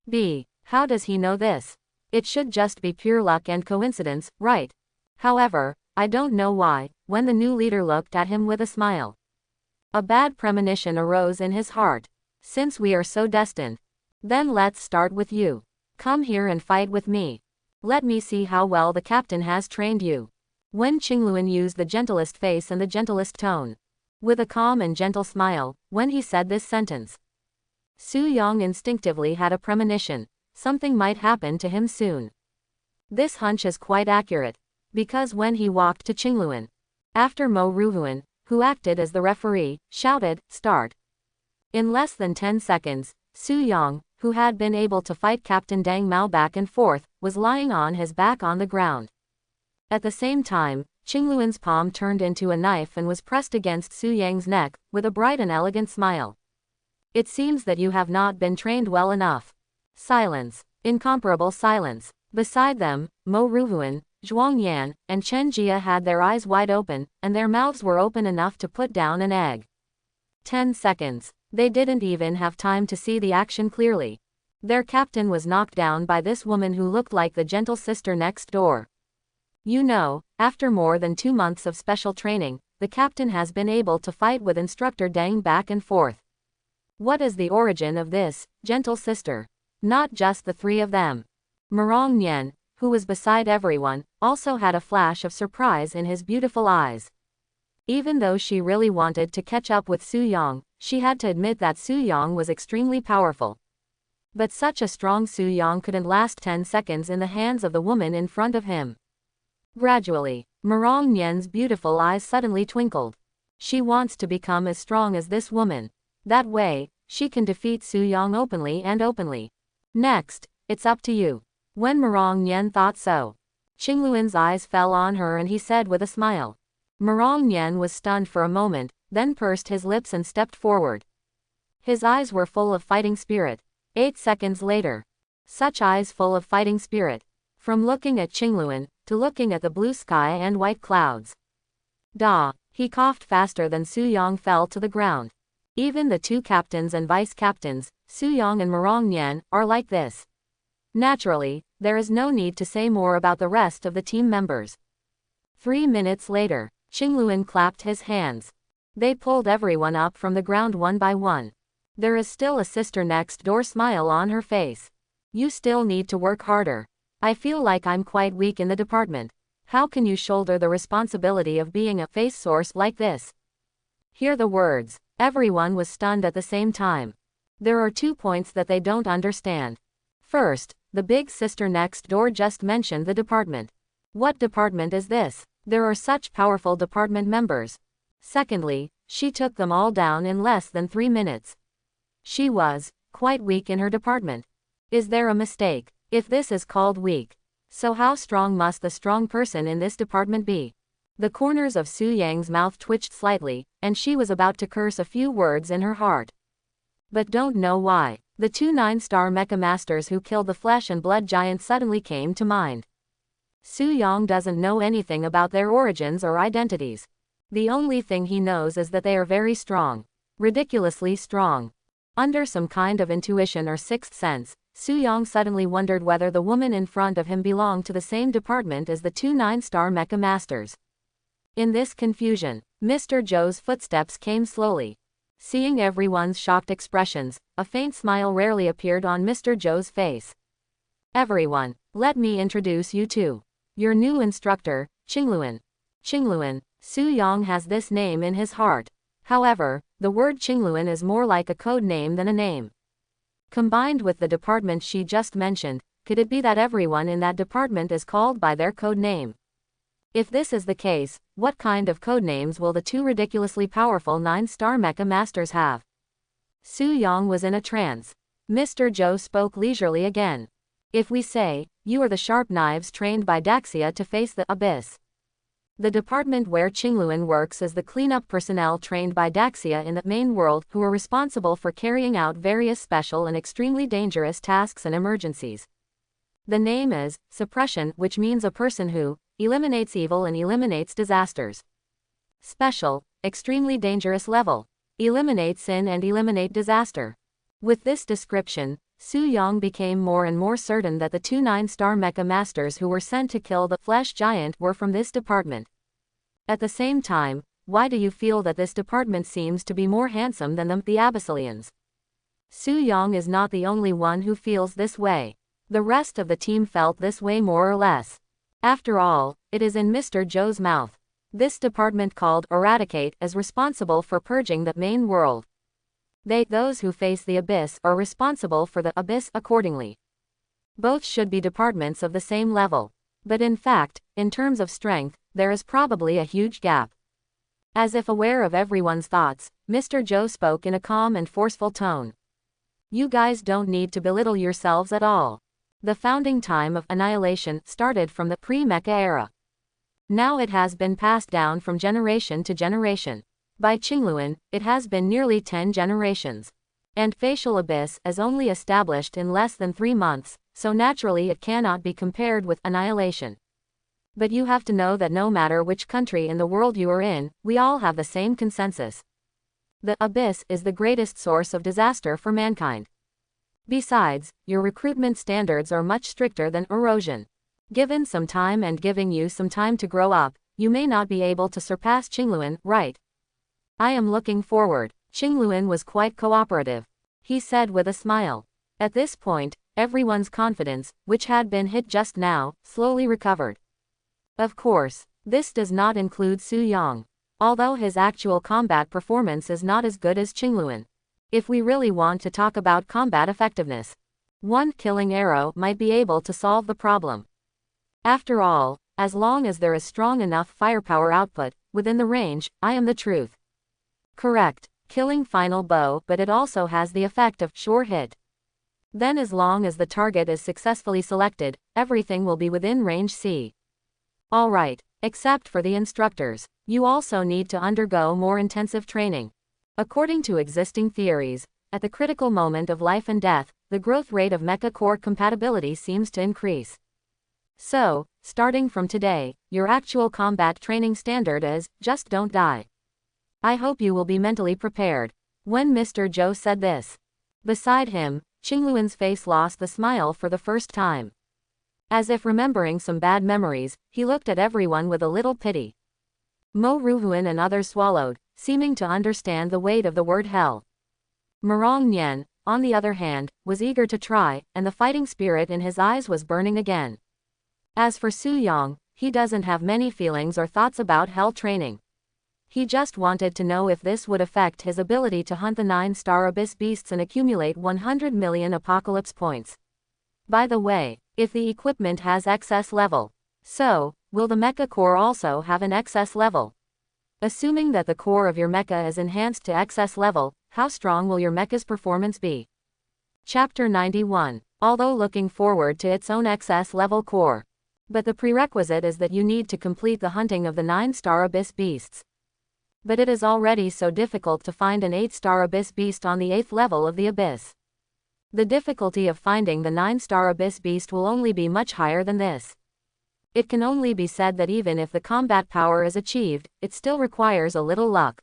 B. How does he know this? It should just be pure luck and coincidence, right? However, I don't know why, when the new leader looked at him with a smile. A bad premonition arose in his heart. Since we are so destined, then let's start with you. Come here and fight with me. Let me see how well the captain has trained you. When Qingluan used the gentlest face and the gentlest tone, with a calm and gentle smile, when he said this sentence, Su Yang instinctively had a premonition. Something might happen to him soon. This hunch is quite accurate, because when he walked to Qingluan, after Mo Ruhuan, who acted as the referee, shouted, "Start." In less than 10 seconds, Su Yang, who had been able to fight Captain Deng Mao back and forth, was lying on his back on the ground. At the same time, Qingluan's palm turned into a knife and was pressed against Su Yang's neck, with a bright and elegant smile. It seems that you have not been trained well enough. Silence. Incomparable silence. Beside them, Mo Ruhuan, Zhuang Yan, and Chen Jia had their eyes wide open, and their mouths were open enough to put down an egg. 10 seconds. They didn't even have time to see the action clearly. Their captain was knocked down by this woman who looked like the gentle sister next door. You know, after more than 2 months of special training, the captain has been able to fight with instructor Deng back and forth. What is the origin of this, gentle sister? Not just the three of them. Murong Nian, who was beside everyone, also had a flash of surprise in his beautiful eyes. Even though she really wanted to catch up with Su Yang, she had to admit that Su Yang was extremely powerful. But such a strong Su Yang couldn't last 10 seconds in the hands of the woman in front of him. Gradually, Murong Nian's beautiful eyes suddenly twinkled. She wants to become as strong as this woman. That way, she can defeat Su Yang openly and openly. Next, it's up to you. When Murong Nian thought so, Qingluan's eyes fell on her and he said with a smile. Murong Nian was stunned for a moment, then pursed his lips and stepped forward. His eyes were full of fighting spirit. 8 seconds later. Such eyes full of fighting spirit. From looking at Qingluan, to looking at the blue sky and white clouds. He coughed faster than Su Yang fell to the ground. Even the 2 captains and vice captains, Su Yang and Murong Nian, are like this. Naturally, there is no need to say more about the rest of the team members. 3 minutes later, Qingluan clapped his hands. They pulled everyone up from the ground one by one. There is still a sister next door smile on her face. You still need to work harder. I feel like I'm quite weak in the department. How can you shoulder the responsibility of being a face source like this? Hear the words. Everyone was stunned at the same time. There are 2 points that they don't understand. First, the big sister next door just mentioned the department. What department is this? There are such powerful department members. Secondly, she took them all down in less than 3 minutes. She was quite weak in her department. Is there a mistake? If this is called weak, so how strong must the strong person in this department be? The corners of Su Yang's mouth twitched slightly, and she was about to curse a few words in her heart. But don't know why. The 2 9-star mecha masters who killed the flesh and blood giant suddenly came to mind. Su Yang doesn't know anything about their origins or identities. The only thing he knows is that they are very strong. Ridiculously strong. Under some kind of intuition or sixth sense, Su Yang suddenly wondered whether the woman in front of him belonged to the same department as the 2 9-star mecha masters. In this confusion, Mr. Zhou's footsteps came slowly. Seeing everyone's shocked expressions, a faint smile rarely appeared on Mr. Zhou's face. Everyone, let me introduce you to your new instructor, Qingluan. Qingluan. Su Yang has this name in his heart. However, the word Qingluan is more like a code name than a name. Combined with the department she just mentioned, could it be that everyone in that department is called by their code name? If this is the case, what kind of code names will the 2 ridiculously powerful 9-star mecha masters have? Su Yang was in a trance. Mr. Zhou spoke leisurely again. If we say, you are the sharp knives trained by Daxia to face the abyss. The department where Qingluan works is the cleanup personnel trained by Daxia in the main world who are responsible for carrying out various special and extremely dangerous tasks and emergencies. The name is Suppression, which means a person who eliminates evil and eliminates disasters. Special, extremely dangerous level. Eliminate sin and eliminate disaster. With this description, Su Yang became more and more certain that the 2 9-star mecha masters who were sent to kill the flesh giant were from this department. At the same time, why do you feel that this department seems to be more handsome than the Abyssalians? Su Yang is not the only one who feels this way. The rest of the team felt this way more or less. After all, it is in Mr. Zhou's mouth. This department called Eradicate is responsible for purging the main world. Those who face the abyss, are responsible for the abyss accordingly. Both should be departments of the same level. But in fact, in terms of strength, there is probably a huge gap. As if aware of everyone's thoughts, Mr. Zhou spoke in a calm and forceful tone. You guys don't need to belittle yourselves at all. The founding time of annihilation started from the pre-Mecha era. Now it has been passed down from generation to generation. By Qingluan, it has been nearly 10 generations. And Facial Abyss is only established in less than 3 months, so naturally it cannot be compared with annihilation. But you have to know that no matter which country in the world you are in, we all have the same consensus. The abyss is the greatest source of disaster for mankind. Besides, your recruitment standards are much stricter than erosion. Given some time and giving you some time to grow up, you may not be able to surpass Qingluan, right? I am looking forward. Qingluan was quite cooperative. He said with a smile. At this point, everyone's confidence, which had been hit just now, slowly recovered. Of course, this does not include Su Yang. Although his actual combat performance is not as good as Qingluan. If we really want to talk about combat effectiveness, one killing arrow might be able to solve the problem. After all, as long as there is strong enough firepower output, within the range, I am the truth. Correct, killing final bow, but it also has the effect of sure hit. Then as long as the target is successfully selected, everything will be within range C. Alright, except for the instructors, you also need to undergo more intensive training. According to existing theories, at the critical moment of life and death, the growth rate of mecha core compatibility seems to increase. So, starting from today, your actual combat training standard is, just don't die. I hope you will be mentally prepared. When Mr. Zhou said this. Beside him, Qingluan's face lost the smile for the first time. As if remembering some bad memories, he looked at everyone with a little pity. Mo Ruhuan and others swallowed, seeming to understand the weight of the word hell. Murong Nian, on the other hand, was eager to try, and the fighting spirit in his eyes was burning again. As for Su Yang, he doesn't have many feelings or thoughts about hell training. He just wanted to know if this would affect his ability to hunt the 9-star abyss beasts and accumulate 100 million apocalypse points. By the way, if the equipment has excess level, so, will the mecha core also have an excess level? Assuming that the core of your mecha is enhanced to excess level, how strong will your mecha's performance be? Chapter 91. Although looking forward to its own excess level core. But the prerequisite is that you need to complete the hunting of the 9-star abyss beasts. But it is already so difficult to find an 8-star abyss beast on the 8th level of the abyss. The difficulty of finding the 9-star abyss beast will only be much higher than this. It can only be said that even if the combat power is achieved, it still requires a little luck.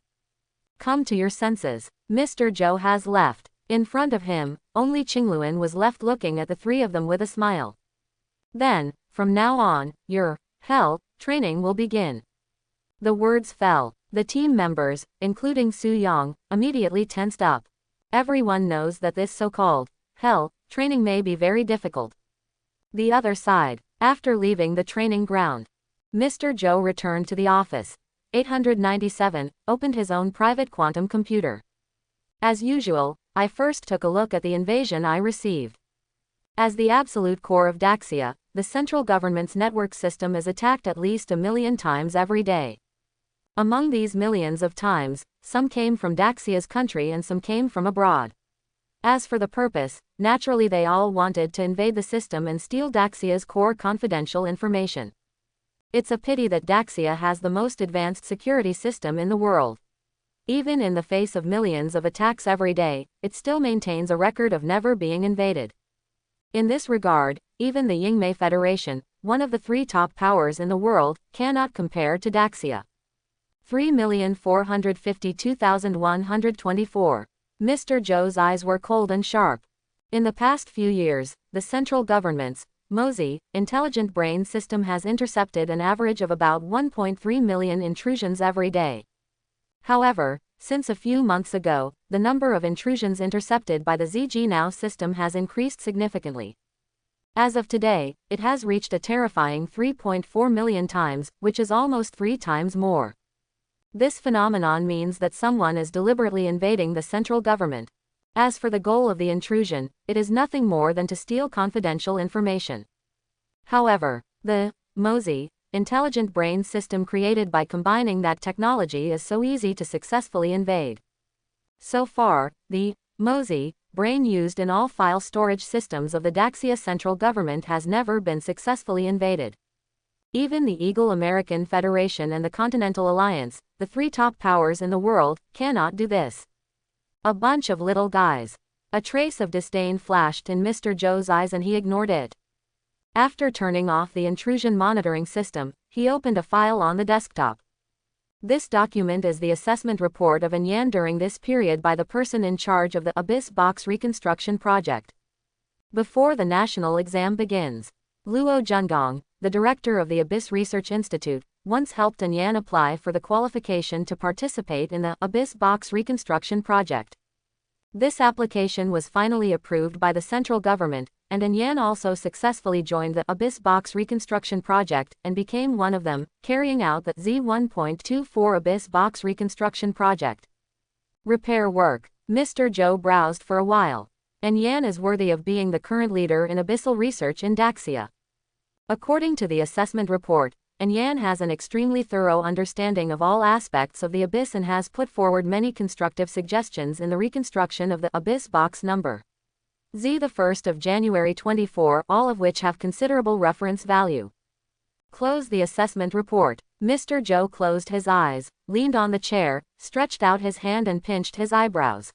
Come to your senses. Mr. Zhou has left. In front of him, only Qingluan was left looking at the three of them with a smile. Then, from now on, your hell training will begin. The words fell. The team members, including Su Yang, immediately tensed up. Everyone knows that this so-called hell training may be very difficult. The other side. After leaving the training ground, Mr. Zhou returned to the office. 897, opened his own private quantum computer. As usual, I first took a look at the invasion I received. As the absolute core of Daxia, the central government's network system is attacked at least 1 million times every day. Among these millions of times, some came from Daxia's country and some came from abroad. As for the purpose, naturally they all wanted to invade the system and steal Daxia's core confidential information. It's a pity that Daxia has the most advanced security system in the world. Even in the face of millions of attacks every day, it still maintains a record of never being invaded. In this regard, even the Yingmei Federation, one of the 3 top powers in the world, cannot compare to Daxia. 3,452,124. Mr. Zhou's eyes were cold and sharp. In the past few years, the central government's MOSI, intelligent brain system has intercepted an average of about 1.3 million intrusions every day. However, since a few months ago, the number of intrusions intercepted by the ZG Now system has increased significantly. As of today, it has reached a terrifying 3.4 million times, which is almost 3 times more. This phenomenon means that someone is deliberately invading the central government. As for the goal of the intrusion, it is nothing more than to steal confidential information. However, the MOSI, intelligent brain system created by combining that technology is so easy to successfully invade. So far, the MOSI, brain used in all file storage systems of the Daxia central government has never been successfully invaded. Even the Eagle American Federation and the Continental Alliance, the 3 top powers in the world, cannot do this. A bunch of little guys. A trace of disdain flashed in Mr. Zhou's eyes and he ignored it. After turning off the intrusion monitoring system, he opened a file on the desktop. This document is the assessment report of Yan during this period by the person in charge of the Abyss Box Reconstruction Project. Before the national exam begins, Luo Zhengong, the director of the Abyss Research Institute, once helped Yan apply for the qualification to participate in the Abyss Box Reconstruction Project. This application was finally approved by the central government, and Yan also successfully joined the Abyss Box Reconstruction Project and became one of them, carrying out the Z1.24 Abyss Box Reconstruction Project. Repair work. Mr. Zhou browsed for a while. Yan is worthy of being the current leader in abyssal research in Daxia. According to the assessment report, Yan has an extremely thorough understanding of all aspects of the abyss and has put forward many constructive suggestions in the reconstruction of the abyss box number Z the 1st of January 24, all of which have considerable reference value. Close the assessment report. Mr. Zhou closed his eyes, leaned on the chair, stretched out his hand and pinched his eyebrows.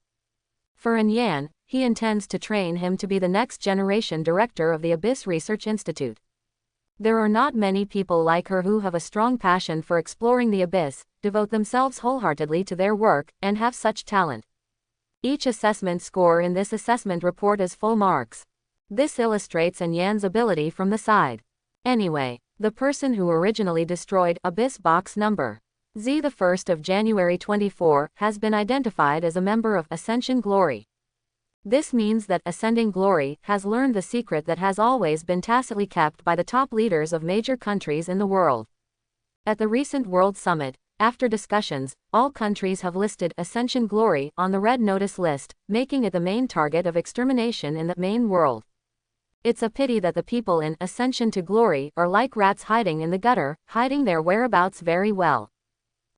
For Yan, he intends to train him to be the next generation director of the Abyss Research Institute. There are not many people like her who have a strong passion for exploring the abyss, devote themselves wholeheartedly to their work, and have such talent. Each assessment score in this assessment report is full marks. This illustrates Yan's ability from the side. Anyway, the person who originally destroyed Abyss Box number Z the 1st of January 24 has been identified as a member of Ascension Glory. This means that Ascending Glory has learned the secret that has always been tacitly kept by the top leaders of major countries in the world. At the recent World Summit, after discussions, all countries have listed Ascension Glory on the Red Notice list, making it the main target of extermination in the main world. It's a pity that the people in Ascension to Glory are like rats hiding in the gutter, hiding their whereabouts very well.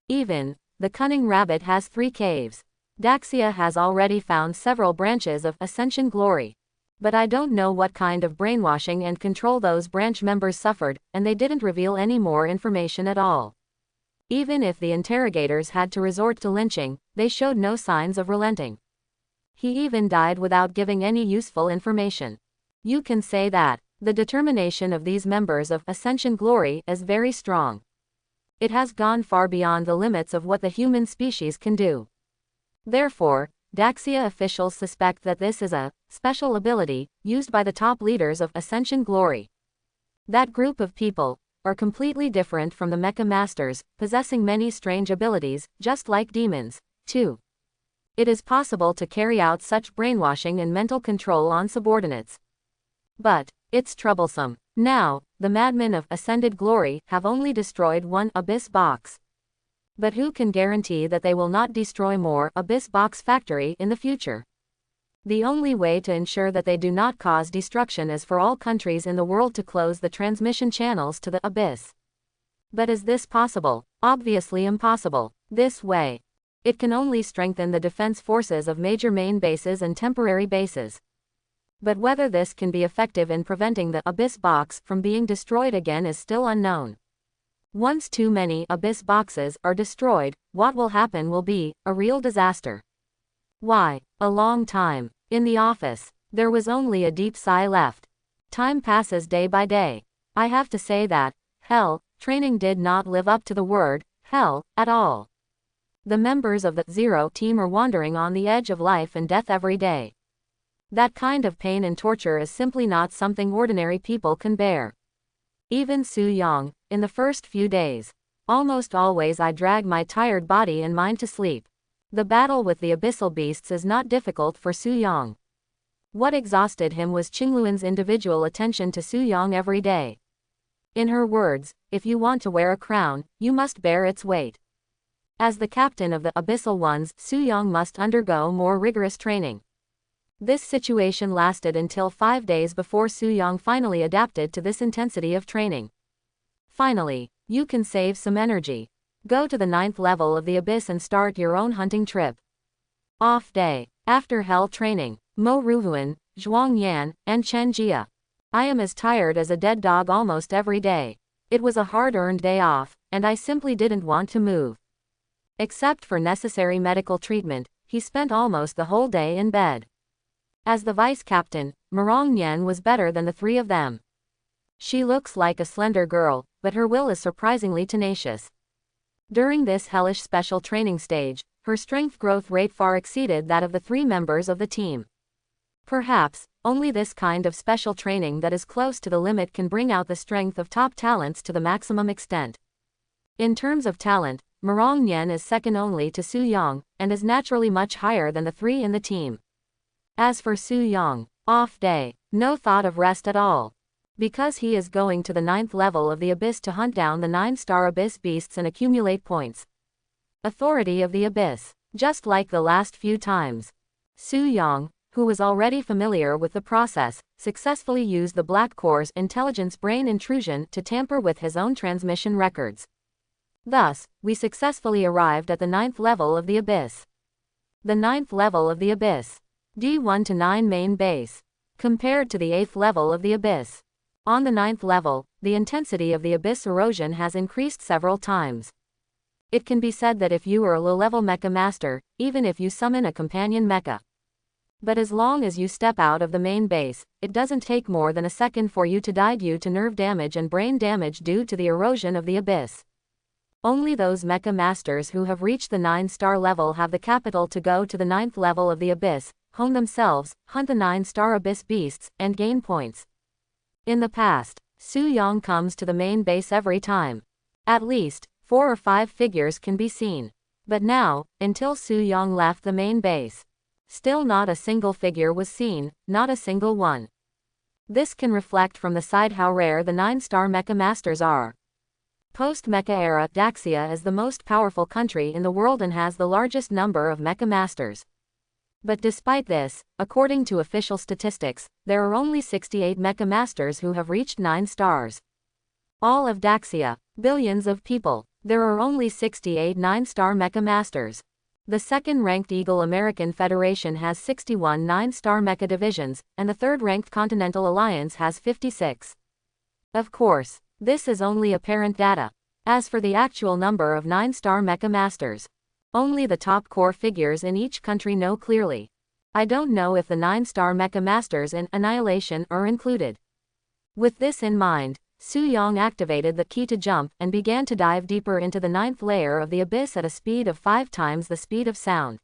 Even the cunning rabbit has 3 caves. Daxia has already found several branches of Ascension Glory. But I don't know what kind of brainwashing and control those branch members suffered, and they didn't reveal any more information at all. Even if the interrogators had to resort to lynching, they showed no signs of relenting. He even died without giving any useful information. You can say that the determination of these members of Ascension Glory is very strong. It has gone far beyond the limits of what the human species can do. Therefore, Daxia officials suspect that this is a special ability used by the top leaders of Ascension Glory. That group of people are completely different from the Mecha Masters, possessing many strange abilities, just like demons, too. It is possible to carry out such brainwashing and mental control on subordinates. But it's troublesome. Now, the madmen of Ascended Glory have only destroyed 1 Abyss box. But who can guarantee that they will not destroy more Abyss box factory in the future? The only way to ensure that they do not cause destruction is for all countries in the world to close the transmission channels to the Abyss. But is this possible? Obviously impossible. This way, it can only strengthen the defense forces of major main bases and temporary bases. But whether this can be effective in preventing the Abyss box from being destroyed again is still unknown. Once too many Abyss boxes are destroyed, what will happen will be a real disaster. Why? A long time. In the office, there was only a deep sigh left. Time passes day by day. I have to say that hell training did not live up to the word hell at all. The members of the Zero team are wandering on the edge of life and death every day. That kind of pain and torture is simply not something ordinary people can bear. Even Su Yang, in the first few days, almost always I drag my tired body and mind to sleep. The battle with the abyssal beasts is not difficult for Su Yang. What exhausted him was Qingluan's individual attention to Su Yang every day. In her words, if you want to wear a crown, you must bear its weight. As the captain of the abyssal ones, Su Yang must undergo more rigorous training. This situation lasted until 5 days before Su Yang finally adapted to this intensity of training. Finally, you can save some energy. Go to the 9th level of the Abyss and start your own hunting trip. Off day. After hell training, Mo Ruhuan, Zhuang Yan, and Chen Jia. I am as tired as a dead dog almost every day. It was a hard-earned day off, and I simply didn't want to move. Except for necessary medical treatment, he spent almost the whole day in bed. As the vice captain, Mirong Yan was better than the 3 of them. She looks like a slender girl, but her will is surprisingly tenacious. During this hellish special training stage, her strength growth rate far exceeded that of the 3 members of the team. Perhaps, only this kind of special training that is close to the limit can bring out the strength of top talents to the maximum extent. In terms of talent, Mirong Yan is second only to Su Yang, and is naturally much higher than the 3 in the team. As for Su Yang, off day, no thought of rest at all. Because he is going to the 9th level of the Abyss to hunt down the 9-star Abyss beasts and accumulate points. Authority of the Abyss. Just like the last few times, Su Yang, who was already familiar with the process, successfully used the Black Core's intelligence brain intrusion to tamper with his own transmission records. Thus, we successfully arrived at the 9th level of the Abyss. The 9th level of the Abyss. D1 to 9 main base. Compared to the 8th level of the Abyss. On the 9th level, the intensity of the Abyss erosion has increased several times. It can be said that if you are a low-level Mecha Master, even if you summon a companion Mecha. But as long as you step out of the main base, it doesn't take more than a second for you to die due to nerve damage and brain damage due to the erosion of the Abyss. Only those Mecha Masters who have reached the 9-star level have the capital to go to the 9th level of the Abyss, hone themselves, hunt the 9-star Abyss beasts, and gain points. In the past, Su Yang comes to the main base every time. At least 4 or 5 figures can be seen. But now, until Su Yang left the main base, Still not a single figure was seen, not a single one. This can reflect from the side how rare the 9-star Mecha Masters are. Post-Mecha era, Daxia is the most powerful country in the world and has the largest number of Mecha Masters. But despite this, according to official statistics, there are only 68 Mecha Masters who have reached 9 stars. All of Daxia, billions of people, there are only 68 9-star Mecha Masters. The second-ranked Eagle American Federation has 61 9-star Mecha divisions, and the third-ranked Continental Alliance has 56. Of course, this is only apparent data. As for the actual number of 9-star Mecha Masters, only the top core figures in each country know clearly. I don't know if the 9-star Mecha Masters in Annihilation are included. With this in mind, Su Yong activated the key to jump and began to dive deeper into the 9th layer of the abyss at a speed of 5 times the speed of sound.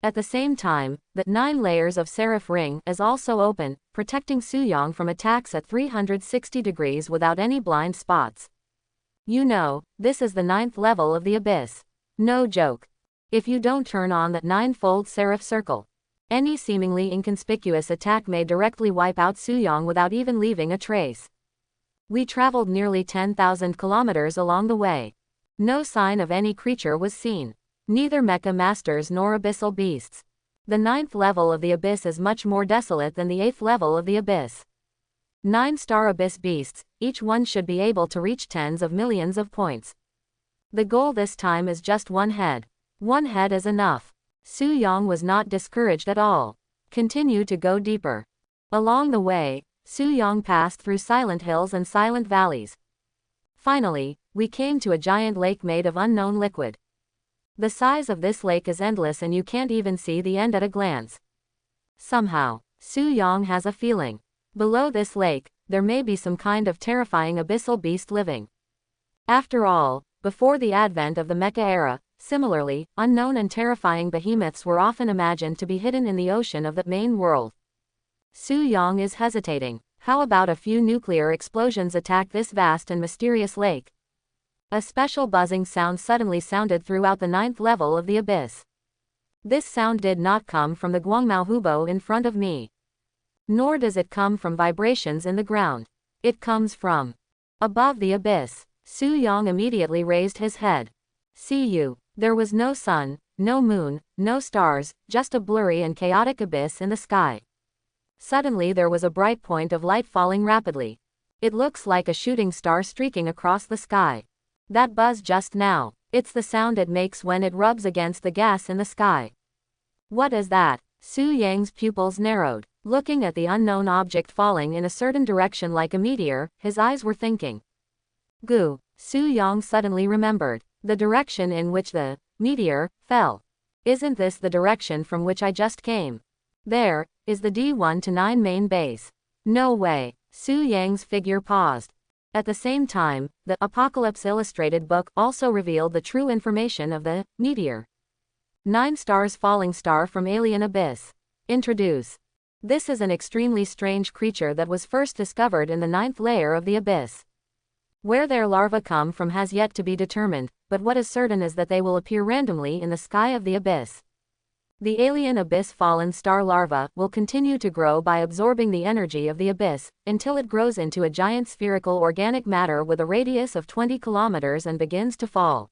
At the same time, the 9 layers of Seraph Ring is also open, protecting Su Yong from attacks at 360 degrees without any blind spots. You know, this is the 9th level of the abyss. No joke. If you don't turn on that 9-fold Seraph Circle, any seemingly inconspicuous attack may directly wipe out Su Yong without even leaving a trace. We traveled nearly 10,000 kilometers along the way. No sign of any creature was seen. Neither Mecha Masters nor abyssal beasts. The 9th level of the abyss is much more desolate than the 8th level of the abyss. 9-star abyss beasts, each one should be able to reach tens of millions of points. The goal this time is just one head. One head is enough. Su Yong was not discouraged at all. Continue to go deeper. Along the way, Su Yong passed through silent hills and silent valleys. Finally, we came to a giant lake made of unknown liquid. The size of this lake is endless and you can't even see the end at a glance. Somehow, Su Yong has a feeling. Below this lake, there may be some kind of terrifying abyssal beast living. After all, before the advent of the Mecha era, similarly, unknown and terrifying behemoths were often imagined to be hidden in the ocean of the main world. Su Yong is hesitating. How about a few nuclear explosions attack this vast and mysterious lake? A special buzzing sound suddenly sounded throughout the 9th level of the abyss. This sound did not come from the Guangmao Hubo in front of me. Nor does it come from vibrations in the ground. It comes from above the abyss. Su Yong immediately raised his head. See you. There was no sun, no moon, no stars, just a blurry and chaotic abyss in the sky. Suddenly there was a bright point of light falling rapidly. It looks like a shooting star streaking across the sky. That buzz just now, it's the sound it makes when it rubs against the gas in the sky. What is that? Su Yang's pupils narrowed. Looking at the unknown object falling in a certain direction like a meteor, his eyes were thinking. Gu. Su Yong suddenly remembered. The direction in which the meteor fell. Isn't this the direction from which I just came? There is the D1 to 9 main base. No way. Su Yang's figure paused. At the same time, the Apocalypse Illustrated book also revealed the true information of the meteor. 9 stars falling star from alien abyss. Introduce. This is an extremely strange creature that was first discovered in the 9th layer of the abyss. Where their larvae come from has yet to be determined, but what is certain is that they will appear randomly in the sky of the abyss. The alien abyss fallen star larva will continue to grow by absorbing the energy of the abyss, until it grows into a giant spherical organic matter with a radius of 20 kilometers and begins to fall.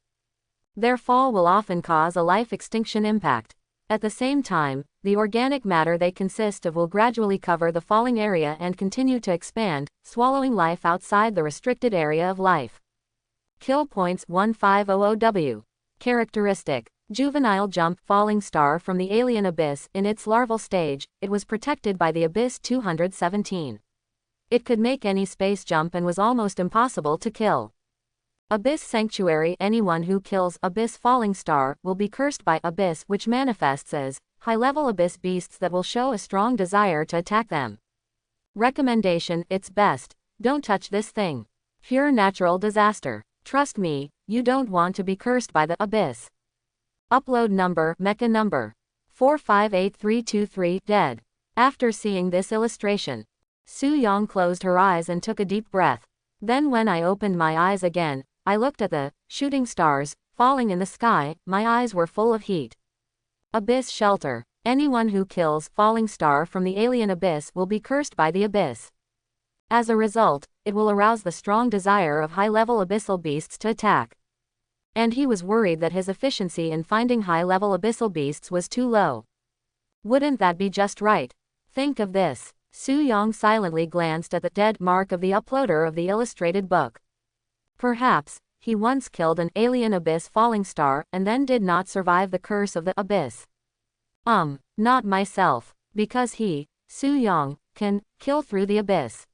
Their fall will often cause a life extinction impact. At the same time, the organic matter they consist of will gradually cover the falling area and continue to expand, swallowing life outside the restricted area of life. Kill points 1500W. Characteristic. Juvenile jump falling star from the alien abyss. In its larval stage, it was protected by the Abyss 217. It could make any space jump and was almost impossible to kill. Abyss Sanctuary. Anyone who kills Abyss Falling Star will be cursed by Abyss, which manifests as high-level Abyss beasts that will show a strong desire to attack them. Recommendation. It's best. Don't touch this thing. Pure natural disaster. Trust me, you don't want to be cursed by the Abyss. Upload number, Mecha number 458323, dead. After seeing this illustration, Su Yong closed her eyes and took a deep breath. Then when I opened my eyes again, I looked at the shooting stars falling in the sky. My eyes were full of heat. Abyss shelter. Anyone who kills falling star from the alien abyss will be cursed by the abyss. As a result, it will arouse the strong desire of high-level abyssal beasts to attack. And he was worried that his efficiency in finding high-level abyssal beasts was too low. Wouldn't that be just right? Think of this. Su Yang silently glanced at the dead mark of the uploader of the illustrated book. Perhaps, he once killed an alien abyss falling star and then did not survive the curse of the abyss. Not myself. Because he, Su Yang, can kill through the abyss.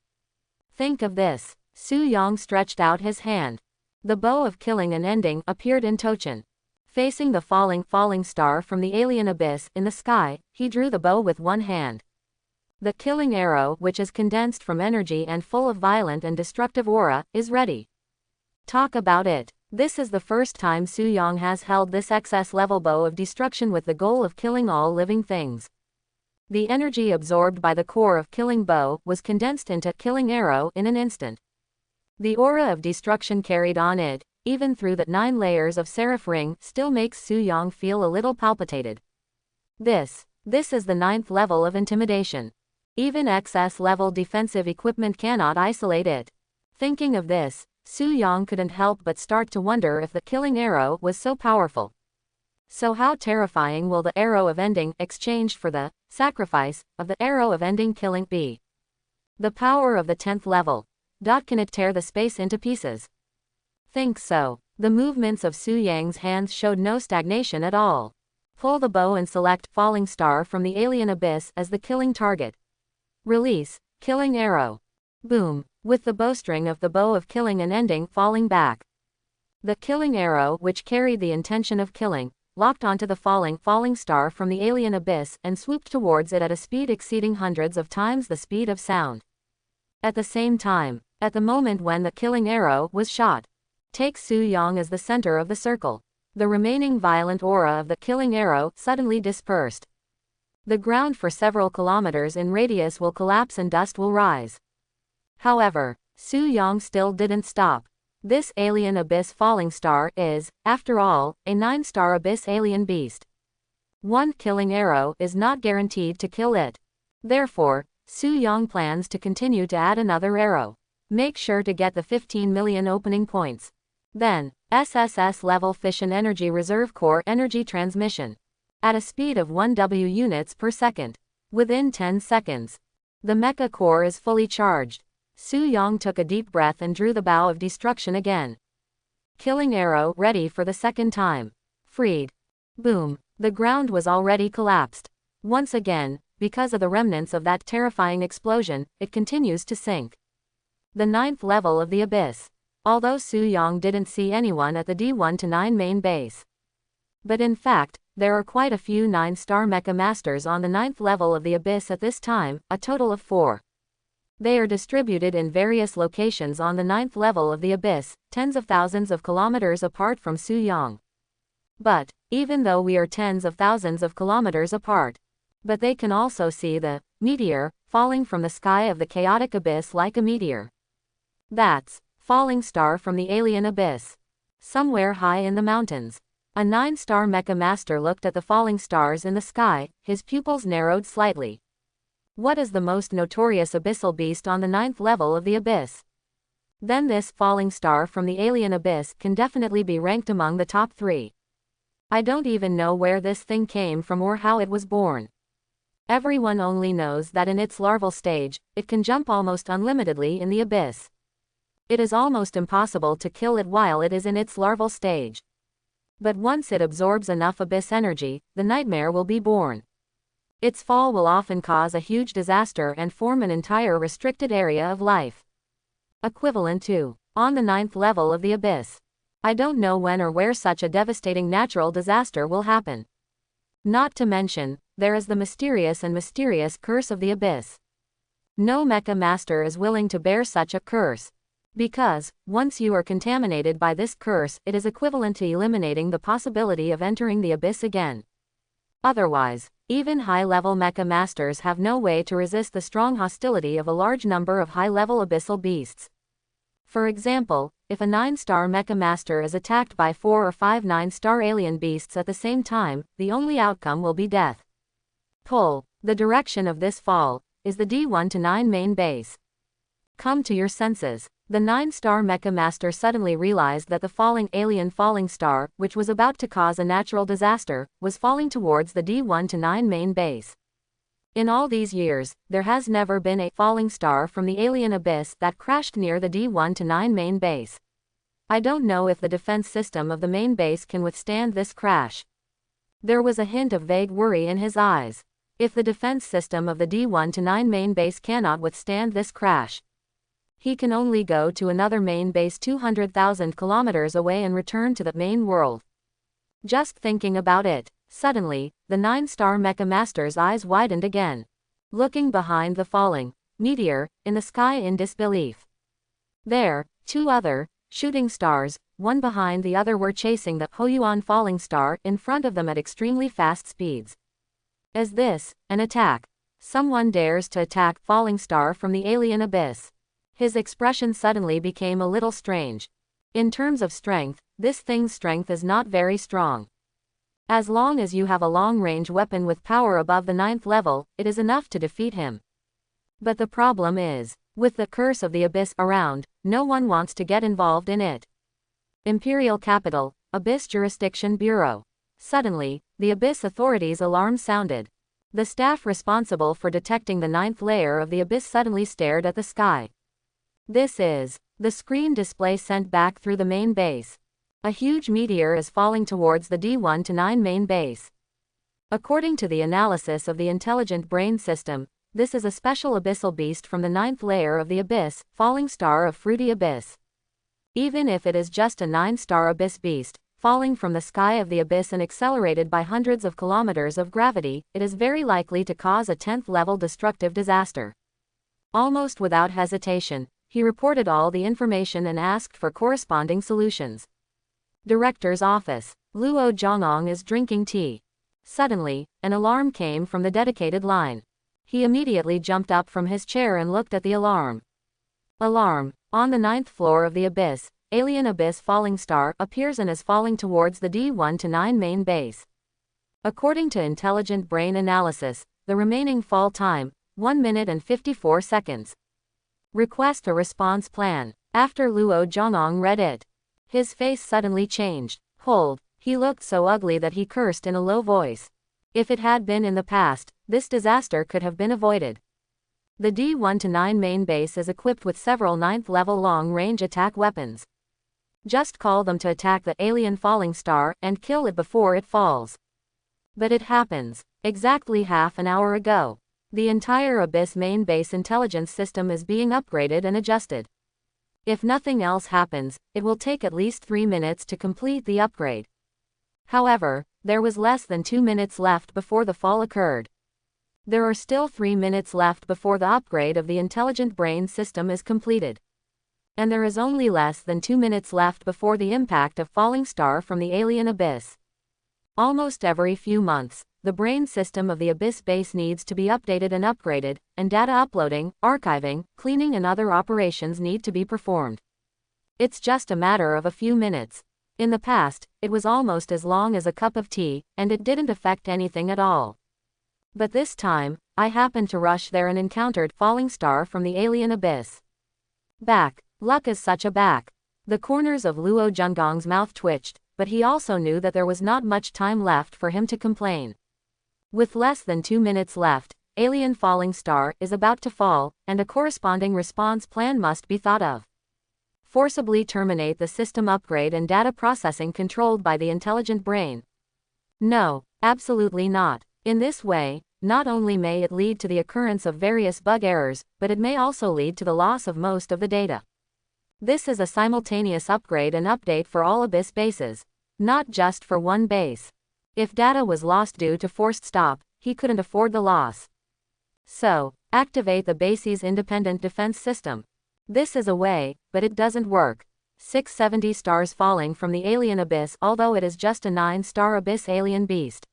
Think of this. Su Yang stretched out his hand. The bow of killing and ending appeared in Tochin. Facing the falling star from the alien abyss in the sky, he drew the bow with one hand. The killing arrow, which is condensed from energy and full of violent and destructive aura, is ready. Talk about it. This is the first time Su Yang has held this excess level bow of destruction with the goal of killing all living things. The energy absorbed by the core of killing bow was condensed into killing arrow in an instant. The aura of destruction carried on it, even through the 9 layers of seraph ring, still makes Su Yang feel a little palpitated. This is the 9th level of intimidation. Even excess level defensive equipment cannot isolate it. Thinking of this, Su Yang couldn't help but start to wonder if the killing arrow was so powerful. So how terrifying will the arrow of ending, exchanged for the sacrifice of the arrow of ending killing, be? The power of the 10th level. Can it tear the space into pieces? Think so. The movements of Su Yang's hands showed no stagnation at all. Pull the bow and select falling star from the alien abyss as the killing target. Release, killing arrow. Boom, with the bowstring of the bow of killing and ending falling back. The killing arrow, which carried the intention of killing, locked onto the falling star from the alien abyss and swooped towards it at a speed exceeding hundreds of times the speed of sound. At the same time, at the moment when the killing arrow was shot, take Su Yang as the center of the circle. The remaining violent aura of the killing arrow suddenly dispersed. The ground for several kilometers in radius will collapse and dust will rise. However, Su Yang still didn't stop. This alien abyss falling star is, after all, a 9-star abyss alien beast. One killing arrow is not guaranteed to kill it. Therefore, Su Yang plans to continue to add another arrow. Make sure to get the 15 million opening points. Then, SSS level fission energy reserve core energy transmission. At a speed of 1 W units per second. Within 10 seconds. The mecha core is fully charged. Su Yang took a deep breath and drew the bow of destruction again. Killing arrow ready for the second time. Freed. Boom. The ground was already collapsed. Once again, because of the remnants of that terrifying explosion, it continues to sink. The 9th level of the abyss. Although Su Yang didn't see anyone at the D1 to 9 main base. But in fact, there are quite a few 9-star mecha masters on the 9th level of the abyss at this time, a total of 4. They are distributed in various locations on the 9th level of the abyss, tens of thousands of kilometers apart from Su Yang. But, even though we are tens of thousands of kilometers apart, but they can also see the meteor falling from the sky of the chaotic abyss like a meteor. That's falling star from the alien abyss. Somewhere high in the mountains. A 9-star mecha master looked at the falling stars in the sky, his pupils narrowed slightly. What is the most notorious abyssal beast on the 9th level of the abyss? Then this falling star from the alien abyss can definitely be ranked among the top 3. I don't even know where this thing came from or how it was born. Everyone only knows that in its larval stage, it can jump almost unlimitedly in the abyss. It is almost impossible to kill it while it is in its larval stage. But once it absorbs enough abyss energy, the nightmare will be born. Its fall will often cause a huge disaster and form an entire restricted area of life. Equivalent to, on the 9th level of the abyss. I don't know when or where such a devastating natural disaster will happen. Not to mention, there is the mysterious curse of the abyss. No mecha master is willing to bear such a curse. Because, once you are contaminated by this curse, it is equivalent to eliminating the possibility of entering the abyss again. Otherwise, even high-level mecha masters have no way to resist the strong hostility of a large number of high-level abyssal beasts. For example, if a 9-star mecha master is attacked by 4 or 5 9-star alien beasts at the same time, the only outcome will be death. Pull. The direction of this fall is the D1 to 9 main base. Come to your senses. The 9-star Mecha Master suddenly realized that the falling alien falling star, which was about to cause a natural disaster, was falling towards the D1 to 9 main base. In all these years, there has never been a falling star from the alien abyss that crashed near the D1 to 9 main base. I don't know if the defense system of the main base can withstand this crash. There was a hint of vague worry in his eyes. If the defense system of the D1 to 9 main base cannot withstand this crash, he can only go to another main base 200,000 kilometers away and return to the main world. Just thinking about it, suddenly, the 9-star Mecha Master's eyes widened again, looking behind the falling meteor in the sky in disbelief. There, two other shooting stars, one behind the other, were chasing the Hoyuan falling star in front of them at extremely fast speeds. Is this an attack? Someone dares to attack falling star from the alien abyss. His expression suddenly became a little strange. In terms of strength, this thing's strength is not very strong. As long as you have a long-range weapon with power above the 9th level, it is enough to defeat him. But the problem is, with the curse of the abyss around, no one wants to get involved in it. Imperial Capital, Abyss Jurisdiction Bureau. Suddenly, the Abyss authorities' alarm sounded. The staff responsible for detecting the 9th layer of the abyss suddenly stared at the sky. This is the screen display sent back through the main base. A huge meteor is falling towards the D1 to 9 main base. According to the analysis of the intelligent brain system, this is a special abyssal beast from the 9th layer of the abyss, falling star of Fruity Abyss. Even if it is just a 9-star abyss beast, falling from the sky of the abyss and accelerated by hundreds of kilometers of gravity, it is very likely to cause a 10th-level destructive disaster. Almost without hesitation, he reported all the information and asked for corresponding solutions. Director's office. Luo Zhongong is drinking tea. Suddenly, an alarm came from the dedicated line. He immediately jumped up from his chair and looked at the alarm. Alarm. On the 9th floor of the abyss, alien abyss falling star appears and is falling towards the D1 to 9 main base. According to intelligent brain analysis, the remaining fall time, 1 minute and 54 seconds. Request a response plan. After Luo Zhongong read it, his face suddenly changed. Hold. He looked so ugly that he cursed in a low voice. If it had been in the past, this disaster could have been avoided. The D1 to 9 main base is equipped with several 9th-level long-range attack weapons. Just call them to attack the alien falling star and kill it before it falls. But it happens. Exactly half an hour ago. The entire Abyss main base intelligence system is being upgraded and adjusted. If nothing else happens, it will take at least 3 minutes to complete the upgrade. However, there was less than 2 minutes left before the fall occurred. There are still 3 minutes left before the upgrade of the intelligent brain system is completed. And there is only less than 2 minutes left before the impact of falling star from the alien abyss. Almost every few months, the brain system of the Abyss base needs to be updated and upgraded, and data uploading, archiving, cleaning and other operations need to be performed. It's just a matter of a few minutes. In the past, it was almost as long as a cup of tea, and it didn't affect anything at all. But this time, I happened to rush there and encountered falling star from the alien abyss. Back. Luck is such a back. The corners of Luo Zhongong's mouth twitched, but he also knew that there was not much time left for him to complain. With less than 2 minutes left, alien falling star is about to fall, and a corresponding response plan must be thought of. Forcibly terminate the system upgrade and data processing controlled by the intelligent brain. No, absolutely not. In this way, not only may it lead to the occurrence of various bug errors, but it may also lead to the loss of most of the data. This is a simultaneous upgrade and update for all Abyss bases, not just for one base. If data was lost due to forced stop, he couldn't afford the loss. So, activate the base's independent defense system. This is a way, but it doesn't work. 670 stars falling from the alien abyss, although it is just a 9-star abyss alien beast.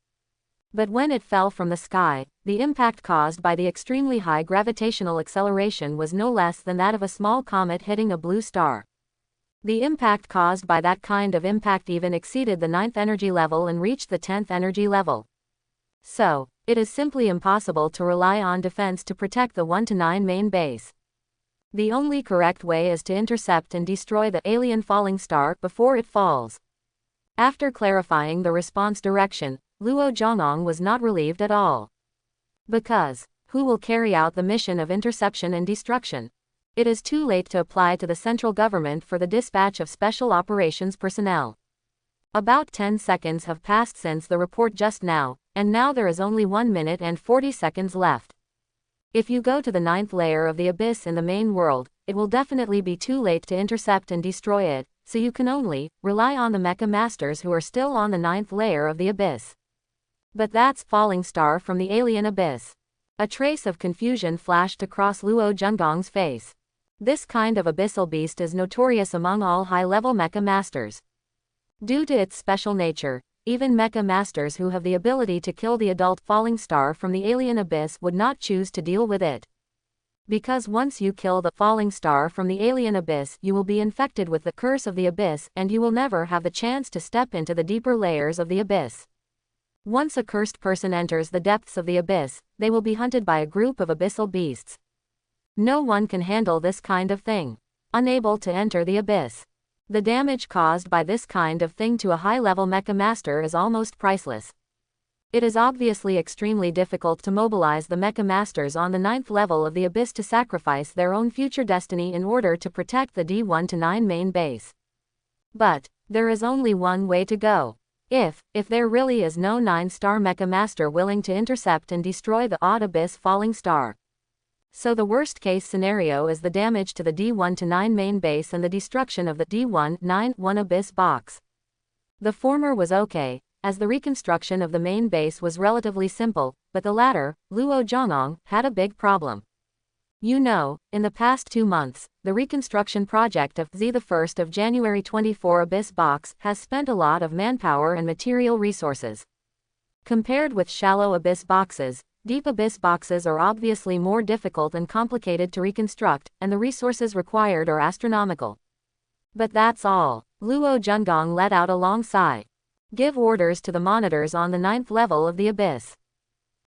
But when it fell from the sky, the impact caused by the extremely high gravitational acceleration was no less than that of a small comet hitting a blue star. The impact caused by that kind of impact even exceeded the 9th energy level and reached the 10th energy level. So, It is simply impossible to rely on defense to protect the 1-9 main base. The only correct way is to intercept and destroy the alien falling star before it falls. After clarifying the response direction, Luo Zhongong was not relieved at all. Because, who will carry out the mission of interception and destruction? It is too late to apply to the central government for the dispatch of special operations personnel. About 10 seconds have passed since the report just now, and now there is only 1 minute and 40 seconds left. If you go to the 9th layer of the abyss in the main world, it will definitely be too late to intercept and destroy it, so you can only rely on the Mecha Masters who are still on the 9th layer of the abyss. But that's falling star from the alien abyss. A trace of confusion flashed across Luo Zhongong's face. This kind of abyssal beast is notorious among all high-level Mecha Masters. Due to its special nature, even Mecha Masters who have the ability to kill the adult falling star from the alien abyss would not choose to deal with it. Because once you kill the falling star from the alien abyss, you will be infected with the curse of the abyss and you will never have the chance to step into the deeper layers of the abyss. Once a cursed person enters the depths of the abyss, they will be hunted by a group of abyssal beasts. No one can handle this kind of thing. Unable to enter the abyss. The damage caused by this kind of thing to a high-level Mecha Master is almost priceless. It is obviously extremely difficult to mobilize the Mecha Masters on the 9th level of the abyss to sacrifice their own future destiny in order to protect the D1-9 main base. But there is only one way to go. If there really is no 9-star Mecha Master willing to intercept and destroy the odd abyss falling star. So the worst case scenario is the damage to the D1-9 main base and the destruction of the D1-9-1 abyss box. The former was okay, as the reconstruction of the main base was relatively simple, but the latter, Luo Zhongong, had a big problem. You know, in the past 2 months, the reconstruction project of the 1st of January 24 abyss box has spent a lot of manpower and material resources. Compared with shallow abyss boxes, deep abyss boxes are obviously more difficult and complicated to reconstruct, and the resources required are astronomical. But that's all. Luo Zhongong let out a long sigh. Give orders to the monitors on the 9th level of the abyss.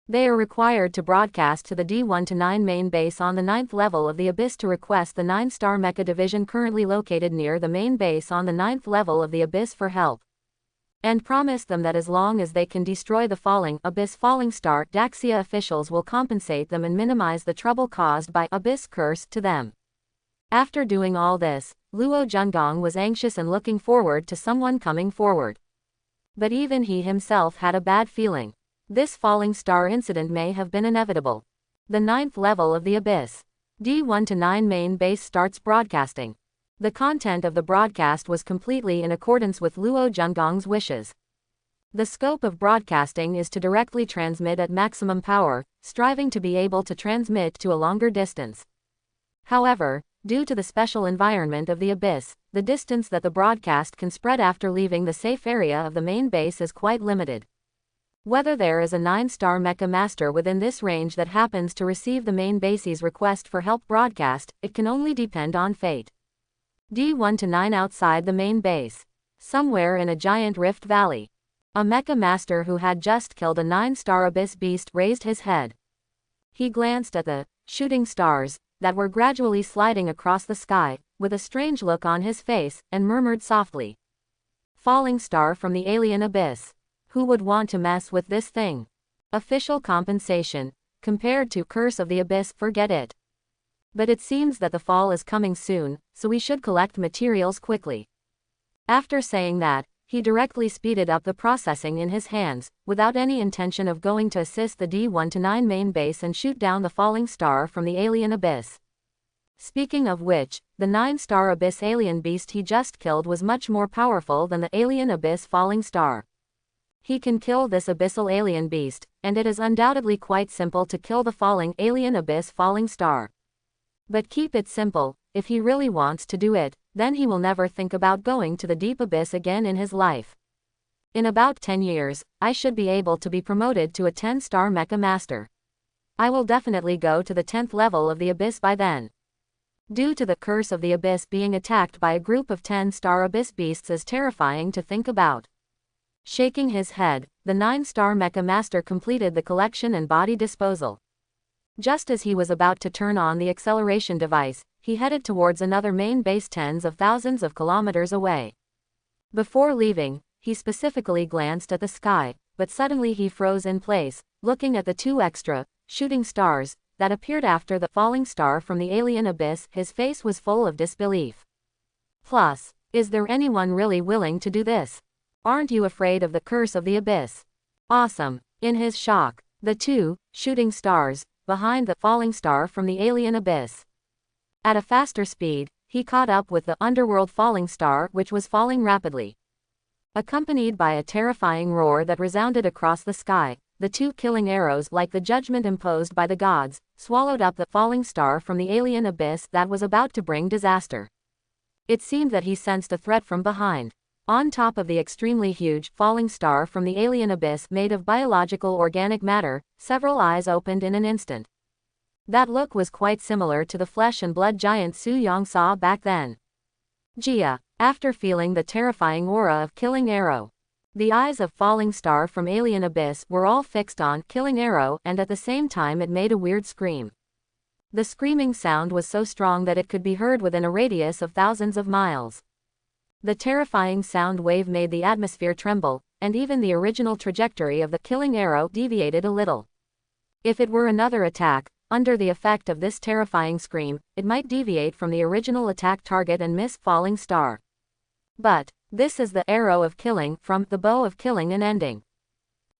They are required to broadcast to the D1-9 main base on the 9th level of the abyss to request the 9-star Mecha division currently located near the main base on the 9th level of the abyss for help. And promise them that as long as they can destroy the falling star, Daxia officials will compensate them and minimize the trouble caused by abyss curse to them. After doing all this, Luo Zhongong was anxious and looking forward to someone coming forward. But even he himself had a bad feeling. This falling star incident may have been inevitable. The 9th level of the abyss. D1-9 main base starts broadcasting. The content of the broadcast was completely in accordance with Luo Zhongong's wishes. The scope of broadcasting is to directly transmit at maximum power, striving to be able to transmit to a longer distance. However, due to the special environment of the abyss, the distance that the broadcast can spread after leaving the safe area of the main base is quite limited. Whether there is a 9-star Mecha Master within this range that happens to receive the main base's request for help broadcast, it can only depend on fate. D1-9 outside the main base. Somewhere in a giant rift valley. A Mecha Master who had just killed a 9-star abyss beast raised his head. He glanced at the shooting stars that were gradually sliding across the sky, with a strange look on his face, and murmured softly. Falling star from the alien abyss. Who would want to mess with this thing? Official compensation. Compared to curse of the abyss, forget it. But it seems that the fall is coming soon, so we should collect materials quickly. After saying that, he directly speeded up the processing in his hands, without any intention of going to assist the D1-9 main base and shoot down the falling star from the alien abyss. Speaking of which, the 9-star abyss alien beast he just killed was much more powerful than the alien abyss falling star. He can kill this abyssal alien beast, and it is undoubtedly quite simple to kill the falling alien abyss falling star. But keep it simple. If he really wants to do it, then he will never think about going to the deep abyss again in his life. In about 10 years, I should be able to be promoted to a 10-star Mecha Master. I will definitely go to the 10th level of the abyss by then. Due to the curse of the abyss, being attacked by a group of 10-star abyss beasts is terrifying to think about. Shaking his head, the 9-star Mecha Master completed the collection and body disposal. Just as he was about to turn on the acceleration device, he headed towards another main base tens of thousands of kilometers away. Before leaving, he specifically glanced at the sky, but suddenly he froze in place, looking at the 2 extra shooting stars that appeared after the falling star from the alien abyss. His face was full of disbelief. Plus, is there anyone really willing to do this? Aren't you afraid of the curse of the abyss? Awesome. In his shock, the 2 shooting stars behind the falling star from the alien abyss. At a faster speed, he caught up with the underworld falling star, which was falling rapidly. Accompanied by a terrifying roar that resounded across the sky, the 2 killing arrows, like the judgment imposed by the gods, swallowed up the falling star from the alien abyss that was about to bring disaster. It seemed that he sensed a threat from behind. On top of the extremely huge falling star from the alien abyss made of biological organic matter, several eyes opened in an instant. That look was quite similar to the flesh and blood giant Su Yang saw back then. Jia, after feeling the terrifying aura of Killing Arrow. The eyes of Falling Star from Alien Abyss were all fixed on Killing Arrow, and at the same time it made a weird scream. The screaming sound was so strong that it could be heard within a radius of thousands of miles. The terrifying sound wave made the atmosphere tremble, and even the original trajectory of the Killing Arrow deviated a little. If it were another attack, under the effect of this terrifying scream, it might deviate from the original attack target and miss Falling Star. But this is the arrow of killing from the bow of killing and ending.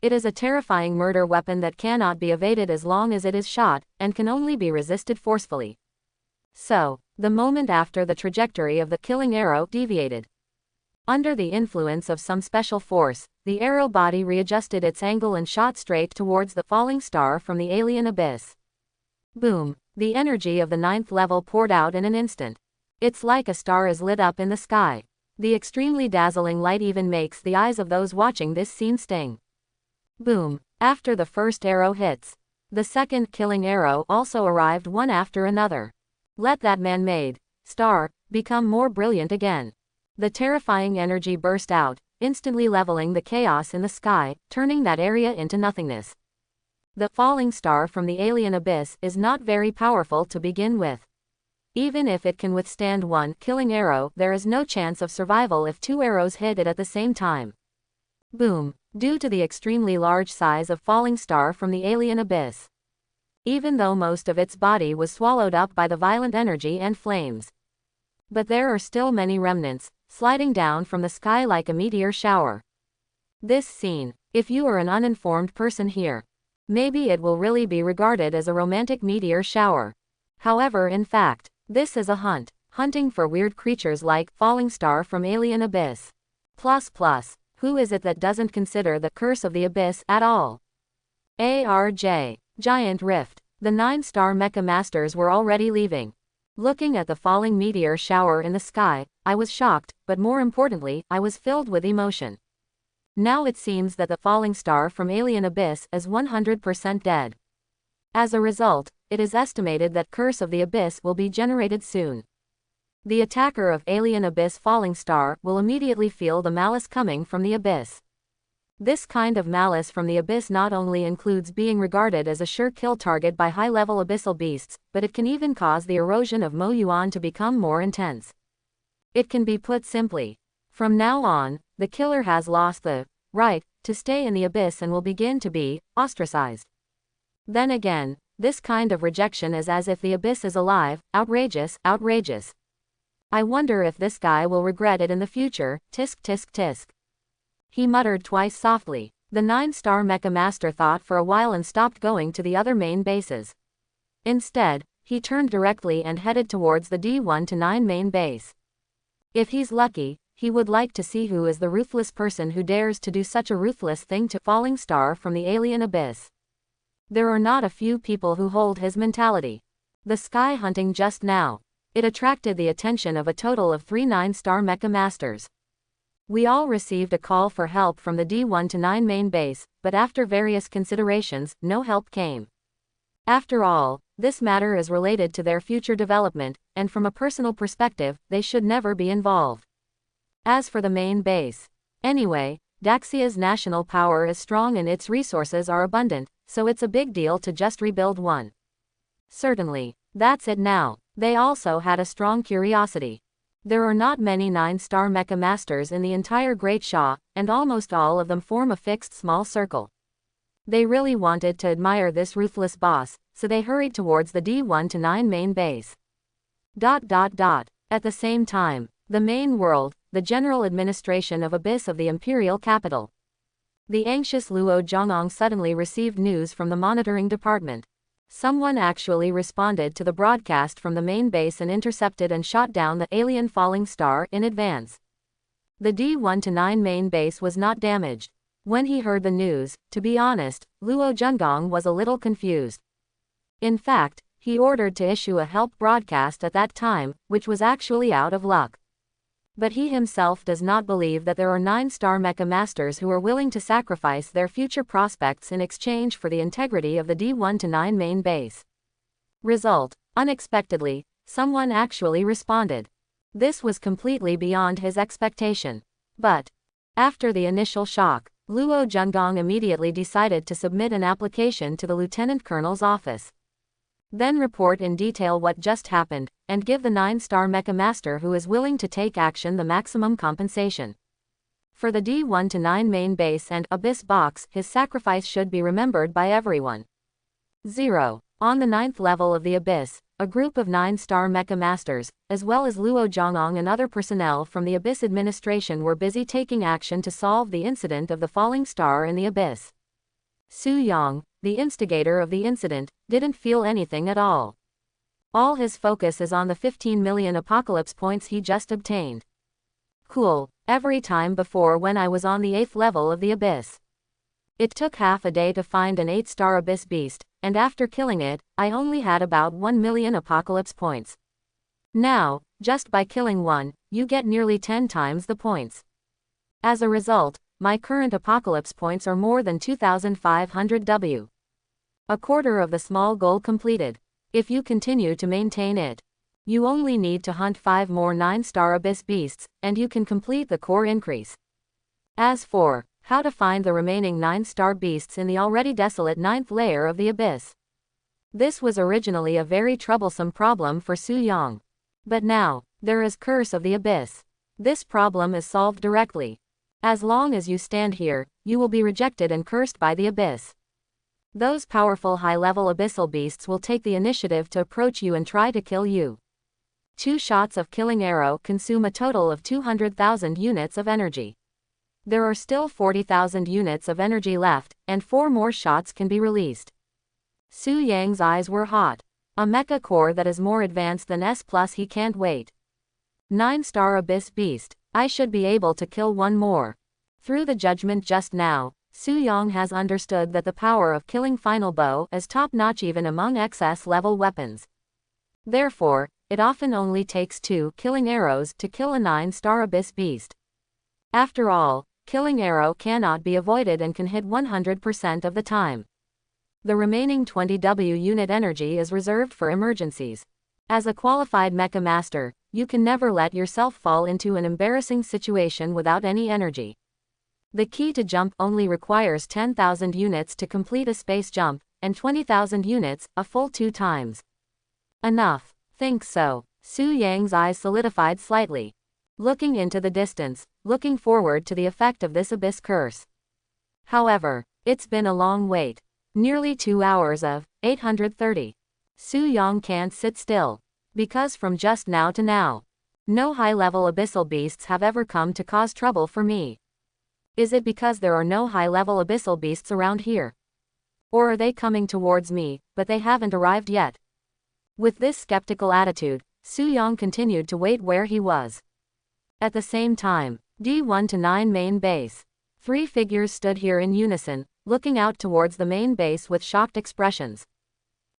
It is a terrifying murder weapon that cannot be evaded as long as it is shot, and can only be resisted forcefully. So, the moment after the trajectory of the killing arrow deviated, under the influence of some special force, the arrow body readjusted its angle and shot straight towards the falling star from the alien abyss. Boom! The energy of the 9th level poured out in an instant. It's like a star is lit up in the sky. The extremely dazzling light even makes the eyes of those watching this scene sting. Boom! After the first arrow hits, the second killing arrow also arrived one after another. Let that man-made star become more brilliant again. The terrifying energy burst out, instantly leveling the chaos in the sky, turning that area into nothingness. The falling star from the alien abyss is not very powerful to begin with. Even if it can withstand one killing arrow, there is no chance of survival if 2 arrows hit it at the same time. Boom! Due to the extremely large size of falling star from the alien abyss, even though most of its body was swallowed up by the violent energy and flames, but there are still many remnants, sliding down from the sky like a meteor shower. This scene, if you are an uninformed person here, maybe it will really be regarded as a romantic meteor shower. However, in fact, this is a hunting for weird creatures like Falling Star from Alien Abyss. Who is it that doesn't consider the curse of the abyss at all? ARJ, Giant Rift. The 9-star Mecha Masters were already leaving. Looking at the falling meteor shower in the sky, I was shocked, but more importantly, I was filled with emotion. Now it seems that the falling star from Alien Abyss is 100% dead. As a result, it is estimated that Curse of the Abyss will be generated soon. The attacker of Alien Abyss Falling Star will immediately feel the malice coming from the Abyss. This kind of malice from the Abyss not only includes being regarded as a sure kill target by high-level abyssal beasts, but it can even cause the erosion of Mo Yuan to become more intense. It can be put simply. From now on, the killer has lost the right to stay in the Abyss and will begin to be ostracized. Then again, this kind of rejection is as if the Abyss is alive. Outrageous, outrageous. I wonder if this guy will regret it in the future. Tisk tisk tisk. He muttered twice softly. The 9-star Mecha Master thought for a while and stopped going to the other main bases. Instead, he turned directly and headed towards the D1 to 9 main base. If he's lucky, he would like to see who is the ruthless person who dares to do such a ruthless thing to Falling Star from the Alien Abyss. There are not a few people who hold his mentality. The sky hunting just now. It attracted the attention of a total of 3 9-star Mecha Masters. We all received a call for help from the D1 to 9 main base, but after various considerations, no help came. After all, this matter is related to their future development, and from a personal perspective, they should never be involved. As for the main base. Anyway, Daxia's national power is strong and its resources are abundant, so it's a big deal to just rebuild one. Certainly. That's it now. They also had a strong curiosity. There are not many 9-star mecha masters in the entire Great Sha, and almost all of them form a fixed small circle. They really wanted to admire this ruthless boss, so they hurried towards the D1 to 9 main base. At the same time, the main world, the general administration of Abyss of the imperial capital. The anxious Luo Zhongyong suddenly received news from the monitoring department. Someone actually responded to the broadcast from the main base and intercepted and shot down the alien falling star in advance. The D1 to 9 main base was not damaged. When he heard the news, to be honest, Luo Zhongyong was a little confused. In fact, he ordered to issue a help broadcast at that time, which was actually out of luck. But he himself does not believe that there are 9-star mecha masters who are willing to sacrifice their future prospects in exchange for the integrity of the D1 to 9 main base. Result: unexpectedly, someone actually responded. This was completely beyond his expectation. But after the initial shock, Luo Zhongyong immediately decided to submit an application to the lieutenant colonel's office. Then report in detail what just happened, and give the 9-star mecha master who is willing to take action the maximum compensation. For the D1 to 9 main base and Abyss box, his sacrifice should be remembered by everyone. 0. On the 9th level of the Abyss, a group of 9-star mecha masters, as well as Luo Zhongyong and other personnel from the Abyss administration were busy taking action to solve the incident of the falling star in the Abyss. Su Yang, the instigator of the incident, didn't feel anything at all. All his focus is on the 15 million apocalypse points he just obtained. Cool. Every time before when I was on the 8th level of the Abyss. It took half a day to find an 8-star Abyss beast, and after killing it, I only had about 1 million apocalypse points. Now, just by killing one, you get nearly 10 times the points. As a result, my current apocalypse points are more than 2,500 W. A quarter of the small goal completed. If you continue to maintain it, you only need to hunt 5 more 9-star Abyss beasts, and you can complete the core increase. As for how to find the remaining 9-star beasts in the already desolate 9th layer of the Abyss, this was originally a very troublesome problem for Su Yang. But now, there is Curse of the Abyss. This problem is solved directly. As long as you stand here, you will be rejected and cursed by the Abyss. Those powerful high-level abyssal beasts will take the initiative to approach you and try to kill you. 2 shots of killing arrow consume a total of 200,000 units of energy. There are still 40,000 units of energy left, and 4 more shots can be released. Su Yang's eyes were hot. A mecha core that is more advanced than S+, he can't wait. 9-star Abyss beast. I should be able to kill one more. Through the judgment just now, Su Yang has understood that the power of killing final bow is top-notch even among XS level weapons. Therefore, it often only takes 2 killing arrows to kill a 9-star Abyss beast. After all, killing arrow cannot be avoided and can hit 100% of the time. The remaining 20 W unit energy is reserved for emergencies. As a qualified mecha master, you can never let yourself fall into an embarrassing situation without any energy. The key to jump only requires 10,000 units to complete a space jump, and 20,000 units, a full 2 times. Enough. Think so. Su Yang's eyes solidified slightly. Looking into the distance, looking forward to the effect of this Abyss curse. However, it's been a long wait. Nearly 2 hours of 830. Su Yang can't sit still. Because from just now to now, no high-level abyssal beasts have ever come to cause trouble for me. Is it because there are no high-level abyssal beasts around here? Or are they coming towards me, but they haven't arrived yet? With this skeptical attitude, Su Yang continued to wait where he was. At the same time, D1 to 9 main base. 3 figures stood here in unison, looking out towards the main base with shocked expressions.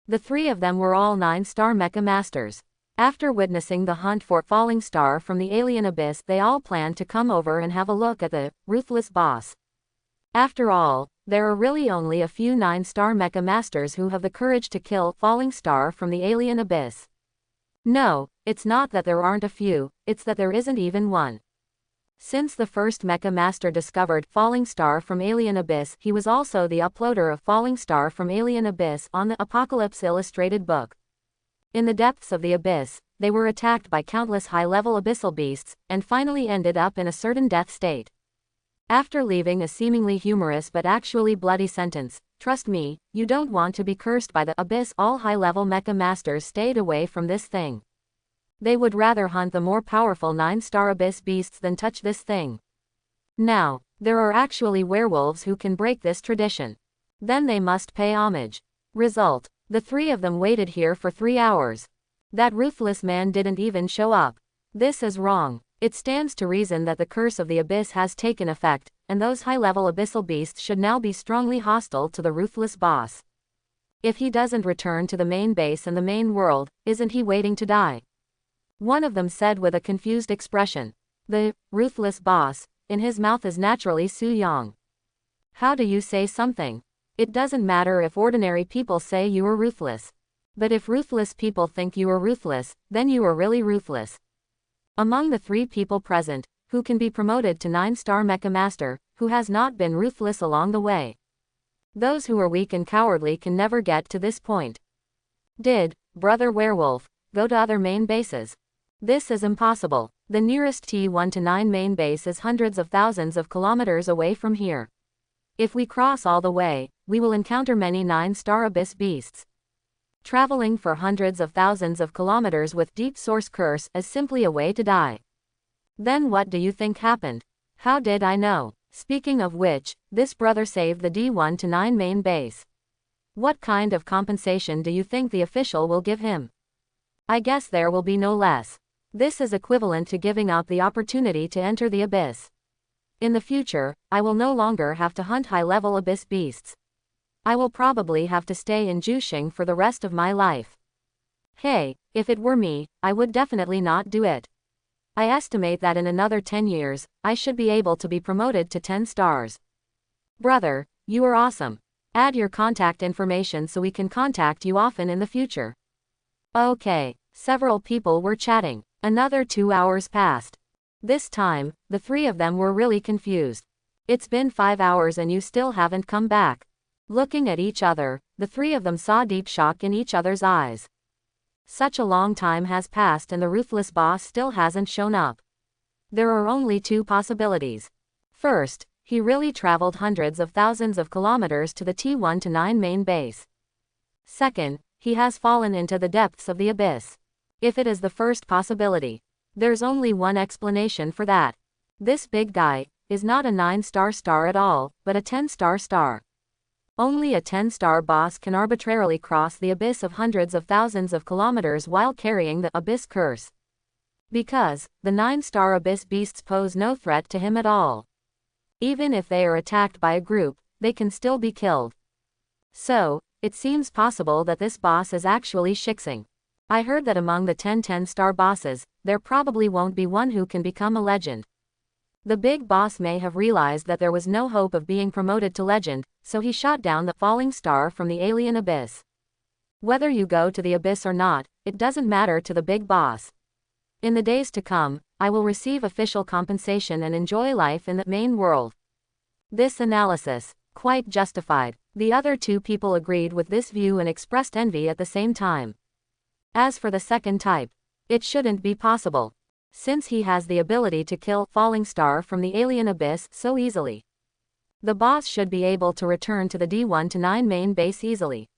The 3 of them were all 9-star mecha masters. After witnessing the hunt for falling star from the alien abyss, they all planned to come over and have a look at the ruthless boss. After all, there are really only a few 9-star mecha masters who have the courage to kill falling star from the alien abyss. No, it's not that there aren't a few, it's that there isn't even one. Since the first Mecha Master discovered Falling Star from Alien Abyss, he was also the uploader of Falling Star from Alien Abyss on the Apocalypse illustrated book. In the depths of the abyss, they were attacked by countless high-level abyssal beasts, and finally ended up in a certain death state. After leaving a seemingly humorous but actually bloody sentence, "Trust me, you don't want to be cursed by the abyss," all high-level Mecha Masters stayed away from this thing. They would rather hunt the more powerful 9-star abyss beasts than touch this thing. Now, there are actually werewolves who can break this tradition. Then they must pay homage. Result: the three of them waited here for 3 hours. That ruthless man didn't even show up. This is wrong. It stands to reason that the curse of the abyss has taken effect, and those high-level abyssal beasts should now be strongly hostile to the ruthless boss. If he doesn't return to the main base and the main world, isn't he waiting to die? One of them said with a confused expression. The ruthless boss, in his mouth is naturally Su Yang. How do you say something? It doesn't matter if ordinary people say you are ruthless. But if ruthless people think you are ruthless, then you are really ruthless. Among the 3 people present, who can be promoted to 9-star Mecha Master, who has not been ruthless along the way? Those who are weak and cowardly can never get to this point. Did Brother Werewolf go to other main bases? This is impossible. The nearest T1 to 9 main base is hundreds of thousands of kilometers away from here. If we cross all the way, we will encounter many 9-star abyss beasts. Traveling for hundreds of thousands of kilometers with Deep Source Curse is simply a way to die. Then what do you think happened? How did I know? Speaking of which, this brother saved the D1 to 9 main base. What kind of compensation do you think the official will give him? I guess there will be no less. This is equivalent to giving up the opportunity to enter the abyss. In the future, I will no longer have to hunt high-level abyss beasts. I will probably have to stay in Jushing for the rest of my life. Hey, if it were me, I would definitely not do it. I estimate that in another 10 years, I should be able to be promoted to 10 stars. Brother, you are awesome. Add your contact information so we can contact you often in the future. Okay, several people were chatting. Another 2 hours passed. This time, the 3 of them were really confused. It's been 5 hours and you still haven't come back. Looking at each other, the 3 of them saw deep shock in each other's eyes. Such a long time has passed and the ruthless boss still hasn't shown up. There are only 2 possibilities. First, he really traveled hundreds of thousands of kilometers to the T1 to 9 main base. Second, he has fallen into the depths of the abyss. If it is the first possibility, there's only one explanation for that. This big guy is not a 9-star star at all, but a 10-star star. Only a 10-star boss can arbitrarily cross the abyss of hundreds of thousands of kilometers while carrying the abyss curse. Because the 9-star abyss beasts pose no threat to him at all. Even if they are attacked by a group, they can still be killed. So, it seems possible that this boss is actually Shixing. I heard that among the 10 10-star bosses, there probably won't be one who can become a legend. The big boss may have realized that there was no hope of being promoted to legend, so he shot down the falling star from the alien abyss. Whether you go to the abyss or not, it doesn't matter to the big boss. In the days to come, I will receive official compensation and enjoy life in the main world. This analysis, quite justified. The other 2 people agreed with this view and expressed envy at the same time. As for the second type, it shouldn't be possible, since he has the ability to kill Falling Star from the alien abyss so easily. The boss should be able to return to the D1 to 9 main base easily.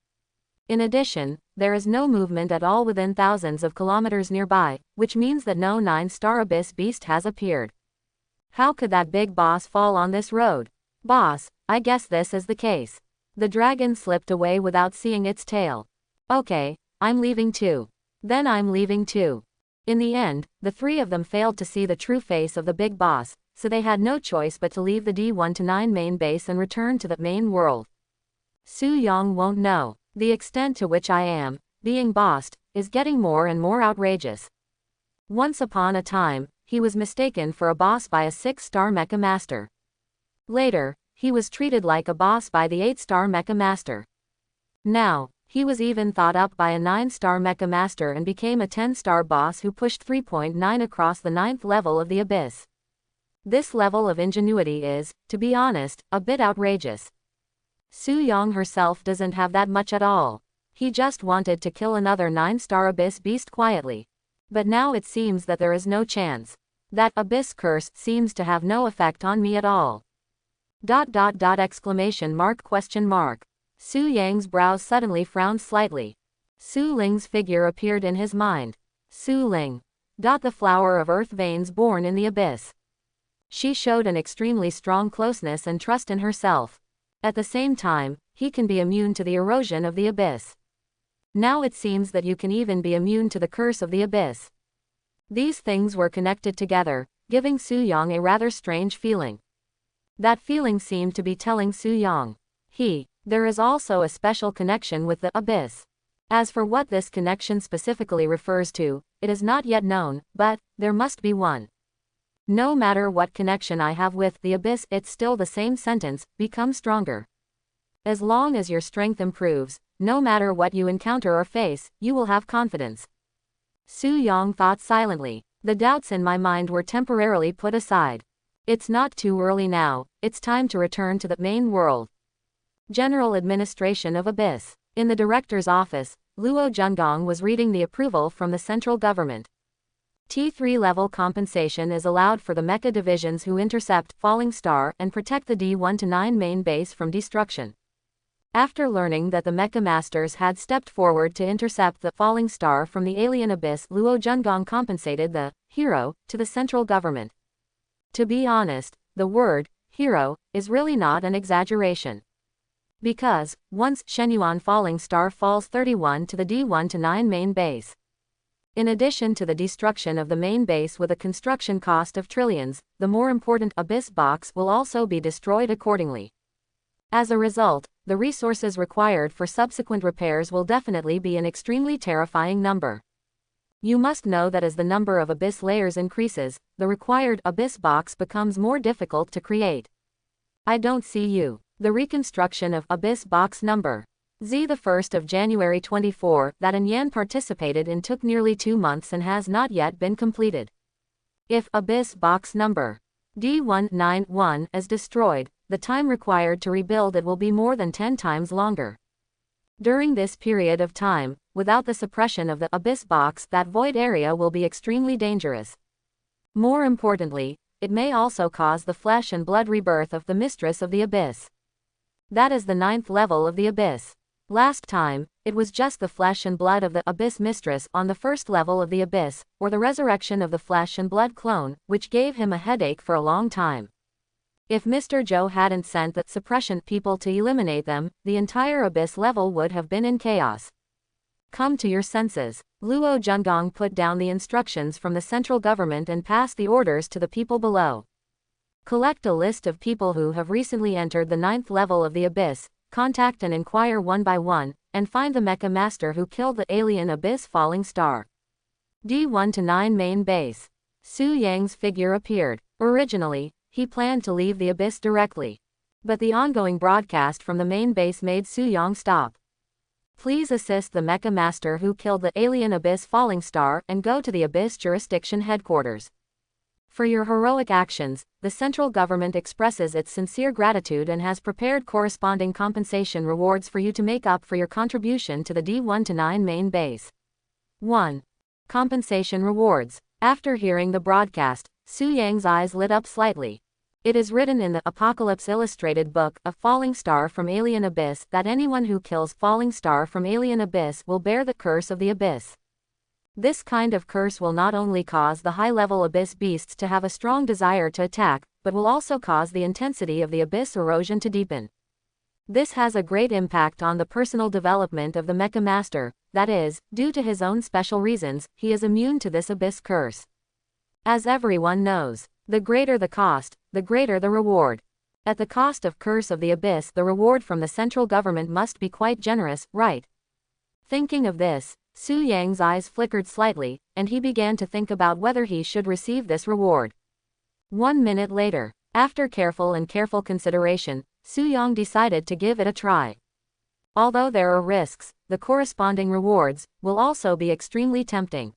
In addition, there is no movement at all within thousands of kilometers nearby, which means that no 9-star abyss beast has appeared. How could that big boss fall on this road? Boss, I guess this is the case. The dragon slipped away without seeing its tail. Okay, I'm leaving too. Then I'm leaving too. In the end, the 3 of them failed to see the true face of the big boss, so they had no choice but to leave the D1 to 9 main base and return to the main world. Su Yang won't know. The extent to which I am being bossed is getting more and more outrageous. Once upon a time, he was mistaken for a boss by a 6-star Mecha Master. Later, he was treated like a boss by the 8-star Mecha Master. Now, he was even thought up by a 9-star Mecha Master and became a 10-star boss who pushed 3.9 across the 9th level of the abyss. This level of ingenuity is, to be honest, a bit outrageous. Su-young herself doesn't have that much at all. He just wanted to kill another 9-star abyss beast quietly. But now it seems that there is no chance. That abyss curse seems to have no effect on me at all. ... Exclamation mark question mark. Su-yang's brows suddenly frowned slightly. Su Ling's figure appeared in his mind. Su Ling. The flower of earth veins born in the abyss. She showed an extremely strong closeness and trust in herself. At the same time, he can be immune to the erosion of the abyss. Now it seems that you can even be immune to the curse of the abyss. These things were connected together, giving Su-young a rather strange feeling. That feeling seemed to be telling Su-young, there is also a special connection with the abyss. As for what this connection specifically refers to, it is not yet known, but there must be one. No matter what connection I have with the abyss, it's still the same sentence, become stronger. As long as your strength improves, no matter what you encounter or face, you will have confidence. Su-young thought silently. The doubts in my mind were temporarily put aside. It's not too early now, it's time to return to the main world. General Administration of Abyss. In the director's office, Luo Jungang was reading the approval from the central government. T3 level compensation is allowed for the mecha divisions who intercept Falling Star and protect the D1 to 9 main base from destruction. After learning that the Mecha Masters had stepped forward to intercept the Falling Star from the alien abyss, Luo Jungang compensated the hero to the central government. To be honest, the word hero is really not an exaggeration. Because, once Shenyuan Falling Star falls 31 to the D1 to 9 main base. In addition to the destruction of the main base with a construction cost of trillions, the more important abyss box will also be destroyed accordingly. As a result, the resources required for subsequent repairs will definitely be an extremely terrifying number. You must know that as the number of abyss layers increases, the required abyss box becomes more difficult to create. I don't see you. The reconstruction of abyss box number Z the 1st of January 24 that An Yan participated in took nearly 2 months and has not yet been completed. If abyss box number D191 is destroyed, the time required to rebuild it will be more than 10 times longer. During this period of time, without the suppression of the abyss box, that void area will be extremely dangerous. More importantly, it may also cause the flesh and blood rebirth of the mistress of the abyss. That is the 9th level of the abyss. Last time, it was just the flesh and blood of the abyss mistress on the 1st level of the abyss, or the resurrection of the flesh and blood clone, which gave him a headache for a long time. If Mr. Zhou hadn't sent the suppression people to eliminate them, the entire abyss level would have been in chaos. Come to your senses. Luo Jungang put down the instructions from the central government and passed the orders to the people below. Collect a list of people who have recently entered the 9th level of the abyss, contact and inquire one by one, and find the Mecha Master who killed the alien abyss Falling Star. D1 to 9 main base. Su-yang's figure appeared. Originally, he planned to leave the abyss directly. But the ongoing broadcast from the main base made Su-yang stop. Please assist the Mecha Master who killed the alien abyss Falling Star and go to the abyss jurisdiction headquarters. For your heroic actions, the central government expresses its sincere gratitude and has prepared corresponding compensation rewards for you to make up for your contribution to the D1 to 9 main base. 1. Compensation rewards. After hearing the broadcast, Su-yang's eyes lit up slightly. It is written in the Apocalypse Illustrated book of Falling Star from Alien Abyss that anyone who kills Falling Star from Alien Abyss will bear the curse of the abyss. This kind of curse will not only cause the high-level abyss beasts to have a strong desire to attack, but will also cause the intensity of the abyss erosion to deepen. This has a great impact on the personal development of the Mecha Master, that is, due to his own special reasons, he is immune to this abyss curse. As everyone knows, the greater the cost, the greater the reward. At the cost of curse of the abyss, the reward from the central government must be quite generous, right? Thinking of this, Su-yang's eyes flickered slightly, and he began to think about whether he should receive this reward. 1 minute later, after careful consideration, Su-yang decided to give it a try. Although there are risks, the corresponding rewards will also be extremely tempting.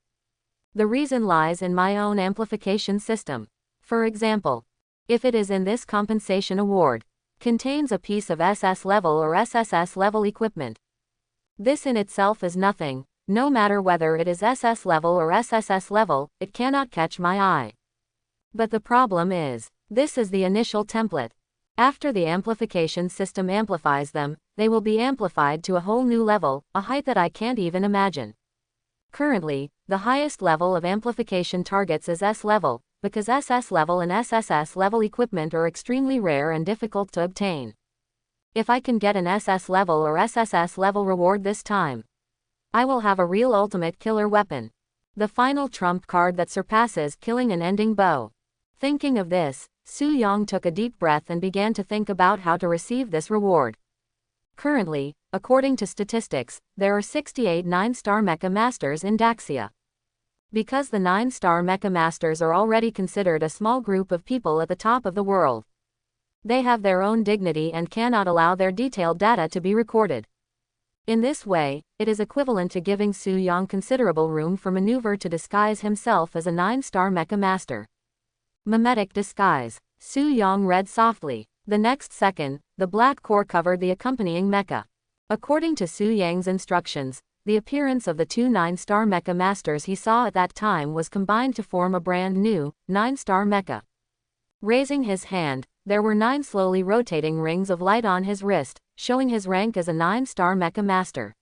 The reason lies in my own amplification system. For example, If it is in this compensation award, contains a piece of SS level or SSS level equipment. This in itself is nothing, no matter whether it is SS level or SSS level, it cannot catch my eye. But the problem is, this is the initial template. After the amplification system amplifies them, they will be amplified to a whole new level, a height that I can't even imagine. Currently, the highest level of amplification targets is S level, because SS level and SSS level equipment are extremely rare and difficult to obtain. If I can get an SS level or SSS level reward this time, I will have a real ultimate killer weapon. The final trump card that surpasses killing an ending bow. Thinking of this, Su-young took a deep breath and began to think about how to receive this reward. Currently, according to statistics, there are 68 9-star Mecha Masters in Daxia. Because the 9-star Mecha Masters are already considered a small group of people at the top of the world. They have their own dignity and cannot allow their detailed data to be recorded. In this way, it is equivalent to giving Su-young considerable room for maneuver to disguise himself as a 9-star Mecha Master. Mimetic disguise. Su-young read softly. The next second, the black core covered the accompanying mecha. According to Su-young's instructions, the appearance of the two 9-star Mecha Masters he saw at that time was combined to form a brand new, 9-star Mecha. Raising his hand, there were 9 slowly rotating rings of light on his wrist, showing his rank as a 9-star Mecha Master.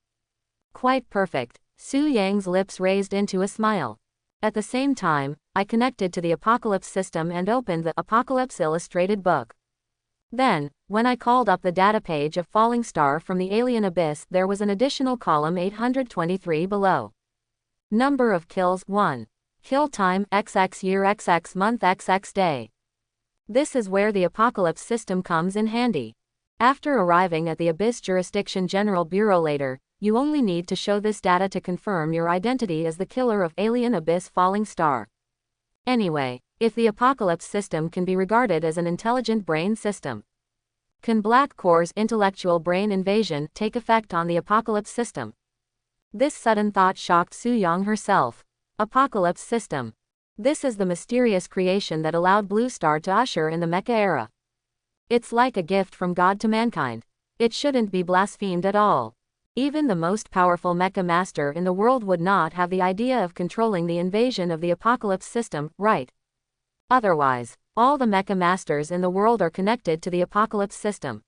Quite perfect. Su-young's lips raised into a smile. At the same time, I connected to the Apocalypse system and opened the Apocalypse Illustrated book. Then, when I called up the data page of Falling Star from the Alien Abyss, there was an additional column 823 below. Number of kills 1. Kill time XX year XX month XX day. This is where the Apocalypse system comes in handy. After arriving at the Abyss Jurisdiction General Bureau later, you only need to show this data to confirm your identity as the killer of Alien Abyss Falling Star. Anyway, if the Apocalypse system can be regarded as an intelligent brain system, can Black Core's intellectual brain invasion take effect on the Apocalypse system? This sudden thought shocked Su-young herself. Apocalypse system. This is the mysterious creation that allowed Blue Star to usher in the Mecha era. It's like a gift from God to mankind. It shouldn't be blasphemed at all. Even the most powerful Mecha Master in the world would not have the idea of controlling the invasion of the Apocalypse system, right? Otherwise, all the Mecha Masters in the world are connected to the Apocalypse system.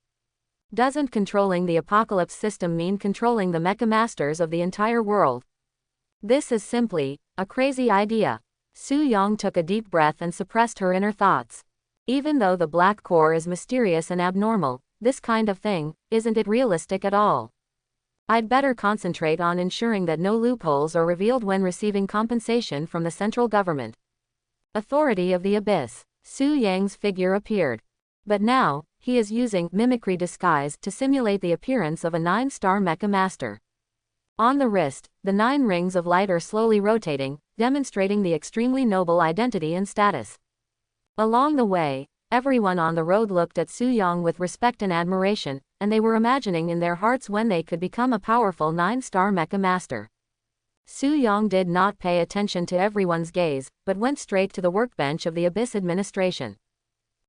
Doesn't controlling the Apocalypse system mean controlling the Mecha Masters of the entire world? This is simply a crazy idea. Su-young took a deep breath and suppressed her inner thoughts. Even though the Black Core is mysterious and abnormal, this kind of thing, isn't it realistic at all? I'd better concentrate on ensuring that no loopholes are revealed when receiving compensation from the central government. Authority of the Abyss. Su-young's figure appeared. But now, he is using mimicry disguise to simulate the appearance of a 9-star Mecha Master. On the wrist, the 9 rings of light are slowly rotating, demonstrating the extremely noble identity and status. Along the way, everyone on the road looked at Su-young with respect and admiration, and they were imagining in their hearts when they could become a powerful 9-star Mecha Master. Su-young did not pay attention to everyone's gaze, but went straight to the workbench of the Abyss administration.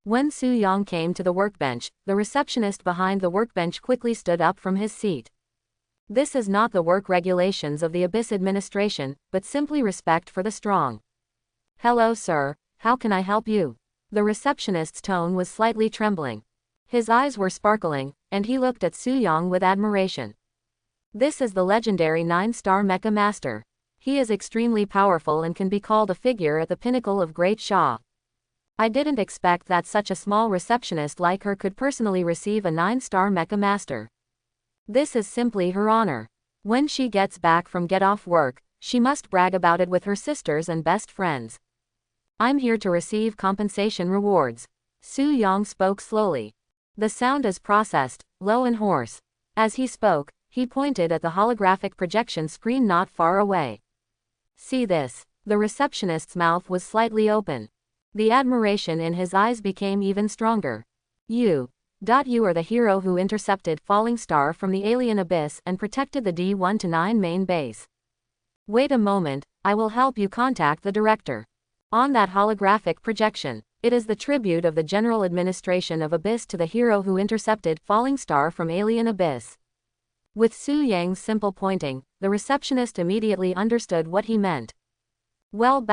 When Su-young came to the workbench, the receptionist behind the workbench quickly stood up from his seat. This is not the work regulations of the Abyss administration, but simply respect for the strong. Hello sir, how can I help you? The receptionist's tone was slightly trembling. His eyes were sparkling, and he looked at Su-young with admiration. This is the legendary 9-star Mecha Master. He is extremely powerful and can be called a figure at the pinnacle of Great Sha. I didn't expect that such a small receptionist like her could personally receive a 9-star Mecha Master. This is simply her honor. When she gets back from get off work, she must brag about it with her sisters and best friends. I'm here to receive compensation rewards. Su-young spoke slowly. The sound is processed, low and hoarse. As he spoke, he pointed at the holographic projection screen not far away. See this. The receptionist's mouth was slightly open. The admiration in his eyes became even stronger. You are the hero who intercepted Falling Star from the Alien Abyss and protected the D1-9 main base. Wait a moment, I will help you contact the director. On that holographic projection, It is the tribute of the General Administration of Abyss to the hero who intercepted Falling Star from Alien Abyss. With Su Yang's simple pointing, the receptionist immediately understood what he meant. Well,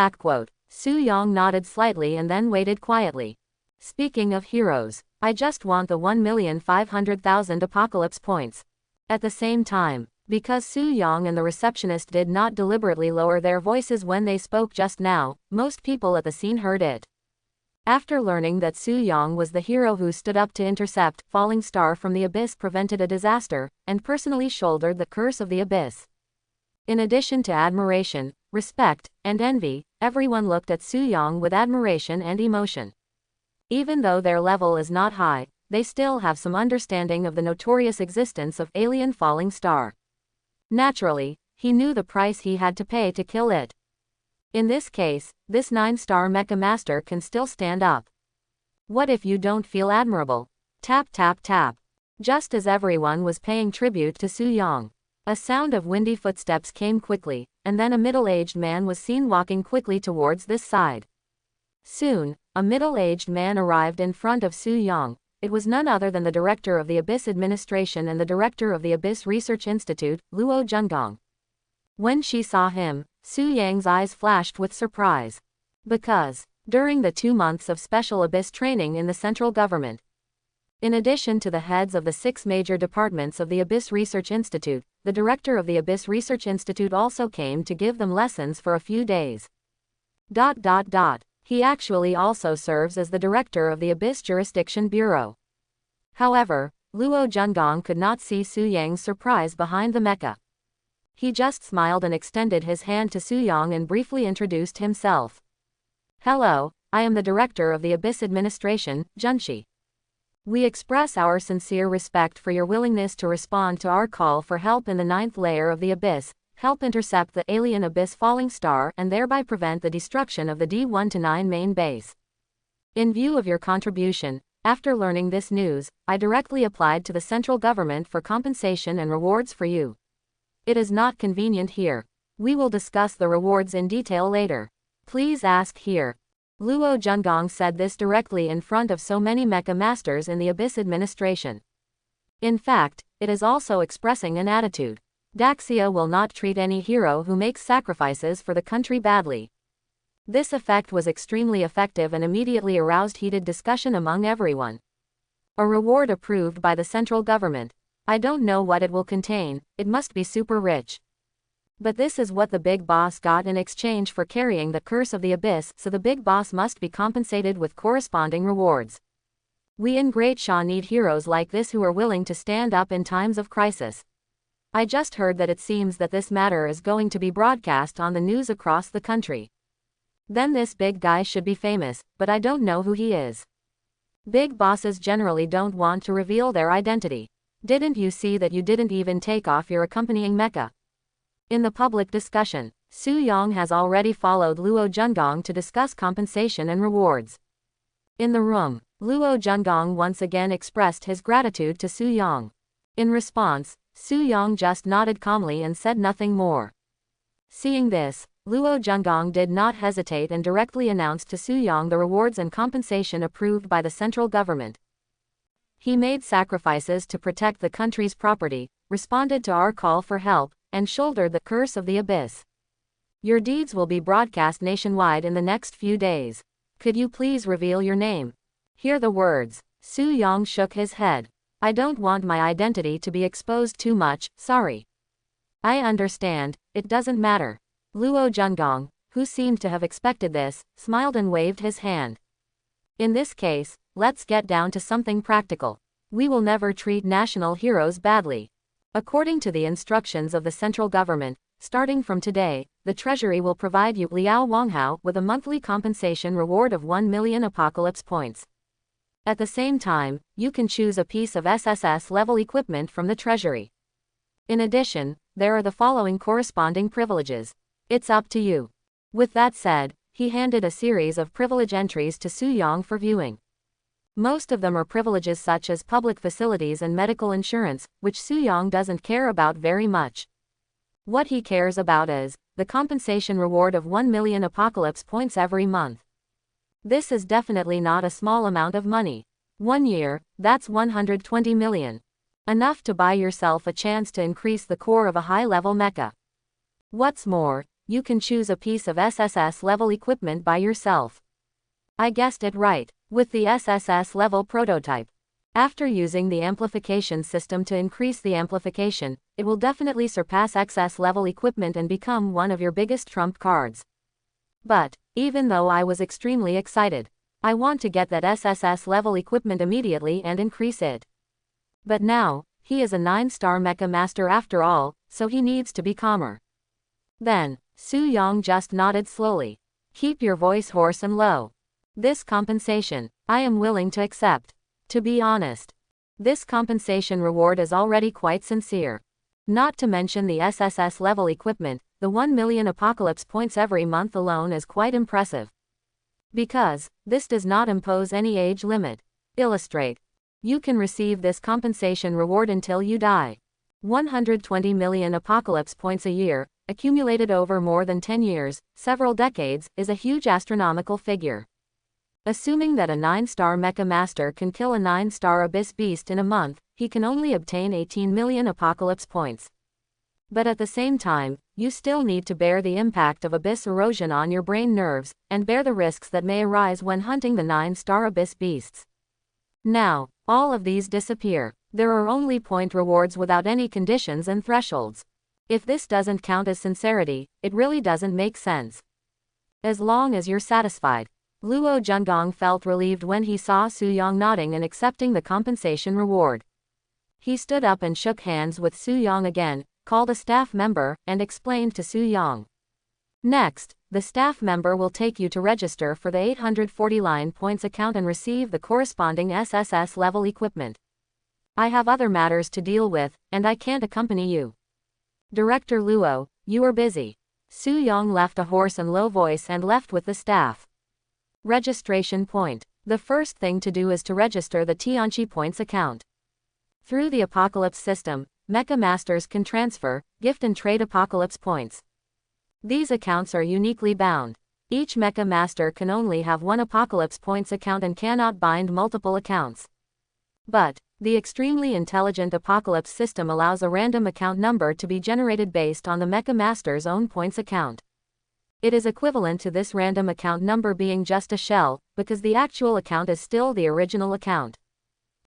Su Yang nodded slightly and then waited quietly. Speaking of heroes, I just want the 1,500,000 Apocalypse points. At the same time, because Su Yang and the receptionist did not deliberately lower their voices when they spoke just now, most people at the scene heard it. After learning that Su Yang was the hero who stood up to intercept Falling Star from the Abyss, prevented a disaster, and personally shouldered the curse of the Abyss. In addition to admiration, respect, and envy, everyone looked at Su Yang with admiration and emotion. Even though their level is not high, they still have some understanding of the notorious existence of alien Falling Star. Naturally, he knew the price he had to pay to kill it. In this case, this 9-star Mecha Master can still stand up. What if you don't feel admirable? Tap tap tap. Just as everyone was paying tribute to Su Yang, a sound of windy footsteps came quickly, and then a middle-aged man was seen walking quickly towards this side. Soon, a middle-aged man arrived in front of Su Yang. It was none other than the director of the Abyss Administration and the director of the Abyss Research Institute, Luo Zhengong. When she saw him, Su Yang's eyes flashed with surprise. Because, during the 2 months of special Abyss training in the central government, in addition to the heads of the 6 major departments of the Abyss Research Institute, the director of the Abyss Research Institute also came to give them lessons for a few days. He actually also serves as the director of the Abyss Jurisdiction Bureau. However, Luo Zhengong could not see Su Yang's surprise behind the mecha. He just smiled and extended his hand to Su Yang and briefly introduced himself. Hello, I am the director of the Abyss Administration, Junshi. We express our sincere respect for your willingness to respond to our call for help in the 9th layer of the Abyss, help intercept the alien Abyss Falling Star and thereby prevent the destruction of the D1-9 main base. In view of your contribution, after learning this news, I directly applied to the central government for compensation and rewards for you. It is not convenient here. We will discuss the rewards in detail later. Please ask here. Luo Zhengong said this directly in front of so many Mecha Masters in the Abyss Administration. In fact, it is also expressing an attitude. Daxia will not treat any hero who makes sacrifices for the country badly. This effect was extremely effective and immediately aroused heated discussion among everyone. A reward approved by the central government. I don't know what it will contain, it must be super rich. But this is what the big boss got in exchange for carrying the curse of the Abyss, so the big boss must be compensated with corresponding rewards. We in Great Sha need heroes like this who are willing to stand up in times of crisis. I just heard that it seems that this matter is going to be broadcast on the news across the country. Then this big guy should be famous, but I don't know who he is. Big bosses generally don't want to reveal their identity. Didn't you see that you didn't even take off your accompanying mecha? In the public discussion, Su Yang has already followed Luo Zhengong to discuss compensation and rewards. In the room, Luo Zhengong once again expressed his gratitude to Su Yang. In response, Su Yang just nodded calmly and said nothing more. Seeing this, Luo Zhengong did not hesitate and directly announced to Su Yang the rewards and compensation approved by the central government. He made sacrifices to protect the country's property, responded to our call for help, and shouldered the curse of the Abyss. Your deeds will be broadcast nationwide in the next few days. Could you please reveal your name? Hear the words. Su Yang shook his head. I don't want my identity to be exposed too much, sorry. I understand, it doesn't matter. Luo Zhengong, who seemed to have expected this, smiled and waved his hand. In this case, let's get down to something practical. We will never treat national heroes badly. According to the instructions of the central government, starting from today, the Treasury will provide you, Liao Wanghao, with a monthly compensation reward of 1 million Apocalypse points. At the same time, you can choose a piece of SSS-level equipment from the Treasury. In addition, there are the following corresponding privileges. It's up to you. With that said, he handed a series of privilege entries to Su Yang for viewing. Most of them are privileges such as public facilities and medical insurance, which Su Yang doesn't care about very much. What he cares about is the compensation reward of 1 million Apocalypse points every month. This is definitely not a small amount of money. 1 year, that's 120 million. Enough to buy yourself a chance to increase the core of a high-level mecha. What's more, you can choose a piece of SSS level equipment by yourself. I guessed it right, with the SSS level prototype. After using the amplification system to increase the amplification, it will definitely surpass XS level equipment and become one of your biggest trump cards. But, even though I was extremely excited, I want to get that SSS level equipment immediately and increase it. But now, he is a 9-star mecha master after all, so he needs to be calmer. Then, Su-young just nodded slowly. Keep your voice hoarse and low. This compensation, I am willing to accept. To be honest, this compensation reward is already quite sincere. Not to mention the SSS level equipment, the 1 million apocalypse points every month alone is quite impressive. Because, this does not impose any age limit. Illustrate. You can receive this compensation reward until you die. 120 million apocalypse points a year, accumulated over more than 10 years, several decades, is a huge astronomical figure. Assuming that a 9-star mecha master can kill a 9-star abyss beast in a month, he can only obtain 18 million apocalypse points. But at the same time, you still need to bear the impact of abyss erosion on your brain nerves, and bear the risks that may arise when hunting the 9-star abyss beasts. Now, all of these disappear. There are only point rewards without any conditions and thresholds. If this doesn't count as sincerity, it really doesn't make sense. As long as you're satisfied. Luo Junggong felt relieved when he saw Su-young nodding and accepting the compensation reward. He stood up and shook hands with Su-young again, called a staff member, and explained to Su-young. Next, the staff member will take you to register for the 840 line points account and receive the corresponding SSS level equipment. I have other matters to deal with, and I can't accompany you. Director Luo, you are busy. Su-young left a hoarse and low voice and left with the staff. Registration point. The first thing to do is to register the Tianqi points account. Through the Apocalypse system, mecha masters can transfer, gift and trade Apocalypse points. These accounts are uniquely bound. Each mecha master can only have one Apocalypse points account and cannot bind multiple accounts. But, the extremely intelligent Apocalypse system allows a random account number to be generated based on the mecha master's own points account. It is equivalent to this random account number being just a shell, because the actual account is still the original account.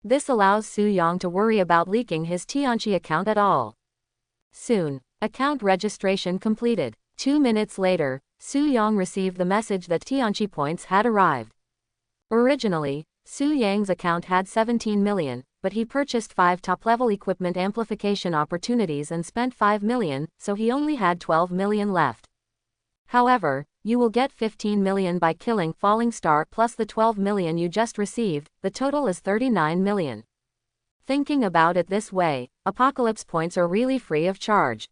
This allows Su-young to worry about leaking his Tianqi account at all. Soon, account registration completed. 2 minutes later, Su-young received the message that Tianqi points had arrived. Originally, Su-young's account had 17 million, but he purchased 5 top-level equipment amplification opportunities and spent 5 million, so he only had 12 million left. However, you will get 15 million by killing Falling Star plus the 12 million you just received, the total is 39 million. Thinking about it this way, Apocalypse points are really free of charge.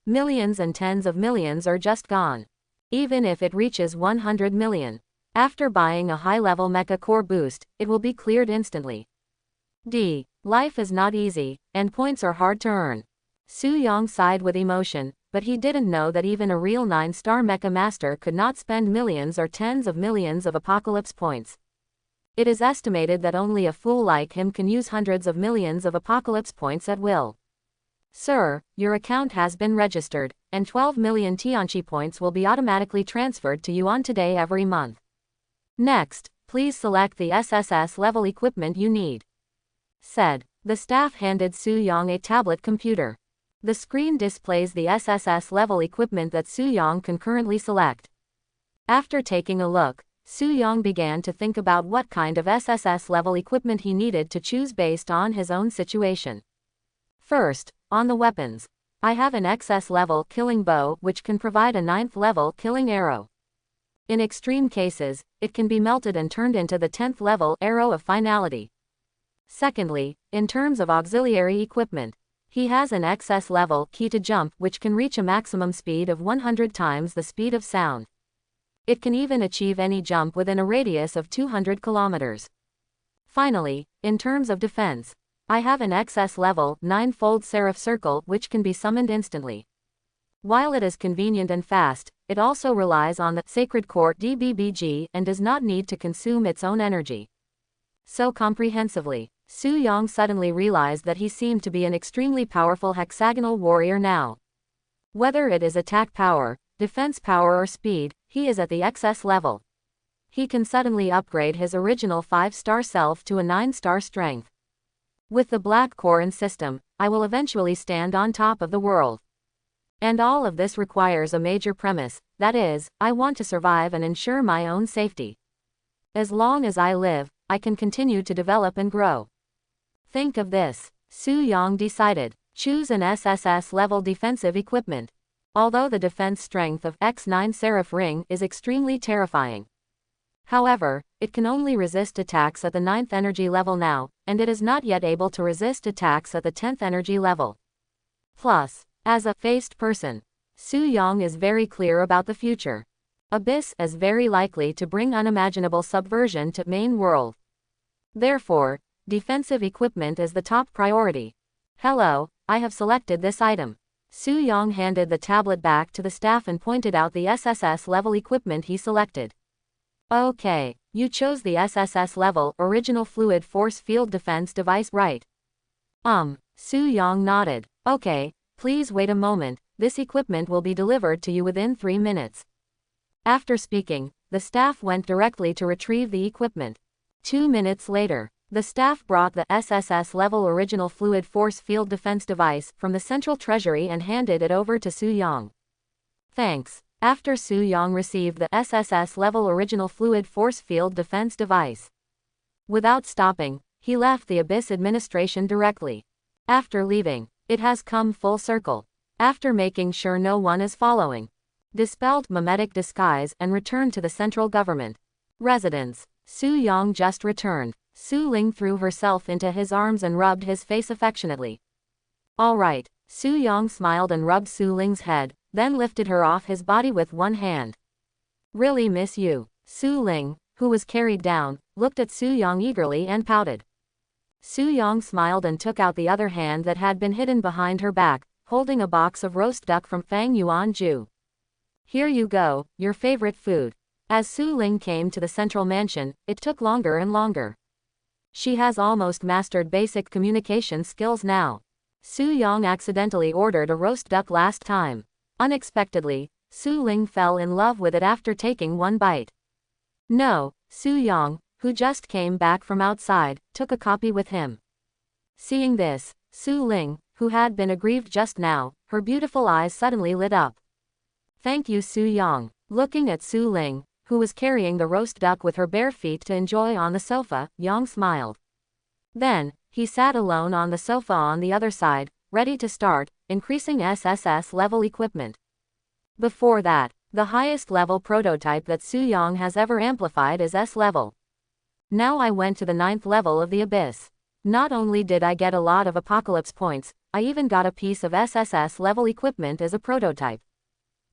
Millions and tens of millions are just gone. Even if it reaches 100 million. After buying a high-level mecha core boost, it will be cleared instantly. Life is not easy, and points are hard to earn. Su-young sighed with emotion, but he didn't know that even a real 9-star mecha master could not spend millions or tens of millions of Apocalypse points. It is estimated that only a fool like him can use hundreds of millions of Apocalypse points at will. Sir, your account has been registered, and 12 million Tianqi points will be automatically transferred to you on today every month. Next, please select the SSS level equipment you need. Said. The staff handed Su-young a tablet computer. The screen displays the SSS level equipment that Su-young can currently select. After taking a look, Su-young began to think about what kind of SSS level equipment he needed to choose based on his own situation. First, on the weapons. I have an XS level killing bow which can provide a 9th level killing arrow. In extreme cases, it can be melted and turned into the 10th level arrow of finality. Secondly, in terms of auxiliary equipment, he has an XS level key to jump which can reach a maximum speed of 100 times the speed of sound. It can even achieve any jump within a radius of 200 kilometers. Finally, in terms of defense, I have an XS level 9-fold Seraph Circle which can be summoned instantly. While it is convenient and fast, it also relies on the sacred core DBBG and does not need to consume its own energy. So comprehensively, Su Yang suddenly realized that he seemed to be an extremely powerful hexagonal warrior now. Whether it is attack power, defense power or speed, he is at the XS level. He can suddenly upgrade his original 5-star self to a 9-star strength. With the Black Koran system, I will eventually stand on top of the world. And all of this requires a major premise, that is, I want to survive and ensure my own safety. As long as I live, I can continue to develop and grow. Think of this. Su Yang decided. Choose an SSS level defensive equipment. Although the defense strength of X9 Seraph Ring is extremely terrifying. However, it can only resist attacks at the 9th energy level now, and it is not yet able to resist attacks at the 10th energy level. Plus, as a faced person, Su Yang is very clear about the future. Abyss is very likely to bring unimaginable subversion to main world. Therefore, defensive equipment is the top priority. Hello, I have selected this item. Su Yang handed the tablet back to the staff and pointed out the SSS level equipment he selected. Okay, you chose the SSS level original fluid force field defense device, right? Su Yang nodded. Okay, please wait a moment, this equipment will be delivered to you within 3 minutes. After speaking, the staff went directly to retrieve the equipment. 2 minutes later, the staff brought the SSS level original fluid force field defense device from the central treasury and handed it over to Su Yang. Thanks. After Su Yang received the SSS level original fluid force field defense device. Without stopping, he left the Abyss administration directly. After leaving, it has come full circle. After making sure no one is following, dispelled mimetic disguise and returned to the central government residence. Su Yang just returned. Su Ling threw herself into his arms and rubbed his face affectionately. All right, Su Yang smiled and rubbed Su Ling's head, then lifted her off his body with one hand. Really miss you. Su Ling, who was carried down, looked at Su Yang eagerly and pouted. Su Yang smiled and took out the other hand that had been hidden behind her back, holding a box of roast duck from Fang Yuan Ju. Here you go, your favorite food. As Su Ling came to the central mansion, it took longer and longer. She has almost mastered basic communication skills now. Su Yang accidentally ordered a roast duck last time. Unexpectedly, Su Ling fell in love with it after taking one bite. No, Su Yang, who just came back from outside, took a copy with him. Seeing this, Su Ling, who had been aggrieved just now, her beautiful eyes suddenly lit up. Thank you, Su Yang. Looking at Su Ling, who was carrying the roast duck with her bare feet to enjoy on the sofa, Yang smiled. Then, he sat alone on the sofa on the other side, ready to start increasing SSS level equipment. Before that, the highest level prototype that Su Yang has ever amplified is S level. Now I went to the 9th level of the Abyss. Not only did I get a lot of Apocalypse points, I even got a piece of SSS level equipment as a prototype.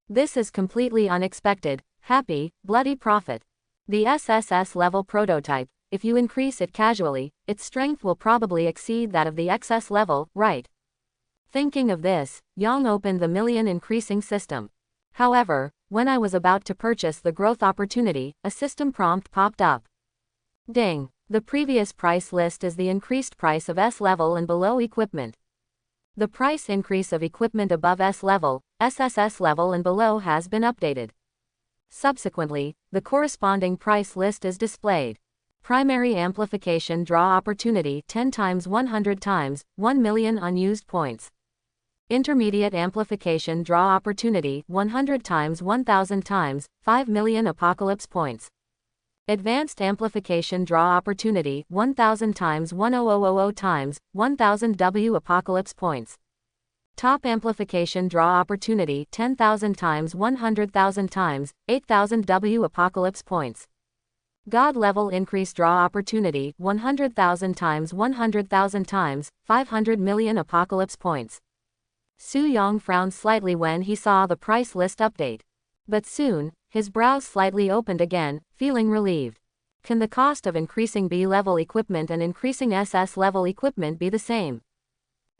This is completely unexpected, happy, bloody profit. The SSS level prototype, if you increase it casually, its strength will probably exceed that of the XS level, right? Thinking of this, Yang opened the million increasing system. However, when I was about to purchase the growth opportunity, a system prompt popped up. Ding! The previous price list is the increased price of S level and below equipment. The price increase of equipment above S level, SSS level and below has been updated. Subsequently, the corresponding price list is displayed. Primary amplification draw opportunity 10 times 100 times, 1 million unused points. Intermediate amplification draw opportunity 100 times 1000 times, 5 million apocalypse points. Advanced amplification draw opportunity 1000 times 10000 times, 1000 W apocalypse points. Top amplification draw opportunity 10,000 times 100,000 times, 8,000 W apocalypse points. God level increase draw opportunity 100,000 times 100,000 times, 500 million apocalypse points. Su Yang frowned slightly when he saw the price list update. But soon, his brows slightly opened again, feeling relieved. Can the cost of increasing B-level equipment and increasing SS level equipment be the same?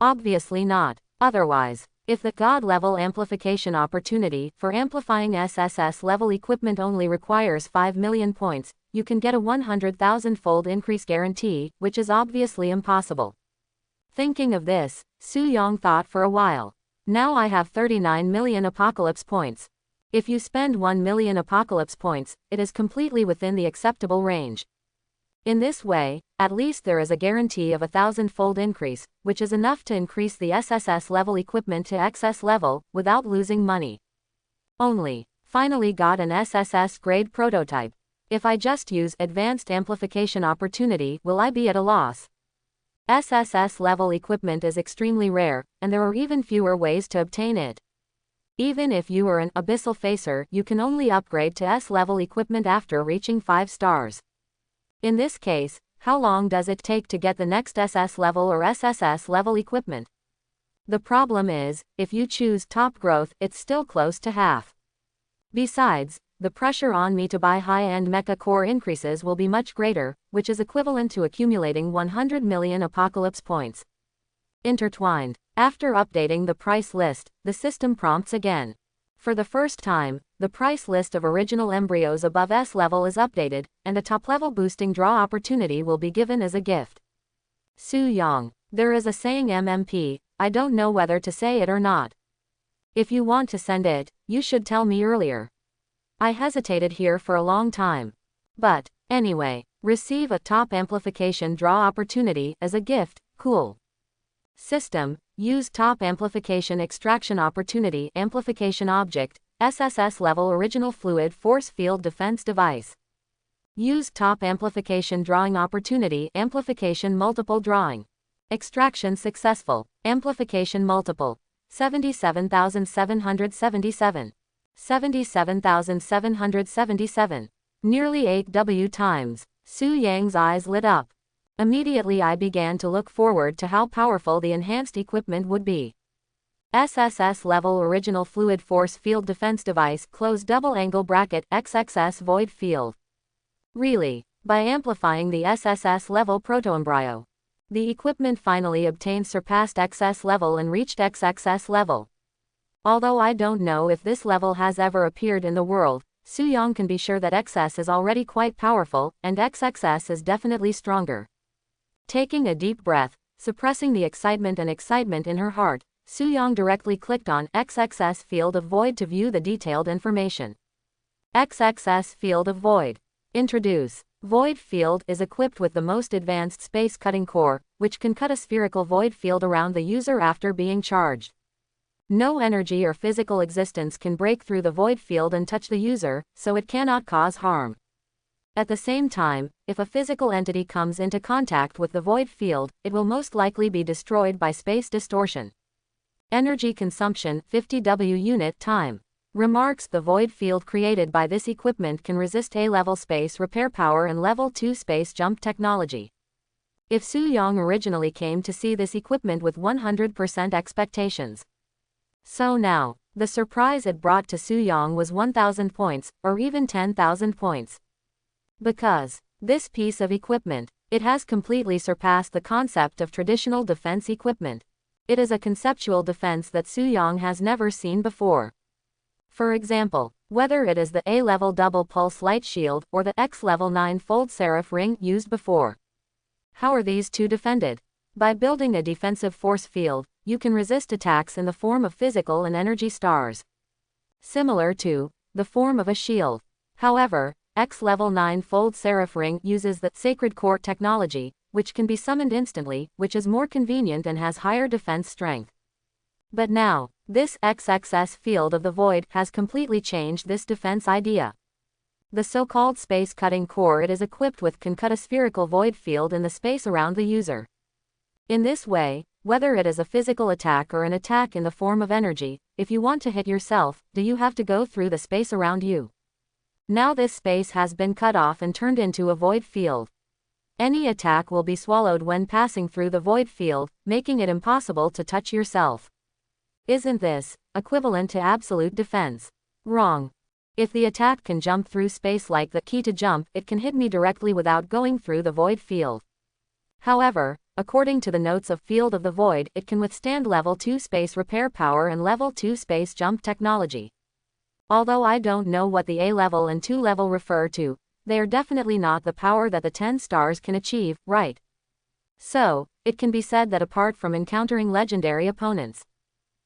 Obviously not. Otherwise, If the God-level amplification opportunity for amplifying SSS-level equipment only requires 5 million points, you can get a 100,000-fold increase guarantee, which is obviously impossible. Thinking of this, Su-Yong thought for a while. Now I have 39 million apocalypse points. If you spend 1 million apocalypse points, it is completely within the acceptable range. In this way, at least there is a guarantee of a 1,000-fold increase, which is enough to increase the SSS level equipment to XS level, without losing money. Finally got an SSS grade prototype. If I just use advanced amplification opportunity, will I be at a loss? SSS level equipment is extremely rare, and there are even fewer ways to obtain it. Even if you are an abyssal facer, you can only upgrade to S level equipment after reaching 5 stars. In this case, how long does it take to get the next SS level or SSS level equipment? The problem is, if you choose top growth, it's still close to half. Besides, the pressure on me to buy high-end mecha core increases will be much greater, which is equivalent to accumulating 100 million apocalypse points. Intertwined. After updating the price list, the system prompts again. For the first time, the price list of original embryos above S level is updated, and a top-level boosting draw opportunity will be given as a gift. Su-Yong. There is a saying MMP, I don't know whether to say it or not. If you want to send it, you should tell me earlier. I hesitated here for a long time. But, anyway, receive a top amplification draw opportunity as a gift, cool. System, use top amplification extraction opportunity amplification object, SSS level original fluid force field defense device. Use top amplification drawing opportunity amplification multiple drawing. Extraction successful. Amplification multiple. 77,777. 77,777. Nearly 8W times. Su-Yang's eyes lit up. Immediately I began to look forward to how powerful the enhanced equipment would be. SSS level original fluid force field defense device close double angle bracket XXS void field. Really, by amplifying the SSS level protoembryo, the equipment finally obtained surpassed XS level and reached XXS level. Although I don't know if this level has ever appeared in the world, Su-Yong can be sure that XS is already quite powerful, and XXS is definitely stronger. Taking a deep breath, suppressing the excitement in her heart, Su-Yong directly clicked on XXS Field of Void to view the detailed information. XXS Field of Void. Introduce. Void Field is equipped with the most advanced space-cutting core, which can cut a spherical void field around the user after being charged. No energy or physical existence can break through the void field and touch the user, so it cannot cause harm. At the same time, if a physical entity comes into contact with the void field, it will most likely be destroyed by space distortion. Energy consumption 50W unit time. Remarks the void field created by this equipment can resist A-level space repair power and level 2 space jump technology. If Su-Yong originally came to see this equipment with 100% expectations. So now, the surprise it brought to Su-Yong was 1,000 points, or even 10,000 points. Because this piece of equipment, it has completely surpassed the concept of traditional defense equipment. It is a conceptual defense that Su-Yong has never seen before. For example, whether it is the A-level double pulse light shield or the X-level 9-fold seraph ring used before. How are these two defended? By building a defensive force field, you can resist attacks in the form of physical and energy stars. Similar to the form of a shield. However, X-level 9-fold seraph ring uses the sacred core technology, which can be summoned instantly, which is more convenient and has higher defense strength. But now, this XXS field of the void has completely changed this defense idea. The so-called space-cutting core it is equipped with can cut a spherical void field in the space around the user. In this way, whether it is a physical attack or an attack in the form of energy, if you want to hit yourself, do you have to go through the space around you? Now this space has been cut off and turned into a void field. Any attack will be swallowed when passing through the void field, making it impossible to touch yourself. Isn't this equivalent to absolute defense? Wrong. If the attack can jump through space like the key to jump, it can hit me directly without going through the void field. However, according to the notes of Field of the Void, it can withstand level 2 space repair power and level 2 space jump technology. Although I don't know what the A level and 2 level refer to, they are definitely not the power that the 10 stars can achieve, right? So, it can be said that apart from encountering legendary opponents,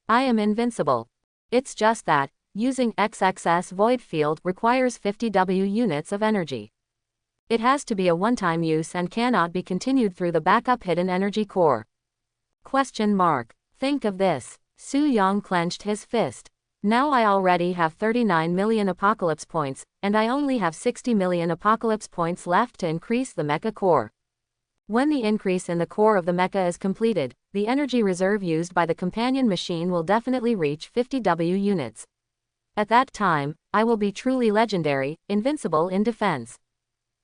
I am invincible. It's just that, using XXS Void Field requires 50 W units of energy. It has to be a one-time use and cannot be continued through the backup hidden energy core. Question mark. Think of this. Su Yang clenched his fist. Now I already have 39 million apocalypse points, and I only have 60 million apocalypse points left to increase the mecha core. When the increase in the core of the mecha is completed, the energy reserve used by the companion machine will definitely reach 50 W units. At that time, I will be truly legendary, invincible in defense.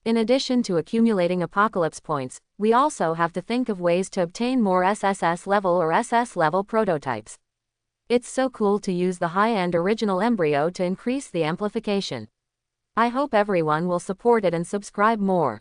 In addition to accumulating apocalypse points, we also have to think of ways to obtain more SSS level or SS level prototypes. It's so cool to use the high-end original embryo to increase the amplification. I hope everyone will support it and subscribe more.